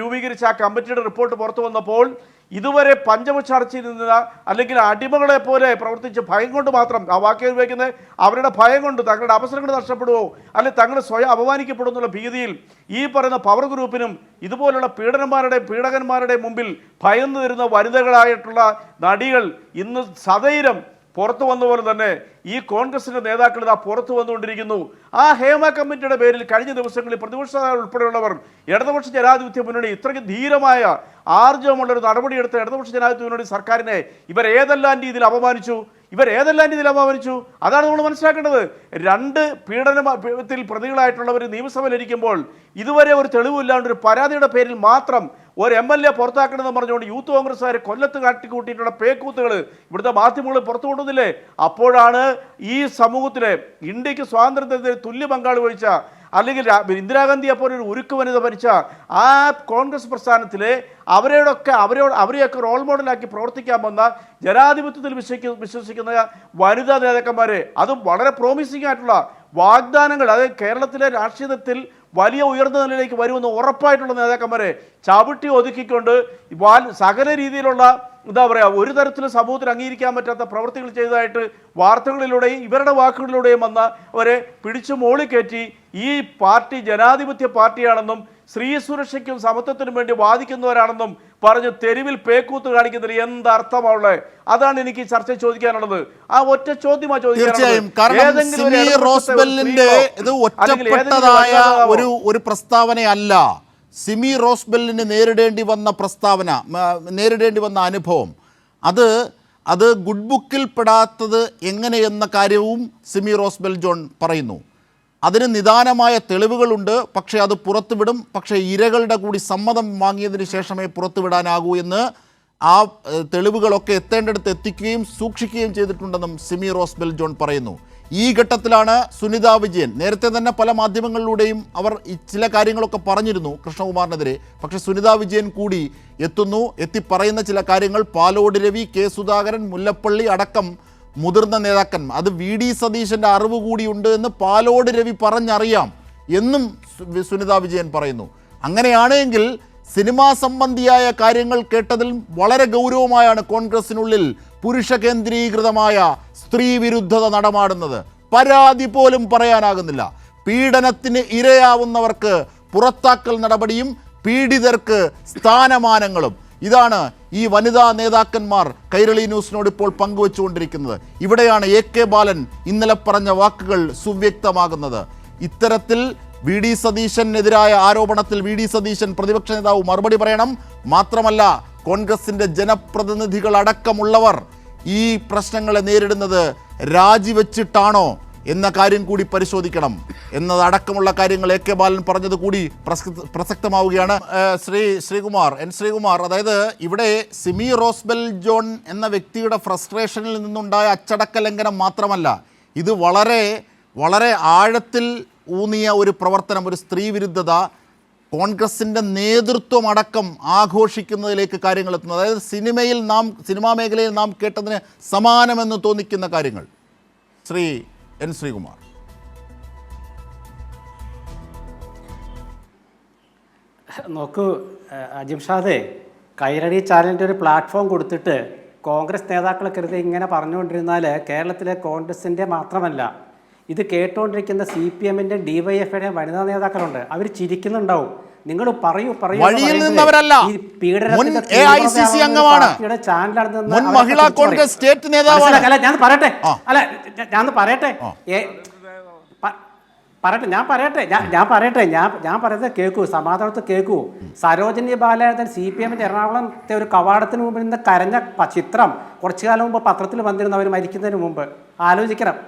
രൂപീകരിച്ച ആ കമ്മിറ്റിയുടെ റിപ്പോർട്ട് പുറത്തു വന്നപ്പോൾ ഇതുവരെ പഞ്ചമചർച്ചയിൽ നിന്ന് അല്ലെങ്കിൽ അടിമകളെ പോലെ പ്രവർത്തിച്ച് ഭയം കൊണ്ട് മാത്രം, ആ വാക്ക് ഉപയോഗിക്കുന്നത് അവരുടെ ഭയം കൊണ്ട് തങ്ങളുടെ അവസരങ്ങൾ നഷ്ടപ്പെടുമോ അല്ലെങ്കിൽ തങ്ങൾ സ്വയം അപമാനിക്കപ്പെടുമെന്നുള്ള ഭീതിയിൽ ഈ പറയുന്ന പവർ ഗ്രൂപ്പിനും ഇതുപോലുള്ള പീഡകന്മാരുടെ മുമ്പിൽ ഭയന്നു തരുന്ന വനിതകളായിട്ടുള്ള നടികൾ ഇന്ന് സധൈര്യം പുറത്തു വന്ന പോലെ തന്നെ ഈ കോൺഗ്രസിന്റെ നേതാക്കൾ ഇതാ പുറത്തു വന്നുകൊണ്ടിരിക്കുന്നു. ആ ഹേമ കമ്മിറ്റിയുടെ പേരിൽ കഴിഞ്ഞ ദിവസങ്ങളിൽ പ്രതിപക്ഷ ഉൾപ്പെടെയുള്ളവർ ഇടതുപക്ഷ ജനാധിപത്യ മുന്നണി ഇത്രയ്ക്ക് ധീരമായ ആർജവമുള്ളൊരു നടപടിയെടുത്ത ഇടതുപക്ഷ ജനാധിപത്യ മുന്നണി സർക്കാരിനെ ഇവർ ഏതെല്ലാം രീതിയിൽ അപമാനിച്ചു. അതാണ് നമ്മൾ മനസ്സിലാക്കേണ്ടത്. 2 പീഡനത്തിൽ പ്രതികളായിട്ടുള്ളവർ നിയമസഭയിലിരിക്കുമ്പോൾ ഇതുവരെ ഒരു തെളിവില്ലാണ്ട് ഒരു പരാതിയുടെ പേരിൽ മാത്രം ഒരു MLA പുറത്താക്കണമെന്ന് പറഞ്ഞുകൊണ്ട് യൂത്ത് കോൺഗ്രസ്സുകാർ കൊല്ലത്ത് കാട്ടിക്കൂട്ടിയിട്ടുള്ള പേക്കൂത്തുകൾ ഇവിടുത്തെ മാധ്യമങ്ങൾ പുറത്തു കൊണ്ടുവന്നില്ലേ? അപ്പോഴാണ് ഈ സമൂഹത്തിലെ ഇന്ത്യക്ക് സ്വാതന്ത്ര്യത്തിന് തുല്യ പങ്കാളി വഹിച്ച അല്ലെങ്കിൽ ഇന്ദിരാഗാന്ധിയെ പോലെ ഒരു ഉരുക്ക് വനിത ഭരിച്ച ആ കോൺഗ്രസ് പ്രസ്ഥാനത്തിലെ അവരെയൊക്കെ റോൾ മോഡലാക്കി പ്രവർത്തിക്കാൻ വന്ന ജനാധിപത്യത്തിൽ വിശ്വസിക്കുന്ന വനിതാ നേതാക്കന്മാരെ, അതും വളരെ പ്രോമിസിംഗ് ആയിട്ടുള്ള വാഗ്ദാനങ്ങൾ, അതായത് കേരളത്തിലെ രാഷ്ട്രീയത്തിൽ വലിയ ഉയർന്ന നിലയിലേക്ക് വരുമെന്ന് ഉറപ്പായിട്ടുള്ള നേതാക്കന്മാരെ ചവിട്ടി ഒതുക്കിക്കൊണ്ട് സകല രീതിയിലുള്ള എന്താ പറയുക ഒരു തരത്തിലും സമൂഹത്തിൽ അംഗീകരിക്കാൻ പറ്റാത്ത പ്രവൃത്തികൾ ചെയ്തതായിട്ട് വാർത്തകളിലൂടെയും ഇവരുടെ വാക്കുകളിലൂടെയും വന്ന അവരെ പിടിച്ചു മോളിക്കയറ്റി ഈ പാർട്ടി ജനാധിപത്യ പാർട്ടിയാണെന്നും സ്ത്രീ സുരക്ഷയ്ക്കും സമത്വത്തിനും വേണ്ടി വാദിക്കുന്നവരാണെന്നും പറഞ്ഞ് തെരുവിൽ പേക്കൂത്ത് കാണിക്കുന്നതിൽ എന്തർത്ഥമാണുള്ളത്? അതാണ് എനിക്ക് ഈ ചർച്ച ചോദിക്കാനുള്ളത്. ആ ഒറ്റ ചോദ്യമാണ് ഒരു പ്രസ്താവനയല്ല. സിമി റോസ്ബെല്ലിന് നേരിടേണ്ടി വന്ന അനുഭവം അത് ഗുഡ് ബുക്കിൽ പെടാത്തത് എങ്ങനെയെന്ന കാര്യവും സിമി റോസ്ബെൽ ജോൺ പറയുന്നു. അതിന് നിദാനമായ തെളിവുകളുണ്ട്, പക്ഷേ അത് പുറത്തുവിടും. പക്ഷേ ഇരകളുടെ കൂടി സമ്മതം വാങ്ങിയതിന് ശേഷമേ പുറത്തുവിടാനാകൂ എന്ന് ആ തെളിവുകളൊക്കെ എത്തേണ്ടടുത്ത് എത്തിക്കുകയും സൂക്ഷിക്കുകയും ചെയ്തിട്ടുണ്ടെന്നും സിമി റോസ്ബെൽ ജോൺ പറയുന്നു. ഈ ഘട്ടത്തിലാണ് സുനിതാ വിജയൻ, നേരത്തെ തന്നെ പല മാധ്യമങ്ങളിലൂടെയും അവർ ചില കാര്യങ്ങളൊക്കെ പറഞ്ഞിരുന്നു കൃഷ്ണകുമാറിനെതിരെ, പക്ഷേ സുനിതാ വിജയൻ കൂടി എത്തി പറയുന്ന ചില കാര്യങ്ങൾ പാലോട് രവി, കെ സുധാകരൻ, മുല്ലപ്പള്ളി അടക്കം മുതിർന്ന നേതാക്കൻ, അത് VD സതീശൻ്റെ അറിവ് കൂടിയുണ്ട് എന്ന് പാലോട് രവി പറഞ്ഞറിയാം എന്നും സുനിതാ വിജയൻ പറയുന്നു. അങ്ങനെയാണെങ്കിൽ സിനിമാ സംബന്ധിയായ കാര്യങ്ങൾ കേട്ടതിൽ വളരെ ഗൗരവമായാണ് കോൺഗ്രസിനുള്ളിൽ പുരുഷ കേന്ദ്രീകൃതമായ സ്ത്രീ വിരുദ്ധത നടമാടുന്നത്. പരാതി പോലും പറയാനാകുന്നില്ല. പീഡനത്തിന് ഇരയാവുന്നവർക്ക് പുറത്താക്കൽ നടപടിയും പീഡിതർക്ക് സ്ഥാനമാനങ്ങളും. ഇതാണ് ഈ വനിതാ നേതാക്കന്മാർ കൈരളി ന്യൂസിനോട് ഇപ്പോൾ പങ്കുവച്ചുകൊണ്ടിരിക്കുന്നത്. ഇവിടെയാണ് AK ബാലൻ ഇന്നലെ പറഞ്ഞ വാക്കുകൾ സുവ്യക്തമാകുന്നത്. ഇത്തരത്തിൽ VD സതീശനെതിരായ ആരോപണത്തിൽ VD സതീശൻ പ്രതിപക്ഷ നേതാവ് മറുപടി പറയണം. മാത്രമല്ല കോൺഗ്രസിൻ്റെ ജനപ്രതിനിധികളടക്കമുള്ളവർ ഈ പ്രശ്നങ്ങളെ നേരിടുന്നത് രാജിവെച്ചിട്ടാണോ എന്ന കാര്യം കൂടി പരിശോധിക്കണം എന്നതടക്കമുള്ള കാര്യങ്ങൾ AK ബാലൻ പറഞ്ഞത് കൂടി പ്രസക്തമാവുകയാണ്. ശ്രീകുമാർ, അതായത് ഇവിടെ സിമി റോസ്ബെൽ ജോൺ എന്ന വ്യക്തിയുടെ ഫ്രസ്ട്രേഷനിൽ നിന്നുണ്ടായ അച്ചടക്ക ലംഘനം മാത്രമല്ല, ഇത് വളരെ വളരെ ആഴത്തിൽ ഊന്നിയ ഒരു പ്രവർത്തനം, ഒരു സ്ത്രീ വിരുദ്ധത കോൺഗ്രസിൻ്റെ നേതൃത്വം അടക്കം ആഘോഷിക്കുന്നതിലേക്ക് കാര്യങ്ങൾ എത്തുന്നത്. അതായത് സിനിമാ മേഖലയിൽ നാം കേട്ടതിന് സമാനമെന്ന് തോന്നിക്കുന്ന കാര്യങ്ങൾ. N. ശ്രീകുമാർ. നോക്കൂ അജിംഷാദേ, കൈരളി ചാനലിൻ്റെ ഒരു പ്ലാറ്റ്ഫോം കൊടുത്തിട്ട് കോൺഗ്രസ് നേതാക്കളെ കരുതി ഇങ്ങനെ പറഞ്ഞുകൊണ്ടിരുന്നാൽ കേരളത്തിലെ കോൺഗ്രസിൻ്റെ മാത്രമല്ല, ഇത് കേട്ടുകൊണ്ടിരിക്കുന്ന CPM-ൻ്റെ DYF-യുടെ വനിതാ നേതാക്കളുണ്ട്, അവർ ചിരിക്കുന്നുണ്ടാവും. നിങ്ങൾ പറയൂ വഴിയിൽ നിന്നവരല്ല, മുൻ AICC അംഗമാണ്, മുൻ മഹിളാ കോൺഗ്രസ് സ്റ്റേറ്റ് നേതാവാണ്. ഞാൻ പറയുന്നത് കേൾക്കൂ, സമാധാനത്ത് കേൾക്കൂ. സരോജിനി ബാലാനന്ദൻ CPM-ൻ്റെ എറണാകുളത്തെ ഒരു കവാടത്തിന് മുമ്പിൽ നിന്ന് കരഞ്ഞ ചിത്രം കുറച്ചു കാലം മുമ്പ് പത്രത്തിൽ വന്നിരുന്നു, അവർ മരിക്കുന്നതിന് മുമ്പ്. ആലോചിക്കണം.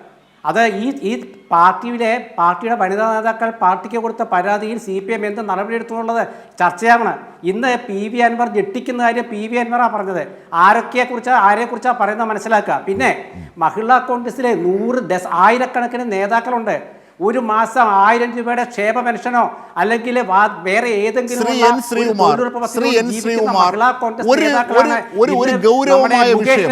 അത് ഈ പാർട്ടിയുടെ വനിതാ നേതാക്കൾ പാർട്ടിക്ക് കൊടുത്ത പരാതിയിൽ CPM എന്ത് നടപടിയെടുത്തു എന്നുള്ളത് ചർച്ചയാവണം. ഇന്ന് PV അൻവർ ഞെട്ടിക്കുന്ന കാര്യം PV അൻവറാണ് പറഞ്ഞത്. ആരെക്കുറിച്ചാണ് പറയുന്നത് മനസ്സിലാക്കുക. പിന്നെ മഹിളാ കോൺഗ്രസിലെ 100 ആയിരക്കണക്കിന് നേതാക്കളുണ്ട്. ഒരു മാസം 1000 രൂപയുടെ ക്ഷേമ പെൻഷനോ അല്ലെങ്കിൽ വേറെ ഏതെങ്കിലും ശ്രീ എൻ ശ്രീകുമാർ ഒരു ഗൗരവമായ വിഷയം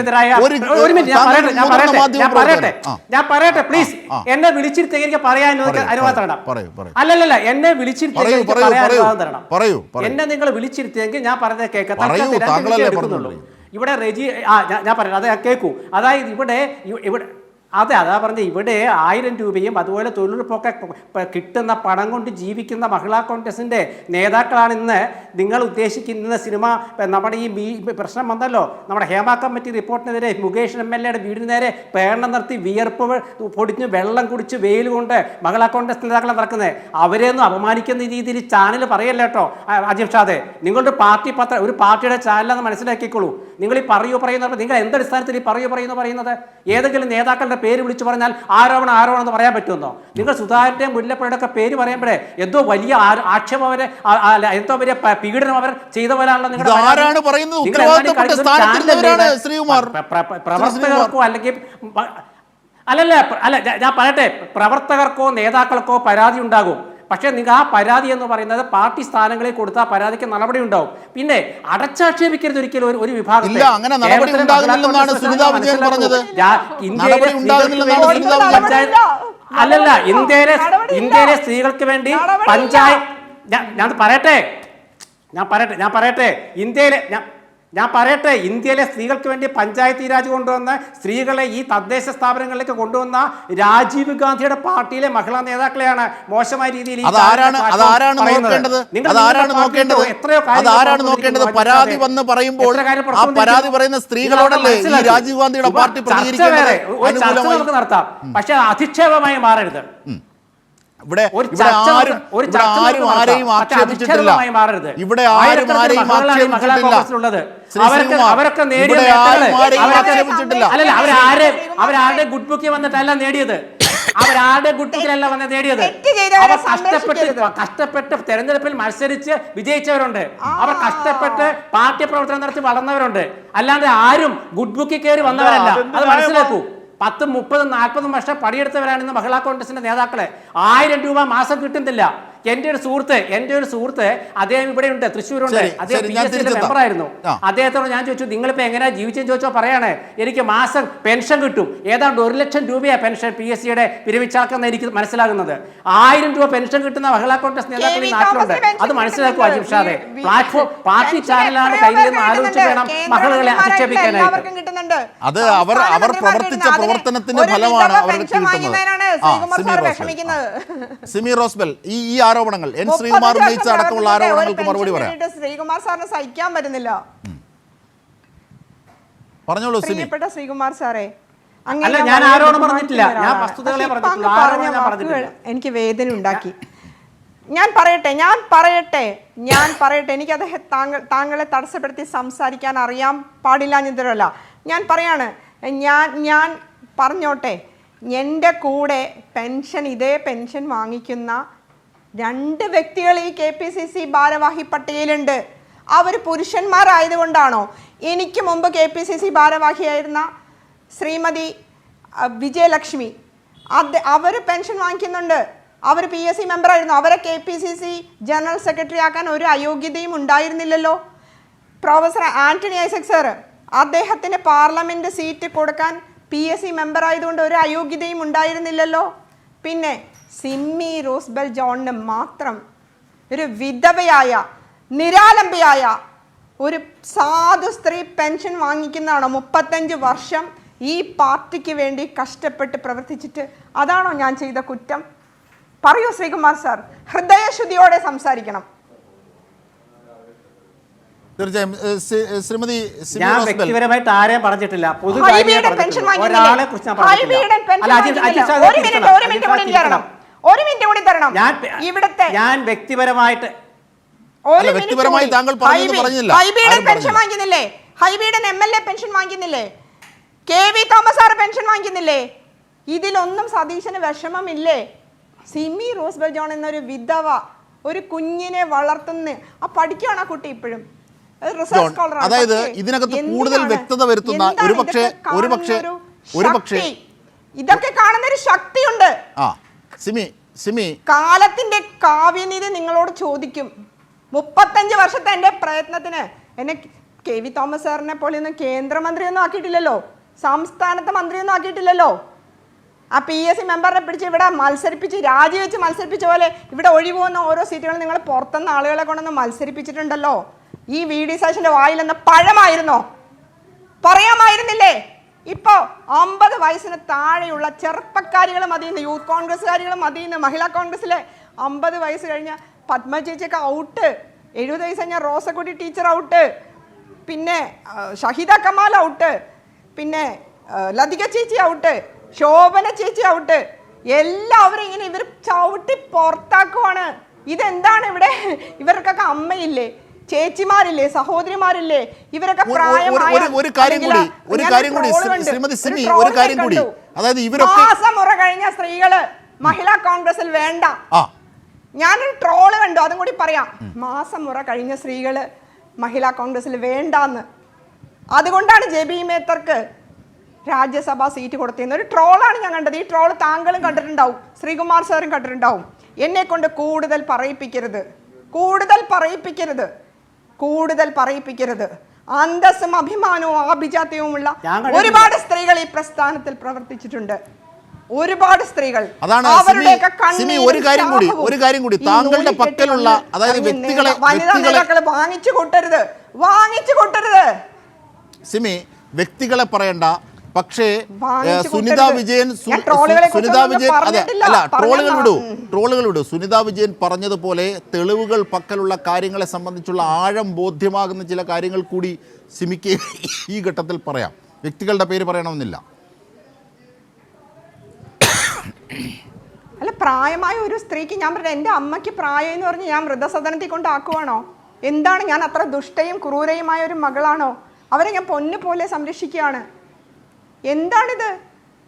ഞാൻ പറയട്ടെ പ്ലീസ്. എന്നെ വിളിച്ചിരുത്തി എനിക്ക് പറയാൻ അനുവാദം തരണം. അല്ലല്ല, എന്നെ വിളിച്ചിരുത്തി തരണം. എന്നെ നിങ്ങൾ വിളിച്ചിരുത്തിയെങ്കിൽ ഞാൻ പറഞ്ഞത് കേൾക്കാം. ഇവിടെ ഞാൻ പറയാം, അത് കേൾക്കൂ. അതായത് ഇവിടെ അതാ പറഞ്ഞത്, ഇവിടെ 1000 രൂപയും അതുപോലെ തൊഴിലുറപ്പൊക്കെ കിട്ടുന്ന പണം കൊണ്ട് ജീവിക്കുന്ന മഹിളാ കോൺഗ്രസിൻ്റെ നേതാക്കളാണ് ഇന്ന് നിങ്ങൾ ഉദ്ദേശിക്കുന്ന സിനിമ. നമ്മുടെ ഈ പ്രശ്നം വന്നല്ലോ, നമ്മുടെ ഹേമ കമ്മിറ്റി റിപ്പോർട്ടിനെതിരെ മുകേഷ് MLA വീടിന് നേരെ പേരണം നടത്തി വിയർപ്പ് പൊടിഞ്ഞ് വെള്ളം കുടിച്ച് വെയിൽ കൊണ്ട് മഹിളാ കോൺഗ്രസ് നേതാക്കളെ നടക്കുന്നത്. അവരെയൊന്നും അപമാനിക്കുന്ന രീതിയിൽ ചാനൽ പറയല്ല കേട്ടോ അജിം ഷാദെ. നിങ്ങളുടെ പാർട്ടി ഒരു പാർട്ടിയുടെ ചാനലാണെന്ന് മനസ്സിലാക്കിക്കോളൂ. നിങ്ങൾ ഈ പറയുന്നത് നിങ്ങൾ എന്തടിസ്ഥാനത്തിൽ ഈ പറയുന്നത് ഏതെങ്കിലും നേതാക്കളുടെ പേര് വിളിച്ചു പറഞ്ഞാൽ ആരോപണം എന്ന് പറയാൻ പറ്റുമെന്നോ? നിങ്ങൾ സുധാകരന്റെയും മുല്ലപ്പള്ളിയുടെ ഒക്കെ പേര് പറയുമ്പോഴേ എന്തോ വലിയ ആക്ഷേപം അവരെ എന്തോ വലിയ പീഡനം അവർ ചെയ്ത പോലാണല്ലോ പ്രവർത്തകർക്കോ അല്ലെങ്കിൽ അല്ല ഞാൻ പറയട്ടെ, പ്രവർത്തകർക്കോ നേതാക്കൾക്കോ പരാതി ഉണ്ടാകും. പക്ഷേ നിങ്ങൾ ആ പരാതി എന്ന് പറയുന്നത് പാർട്ടി സ്ഥാനങ്ങളിൽ കൊടുത്ത പരാതിക്ക് നടപടി ഉണ്ടാവും. പിന്നെ അടച്ചാക്ഷേപിക്കരുത് ഒരിക്കലും ഒരു വിഭാഗം. അല്ലല്ല, ഇന്ത്യയിലെ സ്ത്രീകൾക്ക് വേണ്ടി പഞ്ചായത്ത് ഞാൻ പറയട്ടെ ഇന്ത്യയിലെ സ്ത്രീകൾക്ക് വേണ്ടി പഞ്ചായത്തി രാജ് കൊണ്ടുവന്ന സ്ത്രീകളെ ഈ തദ്ദേശ സ്ഥാപനങ്ങളിലേക്ക് കൊണ്ടുവന്ന രാജീവ് ഗാന്ധിയുടെ പാർട്ടിയിലെ മഹിളാ നേതാക്കളെയാണ് മോശമായ രീതിയിൽ പരാതി വന്ന് പറയുമ്പോൾ പരാതി പറയുന്ന സ്ത്രീകളോടല്ലേ രാജീവ് ഗാന്ധിയുടെ പാർട്ടി നമുക്ക് നടത്താം. പക്ഷെ അധിക്ഷേപമായി മാറരുത്. ഇവിടെ ആരെയും ആക്ഷേപിച്ചിട്ടില്ല. ഇവിടെ ആരും ആരെയും ആക്ഷേപിച്ചിട്ടില്ല. അവരൊക്കെ അവരാരുടെ ഗുഡ് ബുക്കിൽ വന്നിട്ടല്ല നേടിയത്. അവരാരുടെ ഗുഡ് ബുക്കിലല്ല വന്ന് നേടിയത്. അവർ കഷ്ടപ്പെട്ട് തെരഞ്ഞെടുപ്പിൽ മത്സരിച്ച് വിജയിച്ചവരുണ്ട്. അവർ കഷ്ടപ്പെട്ട് പാർട്ടി പ്രവർത്തനം നടത്തി വളർന്നവരുണ്ട്. അല്ലാണ്ട് ആരും ഗുഡ് ബുക്കിൽ കയറി വന്നവരല്ല. അത് മനസ്സിലാക്കൂ. 10, 30, 40 വർഷം പണിയെടുത്തവരാണ് ഇന്ന് മഹിളാ കോൺഗ്രസിന്റെ നേതാക്കളെ. 1000 രൂപ മാസം കിട്ടുന്നില്ല. എൻ്റെ ഒരു സുഹൃത്ത് അദ്ദേഹം ഇവിടെ ഉണ്ട്, തൃശ്ശൂരുണ്ട്. അദ്ദേഹം PSC മെമ്പറായിരുന്നു. അദ്ദേഹത്തോട് ഞാൻ ചോദിച്ചു, നിങ്ങളിപ്പോൾ എങ്ങനെയാ ജീവിച്ചെന്ന് ചോദിച്ചോ പറയാണ്. എനിക്ക് മാസം പെൻഷൻ കിട്ടും, ഏതാണ്ട് 1 ലക്ഷം രൂപയാണ് പെൻഷൻ PSCയുടെ പിരിവിച്ചാക്കെന്ന് എനിക്ക് മനസ്സിലാകുന്നത്. 1000 രൂപ പെൻഷൻ കിട്ടുന്ന മഹിളാ കോൺഗ്രസ് നേതാക്കൾ ഈ നാട്ടിലുണ്ട്. അത് മനസ്സിലാക്കും അജിം ഷാദെ. പ്ലാറ്റ്ഫോം പാർട്ടി ചാനലാണ് കയ്യിൽ നിന്ന് ആലോചിച്ച് വേണം മഹിളകളെ അധിക്ഷേപിക്കാനായിട്ട്. അത് അവർ പ്രവർത്തിച്ച പ്രവർത്തനത്തിന്റെ ഫലമാണ് അവർക്ക് കിട്ടുന്നത്. സിമി റോസ്ബെൽ, ഈ ആരോപണങ്ങൾ എൻ ശ്രീകുമാർ ഉന്നയിച്ച അടക്കമുള്ള ആരോപണങ്ങൾക്ക് മറുപടി പറയാം. ശ്രീകുമാർ സാറിന് സഹിക്കാൻ പറ്റുന്നില്ല. പറഞ്ഞോളൂ പ്രിയപ്പെട്ട ശ്രീകുമാർ സാറേ, ഞാൻ ആരോപണം പറഞ്ഞിട്ടില്ല, ഞാൻ വസ്തുതകളെ പറഞ്ഞിട്ടുള്ളൂ. എനിക്ക് വേദന ഉണ്ടാക്കി. ഞാൻ പറയട്ടെ എനിക്ക് അദ്ദേഹം താങ്കളെ തടസ്സപ്പെടുത്തി സംസാരിക്കാൻ അറിയാൻ പാടില്ലാഞ്ഞതല്ല. ഞാൻ പറയാണ്, ഞാൻ പറഞ്ഞോട്ടെ. എൻ്റെ കൂടെ ഇതേ പെൻഷൻ വാങ്ങിക്കുന്ന 2 വ്യക്തികൾ ഈ KPCC ഭാരവാഹി പട്ടികയിലുണ്ട്. അവർ പുരുഷന്മാരായതുകൊണ്ടാണോ? എനിക്ക് മുമ്പ് KPCC ഭാരവാഹിയായിരുന്ന ശ്രീമതി വിജയലക്ഷ്മി, അവർ പെൻഷൻ വാങ്ങിക്കുന്നുണ്ട്. അവർ PSC മെമ്പറായിരുന്നു. അവരെ KPCC ജനറൽ സെക്രട്ടറി ആക്കാൻ ഒരു അയോഗ്യതയും ഉണ്ടായിരുന്നില്ലല്ലോ. പ്രൊഫസർ ആന്റണി ഐസക് സാർ, അദ്ദേഹത്തിന് പാർലമെന്റ് സീറ്റ് കൊടുക്കാൻ PSC മെമ്പർ ആയതുകൊണ്ട് ഒരു അയോഗ്യതയും ഉണ്ടായിരുന്നില്ലല്ലോ. പിന്നെ സിമ്മി റോസ്ബെൽ ജോണിന് മാത്രം ഒരു വിധവയായ നിരാലംബയായ ഒരു സാധു സ്ത്രീ പെൻഷൻ വാങ്ങിക്കുന്നതാണോ? 35 വർഷം ഈ പാർട്ടിക്ക് വേണ്ടി കഷ്ടപ്പെട്ട് പ്രവർത്തിച്ചിട്ട് അതാണോ ഞാൻ ചെയ്ത കുറ്റം? പറയൂ ശ്രീകുമാർ സാർ, ഹൃദയശുദ്ധിയോടെ സംസാരിക്കണം. തീർച്ചയായും ശ്രീമതി ഞാൻ വ്യക്തിപരമായിട്ട് ആരെയും പറഞ്ഞിട്ടില്ല. ഞാൻ വ്യക്തിപരമായിട്ട് താങ്കൾ പറഞ്ഞില്ല. പെൻഷൻ വാങ്ങിക്കുന്നില്ലേ? ഹൈബിയുടെ MLA പെൻഷൻ വാങ്ങിക്കുന്നില്ലേ? KV തോമസ് സാർ പെൻഷൻ വാങ്ങിക്കുന്നില്ലേ? ഇതിലൊന്നും സതീശന് വിഷമമില്ലേ? സിമി റോസ്ബെൽ ജോൺ എന്നൊരു വിധവ ഒരു കുഞ്ഞിനെ വളർത്തുന്ന പഠിക്കുകയാണ് ആ കുട്ടി ഇപ്പോഴും. അതായത് ഇതിനകത്ത് കൂടുതൽ വ്യക്തത വരുത്തുന്ന ഒരുപക്ഷെ ഇതൊക്കെ കാണുന്ന ഒരു ശക്തിയുണ്ട്. സിമി കാലത്തിന്റെ കാവ്യനീതി നിങ്ങളോട് ചോദിക്കും. 35 വർഷത്തെ എൻ്റെ പ്രയത്നത്തിന് എന്നെ കെ വി തോമസ് സാറിനെ പോലെയൊന്നും കേന്ദ്രമന്ത്രിയൊന്നും ആക്കിയിട്ടില്ലല്ലോ, സംസ്ഥാനത്തെ മന്ത്രിയൊന്നും ആക്കിയിട്ടില്ലല്ലോ. ആ PSC മെമ്പറിനെ പിടിച്ച് ഇവിടെ മത്സരിപ്പിച്ച് രാജിവെച്ച് മത്സരിപ്പിച്ച പോലെ ഇവിടെ ഒഴിവുവന്ന ഓരോ സീറ്റുകളും നിങ്ങൾ പുറത്തുനിന്ന് ആളുകളെ കൊണ്ടൊന്ന് മത്സരിപ്പിച്ചിട്ടുണ്ടല്ലോ. ഈ VD സതീശന്റെ വായിലെന്ന് പഴമായിരുന്നോ? പറയാമായിരുന്നില്ലേ? ഇപ്പോ 50 വയസ്സിന് താഴെയുള്ള ചെറുപ്പക്കാരികൾ മതിയെന്ന്, യൂത്ത് കോൺഗ്രസ്സുകാരികൾ മതിയെന്ന്. മഹിളാ കോൺഗ്രസ്സിലെ 50 വയസ്സ് കഴിഞ്ഞ പത്മ ചേച്ചിയൊക്കെ ഔട്ട്, 70 വയസ്സ് കഴിഞ്ഞ റോസക്കുട്ടി ടീച്ചർ ഔട്ട്, പിന്നെ ഷഹിദ കമാൽ ഔട്ട്, പിന്നെ ലതിക ചേച്ചി ഔട്ട്, ശോഭന ചേച്ചി ഔട്ട്. എല്ലാവരും ഇങ്ങനെ ഇവർ ചവിട്ടി പുറത്താക്കുവാണ്. ഇതെന്താണ് ഇവിടെ? ഇവർക്കൊക്കെ അമ്മയില്ലേ, ചേച്ചിമാരില്ലേ, സഹോദരിമാരില്ലേ? ഇവരൊക്കെ ഒരു കാര്യം കൂടി ശ്രീമതി സിമി, ഒരു കാര്യം കൂടി, അതായത് ഇവരൊക്കെ മാസമുറ കഴിഞ്ഞ സ്ത്രീകള് മഹിളാ കോൺഗ്രസിൽ വേണ്ട. ഞാനൊരു ട്രോള് കണ്ടു, അതും കൂടി പറയാം. മാസമുറ കഴിഞ്ഞ സ്ത്രീകള് മഹിളാ കോൺഗ്രസിൽ വേണ്ടാന്ന്. അതുകൊണ്ടാണ് JB മേത്തർക്ക് രാജ്യസഭാ സീറ്റ് കൊടുത്തതെന്ന് ഒരു ട്രോളാണ് ഞാൻ കണ്ടത്. ഈ ട്രോള് താങ്കളും കണ്ടിട്ടുണ്ടാവും, ശ്രീകുമാർ സാറും കണ്ടിട്ടുണ്ടാവും. എന്നെ കൊണ്ട് കൂടുതൽ പറയിപ്പിക്കരുത്, കൂടുതൽ പറയിപ്പിക്കരുത്, കൂടുതൽ പറയിപ്പിക്കരുത്. അന്തസ്സും അഭിമാനവും ആഭിജാത്യവുമുള്ള ഒരുപാട് സ്ത്രീകൾ ഈ പ്രസ്ഥാനത്തിൽ പ്രവർത്തിച്ചിട്ടുണ്ട്, ഒരുപാട് സ്ത്രീകൾ. അതാണ് ഒരു കാര്യം കൂടി താങ്കളുടെ പക്കലുള്ള, അതായത് വ്യക്തികളെ വാങ്ങിച്ചു കൂട്ടരുത്, വാങ്ങിച്ചു കൂട്ടരുത്. സിമി, വ്യക്തികളെ പറയണ്ട, പക്ഷേ സുനിത വിജയൻ അതെ അല്ല, ട്രോളുകൾ വിടൂ. സുനിത വിജയൻ പറഞ്ഞതുപോലെ തെളിവുകൾ പക്കലുള്ള കാര്യങ്ങളെ സംബന്ധിച്ചുള്ള ആഴം ബോധ്യമാകുന്ന ചില കാര്യങ്ങൾ കൂടി സിമിക്ക് ഈ ഘട്ടത്തിൽ പറയാം. വ്യക്തികളുടെ പേര് പറയണമെന്നില്ല. അല്ല, പ്രായമായ ഒരു സ്ത്രീക്ക് ഞാൻ പറഞ്ഞ എൻ്റെ അമ്മയ്ക്ക് പ്രായം എന്ന് പറഞ്ഞ് ഞാൻ വൃദ്ധസദനത്തിൽ കൊണ്ടാക്കുവാണോ? എന്താണ്, ഞാൻ അത്ര ദുഷ്ടയും ക്രൂരയുമായ ഒരു മകളാണോ? അവരെ ഞാൻ പൊന്നു പോലെ സംരക്ഷിക്കുകയാണ്. എന്താണിത്?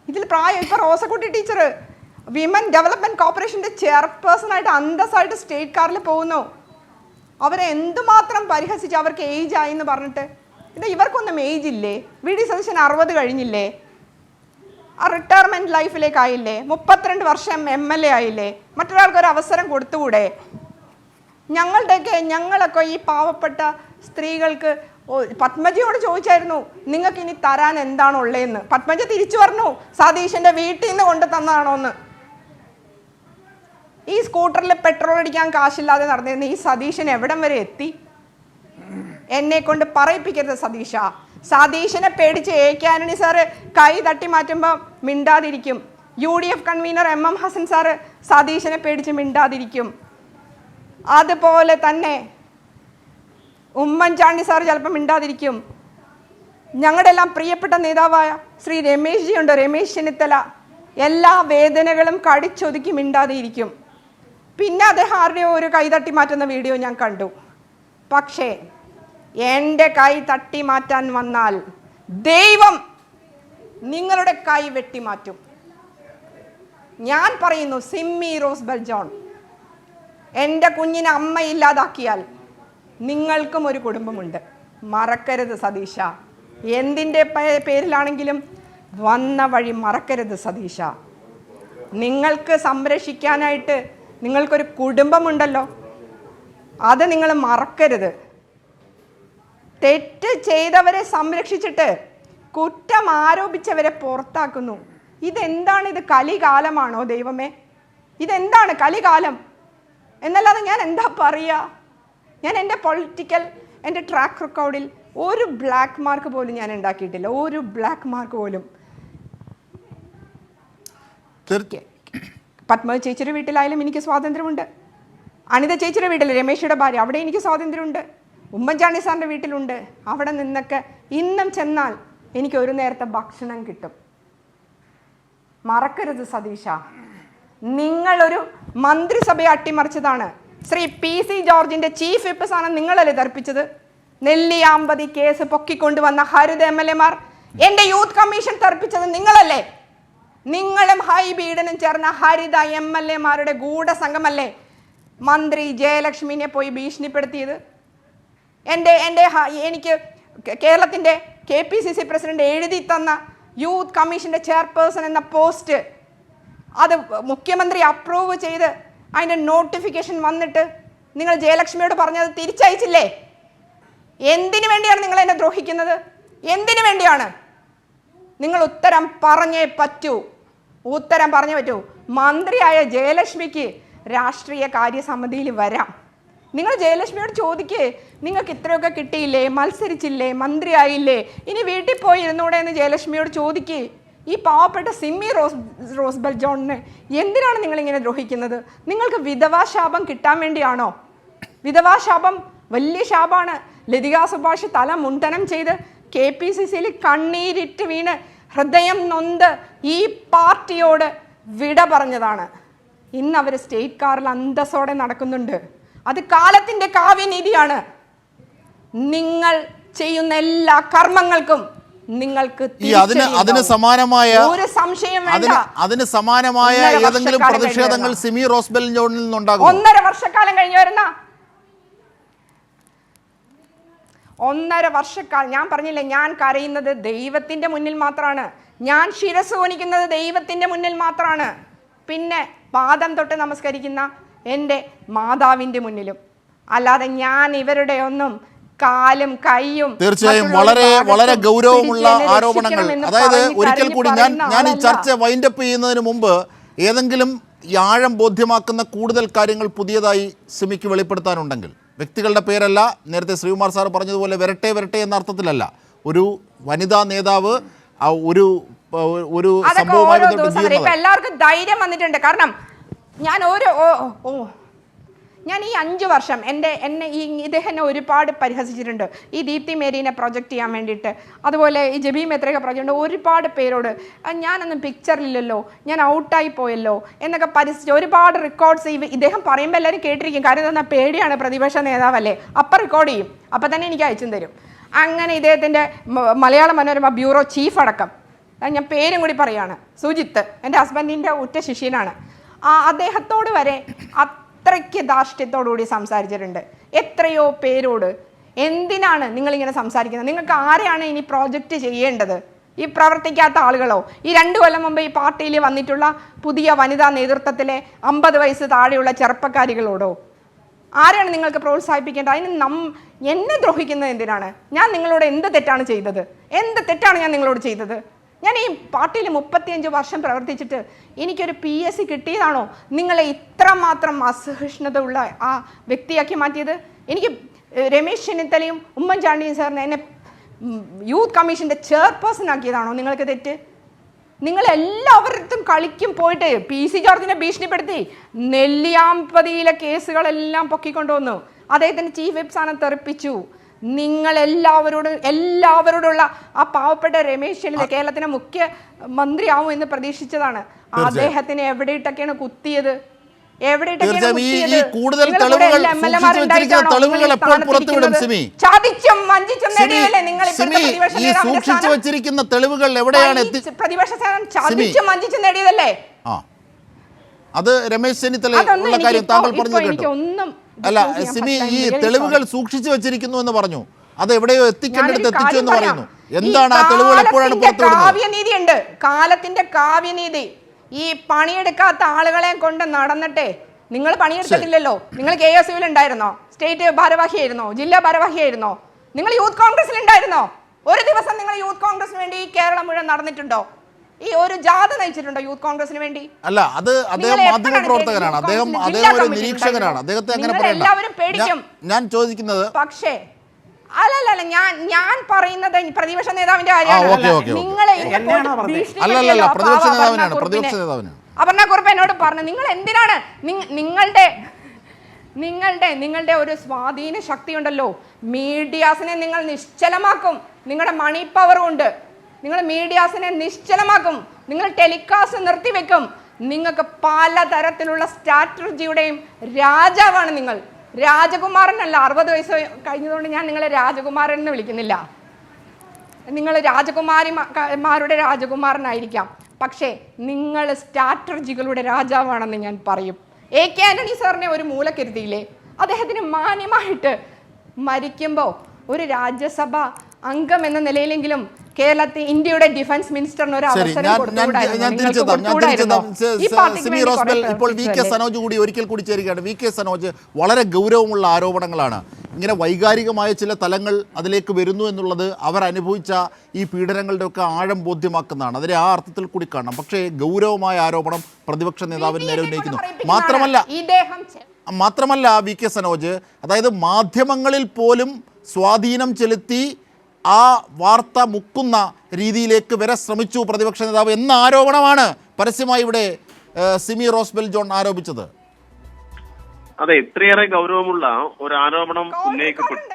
ഇതിൽ പ്രായം, ഇപ്പൊ റോസക്കുട്ടി ടീച്ചർ വിമൻ ഡെവലപ്മെന്റ് കോർപ്പറേഷന്റെ ചെയർപേഴ്സൺ ആയിട്ട് അന്തസ്സായിട്ട് സ്റ്റേറ്റ് കാറിൽ പോകുന്നു. അവരെ എന്തുമാത്രം പരിഹസിച്ച് അവർക്ക് ഏജ് ആയി എന്ന് പറഞ്ഞിട്ട്. ഇത് ഇവർക്കൊന്നും ഏജ് ഇല്ലേ? VD സതീശൻ 60 കഴിഞ്ഞില്ലേ? ആ റിട്ടയർമെന്റ് ലൈഫിലേക്ക് ആയില്ലേ? 32 വർഷം MLA ആയില്ലേ? മറ്റൊരാൾക്കൊരു അവസരം കൊടുത്തുകൂടെ? ഞങ്ങളൊക്കെ ഈ പാവപ്പെട്ട സ്ത്രീകൾക്ക് പത്മജിയോട് ചോദിച്ചായിരുന്നു, നിങ്ങൾക്ക് ഇനി തരാൻ എന്താണ് ഉള്ളതെന്ന്. പത്മജ തിരിച്ചു പറഞ്ഞു, സതീശന്റെ വീട്ടിൽ നിന്ന് കൊണ്ട് തന്നതാണോന്ന്. ഈ സ്കൂട്ടറിൽ പെട്രോൾ അടിക്കാൻ കാശില്ലാതെ നടന്നിരുന്ന ഈ സതീശൻ എവിടം വരെ എത്തി? എന്നെ കൊണ്ട് പറയിപ്പിക്കരുത് സതീശ. സതീശനെ പേടിച്ച് AK ആന്റണി സാറ് കൈ തട്ടി മാറ്റുമ്പോൾ മിണ്ടാതിരിക്കും. UDF convener MM Hassan sir സതീശനെ പേടിച്ച് മിണ്ടാതിരിക്കും. അതുപോലെ തന്നെ ഉമ്മൻചാണ്ടി സാർ ചിലപ്പോൾ മിണ്ടാതിരിക്കും. ഞങ്ങളുടെ എല്ലാം പ്രിയപ്പെട്ട നേതാവായ ശ്രീ രമേശ് ജി ഉണ്ട്, രമേശ് ചെന്നിത്തല, എല്ലാ വേദനകളും കടിച്ചൊതുക്കി മിണ്ടാതിരിക്കും. പിന്നെ അദ്ദേഹം ആരുടെയോ ഒരു കൈ തട്ടി മാറ്റുന്ന വീഡിയോ ഞാൻ കണ്ടു. പക്ഷേ എൻ്റെ കൈ തട്ടി മാറ്റാൻ വന്നാൽ ദൈവം നിങ്ങളുടെ കൈ വെട്ടിമാറ്റും. ഞാൻ പറയുന്നു, സിമ്മി റോസ്ബൽ ജോൺ, എൻ്റെ കുഞ്ഞിനെ അമ്മയില്ലാതാക്കിയാൽ നിങ്ങൾക്കും ഒരു കുടുംബമുണ്ട്. മറക്കരുത് സതീശ. എന്തിൻ്റെ പേരിലാണെങ്കിലും വന്ന വഴി മറക്കരുത് സതീശ. നിങ്ങൾക്ക് സംരക്ഷിക്കാനായിട്ട് നിങ്ങൾക്കൊരു കുടുംബമുണ്ടല്ലോ, അത് നിങ്ങൾ മറക്കരുത്. തെറ്റ് ചെയ്തവരെ സംരക്ഷിച്ചിട്ട് കുറ്റം ആരോപിച്ചവരെ പുറത്താക്കുന്നു. ഇതെന്താണ്? ഇത് കലികാലമാണോ ദൈവമേ? ഇതെന്താണ് കലികാലം എന്നല്ലാതെ ഞാൻ എന്താ പറയുക? ഞാൻ എൻ്റെ പൊളിറ്റിക്കൽ, എൻ്റെ ട്രാക്ക് റെക്കോർഡിൽ ഒരു ബ്ലാക്ക് മാർക്ക് പോലും ഞാൻ ഉണ്ടാക്കിയിട്ടില്ല, ഒരു ബ്ലാക്ക് മാർക്ക് പോലും. പത്മ ചേച്ചിയുടെ വീട്ടിലായാലും എനിക്ക് സ്വാതന്ത്ര്യമുണ്ട്. അനിത ചേച്ചിയുടെ വീട്ടിൽ, രമേശിയുടെ ഭാര്യ, അവിടെ എനിക്ക് സ്വാതന്ത്ര്യമുണ്ട്. ഉമ്മൻചാണ്ടി സാറിൻ്റെ വീട്ടിലുണ്ട്. അവിടെ നിന്നൊക്കെ ഇന്നും ചെന്നാൽ എനിക്ക് ഒരു നേരത്തെ ഭക്ഷണം കിട്ടും. മറക്കരുത് സതീശ. നിങ്ങളൊരു മന്ത്രിസഭയെ അട്ടിമറിച്ചതാണ്. ശ്രീ PC ജോർജിന്റെ ചീഫ് വിപ്പ് സ്ഥാനം നിങ്ങളല്ലേ തെറിപ്പിച്ചത്? നെല്ലിയാമ്പതി കേസ് പൊക്കിക്കൊണ്ടുവന്ന ഹരിത MLA മാർ, എൻ്റെ യൂത്ത് കമ്മീഷൻ തെറിപ്പിച്ചത് നിങ്ങളല്ലേ? നിങ്ങളും ഹൈബീഡനും ചേർന്ന ഹരിത MLA മാരുടെ ഗൂഢസംഘമല്ലേ മന്ത്രി ജയലക്ഷ്മിനെ പോയി ഭീഷണിപ്പെടുത്തിയത്? എനിക്ക് കേരളത്തിൻ്റെ KPCC പ്രസിഡന്റ് എഴുതി തന്ന യൂത്ത് കമ്മീഷന്റെ ചെയർപേഴ്സൺ എന്ന പോസ്റ്റ് അത് മുഖ്യമന്ത്രി അപ്രൂവ് ചെയ്ത് അതിൻ്റെ നോട്ടിഫിക്കേഷൻ വന്നിട്ട് നിങ്ങൾ ജയലക്ഷ്മിയോട് പറഞ്ഞത് തിരിച്ചയച്ചില്ലേ? എന്തിനു വേണ്ടിയാണ് നിങ്ങൾ എന്നെ ദ്രോഹിക്കുന്നത്? എന്തിനു വേണ്ടിയാണ്? നിങ്ങൾ ഉത്തരം പറഞ്ഞേ പറ്റൂ. ഉത്തരം പറഞ്ഞേ പറ്റൂ. മന്ത്രിയായ ജയലക്ഷ്മിക്ക് രാഷ്ട്രീയ കാര്യസമിതിയിൽ വരാം. നിങ്ങൾ ജയലക്ഷ്മിയോട് ചോദിക്കേ, നിങ്ങൾക്ക് ഇത്രയൊക്കെ കിട്ടിയില്ലേ, മത്സരിച്ചില്ലേ, മന്ത്രിയായില്ലേ, ഇനി വീട്ടിൽ പോയി ഇരുന്നൂടെ എന്ന് ജയലക്ഷ്മിയോട് ചോദിക്കേ. ഈ പാവപ്പെട്ട സിമ്മി റോസ്ബൽ ജോണിനെ എന്തിനാണ് നിങ്ങളിങ്ങനെ ദ്രോഹിക്കുന്നത്? നിങ്ങൾക്ക് വിധവാശാപം കിട്ടാൻ വേണ്ടിയാണോ? വിധവാശാപം വലിയ ശാപമാണ്. ലതികാ സുഭാഷ് തല മുണ്ടനം ചെയ്ത് KPCCയിൽ കണ്ണീരിട്ട് വീണ് ഹൃദയം നൊന്ത് ഈ പാർട്ടിയോട് വിട പറഞ്ഞതാണ്. ഇന്ന് അവർ സ്റ്റേറ്റ് കാറിൽ അന്തസ്സോടെ നടക്കുന്നുണ്ട്. അത് കാലത്തിൻ്റെ കാവ്യനീതിയാണ്. നിങ്ങൾ ചെയ്യുന്ന എല്ലാ കർമ്മങ്ങൾക്കും നിങ്ങൾക്ക് അതിന് സമാനമായ ഒരു സംശയം വേണ്ട. അതിന് സമാനമായ ഏതെങ്കിലും പ്രതിഷേധങ്ങൾ സിമി റോസ്ബൽ ജോണിൽ നിന്നുണ്ടാകും. 1.5 വർഷക്കാലം കഴിഞ്ഞു വരുന്ന 1.5 വർഷക്കാലം ഞാൻ പറഞ്ഞില്ലേ, ഞാൻ കരയുന്നത് ദൈവത്തിൻ്റെ മുന്നിൽ മാത്രമാണ്. ഞാൻ ശിരസ് ഓനിക്കുന്നത് ദൈവത്തിൻ്റെ മുന്നിൽ മാത്രമാണ്. പിന്നെ പാദം തൊട്ട് നമസ്കരിക്കുന്ന എൻ്റെ മാതാവിൻ്റെ മുന്നിലും. അല്ലാതെ ഞാൻ ഇവരുടെ ഒന്നും കാലും കൈയും. തീർച്ചയായും വളരെ ഗൗരവമുള്ള ആരോപണങ്ങൾ. അതായത് ഒരിക്കൽ കൂടി ഞാൻ ഈ ചർച്ച വൈൻഡപ്പ് ചെയ്യുന്നതിന് മുമ്പ് ഏതെങ്കിലും ആഴം ബോധ്യമാക്കുന്ന കൂടുതൽ കാര്യങ്ങൾ പുതിയതായി സിമിക്ക് വെളിപ്പെടുത്താനുണ്ടെങ്കിൽ, വ്യക്തികളുടെ പേരല്ല, നേരത്തെ ശ്രീകുമാർ സാർ പറഞ്ഞതുപോലെ വരട്ടെ എന്ന അർത്ഥത്തിലല്ല, ഒരു വനിതാ നേതാവ് ഒരു സംഭവവുമായി എല്ലാവർക്കും ധൈര്യം വന്നിട്ടുണ്ട്. കാരണം ഞാൻ ഈ 5 വർഷം എന്നെ ഇദ്ദേഹം ഒരുപാട് പരിഹസിച്ചിട്ടുണ്ട്. ഈ ദീപ്തി മേരീനെ പ്രൊജക്റ്റ് ചെയ്യാൻ വേണ്ടിയിട്ട്, അതുപോലെ ഈ ജബി മെത്രയൊക്കെ പ്രൊജക്റ്റ് ഒരുപാട് പേരോട് ഞാനൊന്നും പിക്ചറിലില്ലല്ലോ, ഞാൻ ഔട്ടായി പോയല്ലോ എന്നൊക്കെ പരിഹസിച്ച് ഒരുപാട് റെക്കോർഡ്സ് ഇദ്ദേഹം പറയുമ്പോൾ എല്ലാവരും കേട്ടിരിക്കും. കാര്യം എന്താ, പേടിയാണ്, പ്രതിപക്ഷ നേതാവല്ലേ, അപ്പം റെക്കോർഡ് ചെയ്യും, അപ്പം തന്നെ എനിക്ക് അയച്ചും തരും. അങ്ങനെ ഇദ്ദേഹത്തിൻ്റെ മലയാള മനോരമ ബ്യൂറോ ചീഫ് അടക്കം, ഞാൻ പേരും കൂടി പറയുകയാണ്, സുജിത്ത്, എൻ്റെ ഹസ്ബൻഡിൻ്റെ ഉറ്റ ശിഷ്യനാണ്, അദ്ദേഹത്തോട് വരെ അത്രയ്ക്ക് ധാർഷ്ട്യത്തോടുകൂടി സംസാരിച്ചിട്ടുണ്ട്. എത്രയോ പേരോട് എന്തിനാണ് നിങ്ങളിങ്ങനെ സംസാരിക്കുന്നത്? നിങ്ങൾക്ക് ആരെയാണ് ഇനി പ്രോജക്റ്റ് ചെയ്യേണ്ടത്? ഈ പ്രവർത്തിക്കാത്ത ആളുകളോ? ഈ 2 കൊല്ലം മുമ്പ് ഈ പാർട്ടിയിൽ വന്നിട്ടുള്ള പുതിയ വനിതാ നേതൃത്വത്തിലെ 50 വയസ്സ് താഴെയുള്ള ചെറുപ്പക്കാരികളോടോ? ആരെയാണ് നിങ്ങൾക്ക് പ്രോത്സാഹിപ്പിക്കേണ്ടത്? അതിന് എന്നെ ദ്രോഹിക്കുന്നത് എന്തിനാണ്? ഞാൻ നിങ്ങളോട് എന്ത് തെറ്റാണ് ചെയ്തത്? എന്ത് തെറ്റാണ് ഞാൻ നിങ്ങളോട് ചെയ്തത്? ഞാൻ ഈ പാർട്ടിയിൽ 35 വർഷം പ്രവർത്തിച്ചിട്ട് എനിക്കൊരു PSC കിട്ടിയതാണോ നിങ്ങളെ ഇത്രമാത്രം അസഹിഷ്ണുത ഉള്ള ആ വ്യക്തിയാക്കി മാറ്റിയത്? എനിക്ക് രമേശ് ചെന്നിത്തലയും ഉമ്മൻചാണ്ടിയും സാറിനെ എന്നെ യൂത്ത് കമ്മീഷൻ്റെ ചെയർപേഴ്സൺ ആക്കിയതാണോ നിങ്ങൾക്ക് തെറ്റ്? നിങ്ങളെല്ലാവരും കളിക്കും പോയിട്ട് PC ജോർജിനെ ഭീഷണിപ്പെടുത്തി നെല്ലിയാമ്പതിയിലെ കേസുകളെല്ലാം പൊക്കിക്കൊണ്ടുവന്നു. അദ്ദേഹത്തിൻ്റെ ചീഫ് വിപ്പ് സ്ഥാനം തെറിപ്പിച്ചു. എല്ലാവരോടുള്ള ആ പാവപ്പെട്ട രമേശ് ചെന്നിത്തല കേരളത്തിന് മുഖ്യമന്ത്രിയാവും എന്ന് പ്രതീക്ഷിച്ചതാണ്. അദ്ദേഹത്തിന് എവിടെയിട്ടൊക്കെയാണ് കുത്തിയത്? സൂക്ഷിച്ചു വെച്ചിരിക്കുന്ന തെളിവുകൾ എവിടെയാണ്? പ്രതിപക്ഷ ചതിച്ചും വഞ്ചിച്ചും നേടിയതല്ലേ? അത് രമേശ് ചെന്നിത്തല ഉള്ള കാര്യം താങ്കൾ പറഞ്ഞു കേട്ടോ. അല്ല സിമി, ഈ തെളിവുകൾ സൂക്ഷിച്ചു വെച്ചിരിക്കുന്നു എന്ന് പറഞ്ഞു, അത് എവിടെയോ എത്തിക്കേണ്ടടുത്ത് എത്തിച്ചു എന്ന് പറയുന്നു. എന്താണ് ആ തെളിവുകൾ? എപ്പോഴാണ് പുറത്തുവിടുന്നത്? കാവ്യനീതി ഉണ്ട്, കാലത്തിന്റെ കാവ്യനീതി. ഈ പണിയെടുക്കാത്ത ആളുകളെ കൊണ്ട് നടന്നിട്ടെ. നിങ്ങൾ പണിയെടുത്തിട്ടില്ലല്ലോ. നിങ്ങൾ KSUവിൽ ഉണ്ടായിരുന്നോ? സ്റ്റേറ്റ് ഭാരവാഹിയായിരുന്നോ? ജില്ലാ ഭാരവാഹിയായിരുന്നോ? നിങ്ങൾ യൂത്ത് കോൺഗ്രസിൽ ഉണ്ടായിരുന്നോ? ഒരു ദിവസം നിങ്ങൾ യൂത്ത് കോൺഗ്രസിന് വേണ്ടി ഈ കേരളം മുഴുവൻ നടന്നിട്ടുണ്ടോ? ഈ ഒരു ജാഥ നയിച്ചിട്ടുണ്ടോ യൂത്ത് കോൺഗ്രസിന് വേണ്ടി? അല്ല, അത് അദ്ദേഹം മാധ്യമപ്രവർത്തകനാണ്, അദ്ദേഹം ഒരു നിരീക്ഷകനാണ്, അദ്ദേഹത്തെ അങ്ങനെ പറയണ്ട. ഞാൻ ചോദിക്കുന്നത് പക്ഷേ അല്ലല്ല, ഞാൻ പറയുന്നത് പ്രതിപക്ഷ നേതാവിന്റെ കാര്യമാണ്. നിങ്ങളെ അപർണ കുറുപ്പ് എന്നോട് പറഞ്ഞു, നിങ്ങൾ എന്തിനാണ് നിങ്ങളുടെ ഒരു സ്വാധീന ശക്തി ഉണ്ടല്ലോ, മീഡിയാസിനെ നിങ്ങൾ നിശ്ചലമാക്കും. നിങ്ങളുടെ മണി പവർ കൊണ്ട് നിങ്ങൾ മീഡിയാസിനെ നിശ്ചലമാക്കും. നിങ്ങൾ ടെലികാസ്റ്റ് നിർത്തിവെക്കും. നിങ്ങൾക്ക് പലതരത്തിലുള്ള സ്ട്രാറ്റജിയുടെയും രാജാവാണ് നിങ്ങൾ. രാജകുമാരനല്ല. 60 വയസ്സ് കഴിഞ്ഞതുകൊണ്ട് ഞാൻ നിങ്ങളെ രാജകുമാരൻ എന്ന് വിളിക്കുന്നില്ല. നിങ്ങൾ രാജകുമാരിമാരുടെ രാജകുമാരനായിരിക്കാം, പക്ഷേ നിങ്ങൾ സ്ട്രാറ്റജികളുടെ രാജാവാണെന്ന് ഞാൻ പറയും. AK ആന്റണി സാറിനെ ഒരു മൂലക്കരുതിയില്ലേ? അദ്ദേഹത്തിന് മാന്യമായിട്ട് മരിക്കുമ്പോൾ ഒരു രാജ്യസഭ അംഗം എന്ന നിലയിലെങ്കിലും കേരളത്തിൽ ഇന്ത്യയുടെ ഡിഫൻസ് മിനിസ്റ്ററിന് ഒരു ശരി, അവസരം ഞാൻ കൊടുത്തുകൂടായിരുന്നോ? തിരിച്ചെത്താം. ഈ പാർട്ടിക്ക് സിമി വേണ്ടി റോസ്ബെൽ കുറേ ഇപ്പോൾ വി കെ പ്രവർത്തിച്ചതല്ലേ? സനോജ് കൂടി ഒരിക്കൽ കൂടി ചേരുകയാണ്. വി കെ സനോജ്, വളരെ ഗൗരവമുള്ള ആരോപണങ്ങളാണ്. ഇങ്ങനെ വൈകാരികമായ ചില തലങ്ങൾ അതിലേക്ക് വരുന്നു എന്നുള്ളത് അവർ അനുഭവിച്ച ഈ പീഡനങ്ങളുടെയൊക്കെ ആഴം ബോധ്യമാക്കുന്നതാണ്. അതിനെ ആ അർത്ഥത്തിൽ കൂടി കാണണം. പക്ഷേ ഗൗരവമായ ആരോപണം പ്രതിപക്ഷ നേതാവിന് നേരെ ഉന്നയിക്കുന്നു. മാത്രമല്ല വി കെ സനോജ്, അതായത് മാധ്യമങ്ങളിൽ പോലും സ്വാധീനം ചെലുത്തി ആ വാർത്ത മുക്കുന്ന രീതിയിലേക്ക് വരെ ശ്രമിച്ചു പ്രതിപക്ഷ നേതാവ് എന്ന ആരോപണമാണ് പരസ്യമായി ഇവിടെ സിമി റോസ്ബെൽ ജോൺ ആരോപിച്ചത്. അതെ, ഇത്രയേറെ ഗൗരവമുള്ള ഒരു ആരോപണം ഉന്നയിക്കപ്പെട്ടു.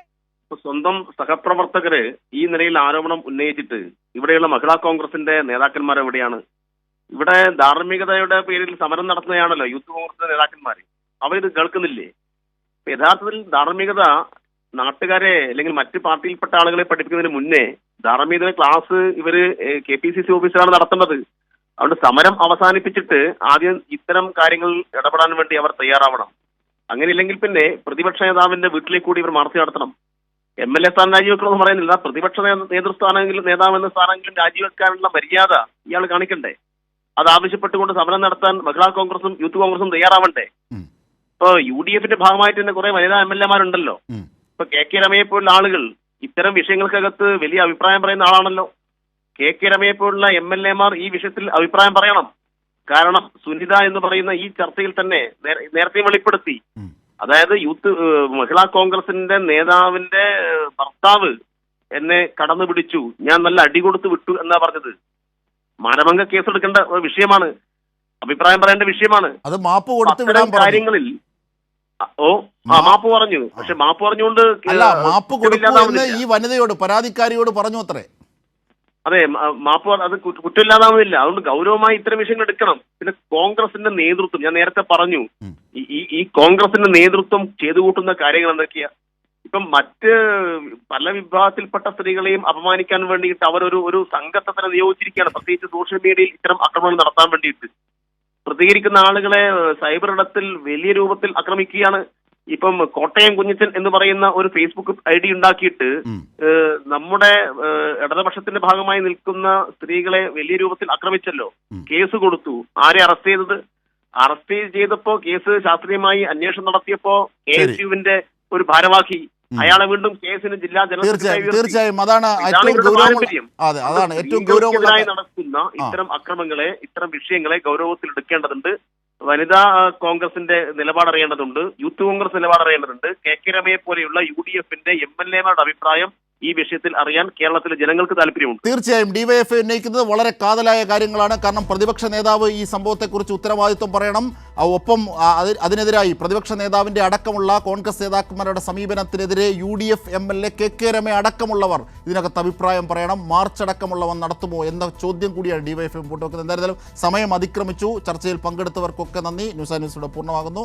സ്വന്തം സഹപ്രവർത്തകര് ഈ നിലയിൽ ആരോപണം ഉന്നയിച്ചിട്ട് ഇവിടെയുള്ള മഹിളാ കോൺഗ്രസിന്റെ നേതാക്കന്മാർ എവിടെയാണ്? ഇവിടെ ധാർമ്മികതയുടെ പേരിൽ സമരം നടത്തുന്നതാണല്ലോ യൂത്ത് കോൺഗ്രസിന്റെ നേതാക്കന്മാർ. അവരിത് കേൾക്കുന്നില്ലേ? യഥാർത്ഥത്തിൽ ധാർമ്മികത നാട്ടുകാരെ അല്ലെങ്കിൽ മറ്റ് പാർട്ടിയിൽപ്പെട്ട ആളുകളെ പഠിപ്പിക്കുന്നതിന് മുന്നേ ധാർമ്മികത ക്ലാസ് ഇവര് KPCC ഓഫീസിലാണ് നടത്തേണ്ടത്. അതുകൊണ്ട് സമരം അവസാനിപ്പിച്ചിട്ട് ആദ്യം ഇത്തരം കാര്യങ്ങൾ ഇടപെടാൻ വേണ്ടി അവർ തയ്യാറാവണം. അങ്ങനെയില്ലെങ്കിൽ പിന്നെ പ്രതിപക്ഷ നേതാവിന്റെ വീട്ടിലേക്ക് കൂടി ഇവർ മാർച്ച് നടത്തണം. MLA സ്ഥാനം രാജിവെക്കണമെന്ന് പറയുന്നില്ല, പ്രതിപക്ഷ നേതൃസ്ഥാനെങ്കിലും നേതാവെന്ന സ്ഥാനമെങ്കിലും രാജിവെക്കാനുള്ള മര്യാദ ഇയാൾ കാണിക്കണ്ടേ? അത് ആവശ്യപ്പെട്ടുകൊണ്ട് സമരം നടത്താൻ മഹിളാ കോൺഗ്രസും യൂത്ത് കോൺഗ്രസും തയ്യാറാവണ്ടേ? ഇപ്പൊ UDF-ന്റെ ഭാഗമായിട്ട് തന്നെ കുറെ വനിതാ MLA-മാരുണ്ടല്ലോ. ഇപ്പൊ KK രമയെ പോലുള്ള ആളുകൾ ഇത്തരം വിഷയങ്ങൾക്കകത്ത് വലിയ അഭിപ്രായം പറയുന്ന ആളാണല്ലോ. KK രമയെ പോലുള്ള MLA-മാർ ഈ വിഷയത്തിൽ അഭിപ്രായം പറയണം. കാരണം സുനിത എന്ന് പറയുന്ന ഈ ചർച്ചയിൽ തന്നെ നേരത്തെ വെളിപ്പെടുത്തി, അതായത് മഹിളാ കോൺഗ്രസിന്റെ നേതാവിന്റെ ഭർത്താവ് എന്നെ കടന്നു പിടിച്ചു, ഞാൻ നല്ല അടി കൊടുത്ത് വിട്ടു എന്നാ പറഞ്ഞത്. മാനഭംഗ കേസെടുക്കേണ്ട വിഷയമാണ്, അഭിപ്രായം പറയേണ്ട വിഷയമാണ്. അത് മാപ്പ് കൊടുത്ത് വിടാൻ കാര്യങ്ങളിൽ മാപ്പ് പറഞ്ഞു. പക്ഷെ മാപ്പ് പറഞ്ഞുകൊണ്ട് മാപ്പ് കൊടുക്കുന്ന ഈ വനിതയോട്, പരാതിക്കാരിയോട് പറഞ്ഞു അത്രേ. അതെ, മാപ്പ് അത് കുറ്റമില്ലാതാവുന്നില്ല. അതുകൊണ്ട് ഗൗരവമായി ഇത്തരം വിഷയങ്ങൾ എടുക്കണം. പിന്നെ കോൺഗ്രസിന്റെ നേതൃത്വം, ഞാൻ നേരത്തെ പറഞ്ഞു, ഈ കോൺഗ്രസിന്റെ നേതൃത്വം ചെയ്തു കൂട്ടുന്ന കാര്യങ്ങൾ എന്തൊക്കെയാ? ഇപ്പം മറ്റ് പല വിഭാഗത്തിൽപ്പെട്ട സ്ത്രീകളെയും അപമാനിക്കാൻ വേണ്ടിയിട്ട് അവരൊരു സംഘത്തെ തന്നെ നിയോഗിച്ചിരിക്കുകയാണ്. പ്രത്യേകിച്ച് സോഷ്യൽ മീഡിയയിൽ ഇത്തരം ആക്രമണങ്ങൾ നടത്താൻ വേണ്ടിയിട്ട് പ്രതികരിക്കുന്ന ആളുകളെ സൈബർ ഇടത്തിൽ വലിയ രൂപത്തിൽ ആക്രമിക്കുകയാണ്. ഇപ്പം കോട്ടയം കുഞ്ഞച്ചൻ എന്ന് പറയുന്ന ഒരു ഫേസ്ബുക്ക് ID ഉണ്ടാക്കിയിട്ട് നമ്മുടെ ഇടതുപക്ഷത്തിന്റെ ഭാഗമായി നിൽക്കുന്ന സ്ത്രീകളെ വലിയ രൂപത്തിൽ ആക്രമിച്ചല്ലോ. കേസ് കൊടുത്തു. ആരെ അറസ്റ്റ് ചെയ്തത്? അറസ്റ്റ് ചെയ്തപ്പോ കേസ് ശാസ്ത്രീയമായി അന്വേഷണം നടത്തിയപ്പോ KSUവിന്റെ ഒരു ഭാരവാഹി അയാളെ വീണ്ടും കേസിന് ജില്ലാ ജനറൽ തീർച്ചയായും അതാണ് ഏറ്റവും ഗൗരവമായി നടക്കുന്ന ഇത്തരം അക്രമങ്ങളെ, ഇത്തരം വിഷയങ്ങളെ ഗൗരവത്തിൽ എടുക്കേണ്ടതുണ്ട്. വനിതാ കോൺഗ്രസിന്റെ നിലപാടറിയേണ്ടതുണ്ട്, യൂത്ത് കോൺഗ്രസ് നിലപാടറിയേണ്ടതുണ്ട്. KK രമയെ പോലെയുള്ള UDF-ന്റെ MLA-മാരുടെ അഭിപ്രായം ഈ വിഷയത്തിൽ അറിയാൻ കേരളത്തിലെ ജനങ്ങൾക്ക് താല്പര്യമുണ്ട്. തീർച്ചയായും DYFI ഉന്നയിക്കുന്നത് വളരെ കാതലായ കാര്യങ്ങളാണ്. കാരണം പ്രതിപക്ഷ നേതാവ് ഈ സംഭവത്തെക്കുറിച്ച് ഉത്തരവാദിത്വം പറയണം. ഒപ്പം അതിനെതിരായി പ്രതിപക്ഷ നേതാവിൻ്റെ അടക്കമുള്ള കോൺഗ്രസ് നേതാക്കന്മാരുടെ സമീപനത്തിനെതിരെ UDF MLA KK രമ അടക്കമുള്ളവർ ഇതിനകത്ത് അഭിപ്രായം പറയണം. മാർച്ച് അടക്കമുള്ളവർ നടത്തുമോ എന്ന ചോദ്യം കൂടിയാണ് DYFI മുമ്പോട്ട് വെക്കുന്നത്. എന്തായാലും സമയം അതിക്രമിച്ചു. ചർച്ചയിൽ പങ്കെടുത്തവർക്കൊക്കെ നന്ദി. ന്യൂസ് ആൻഡ് ന്യൂസിലൂടെ പൂർണ്ണമാകുന്നു.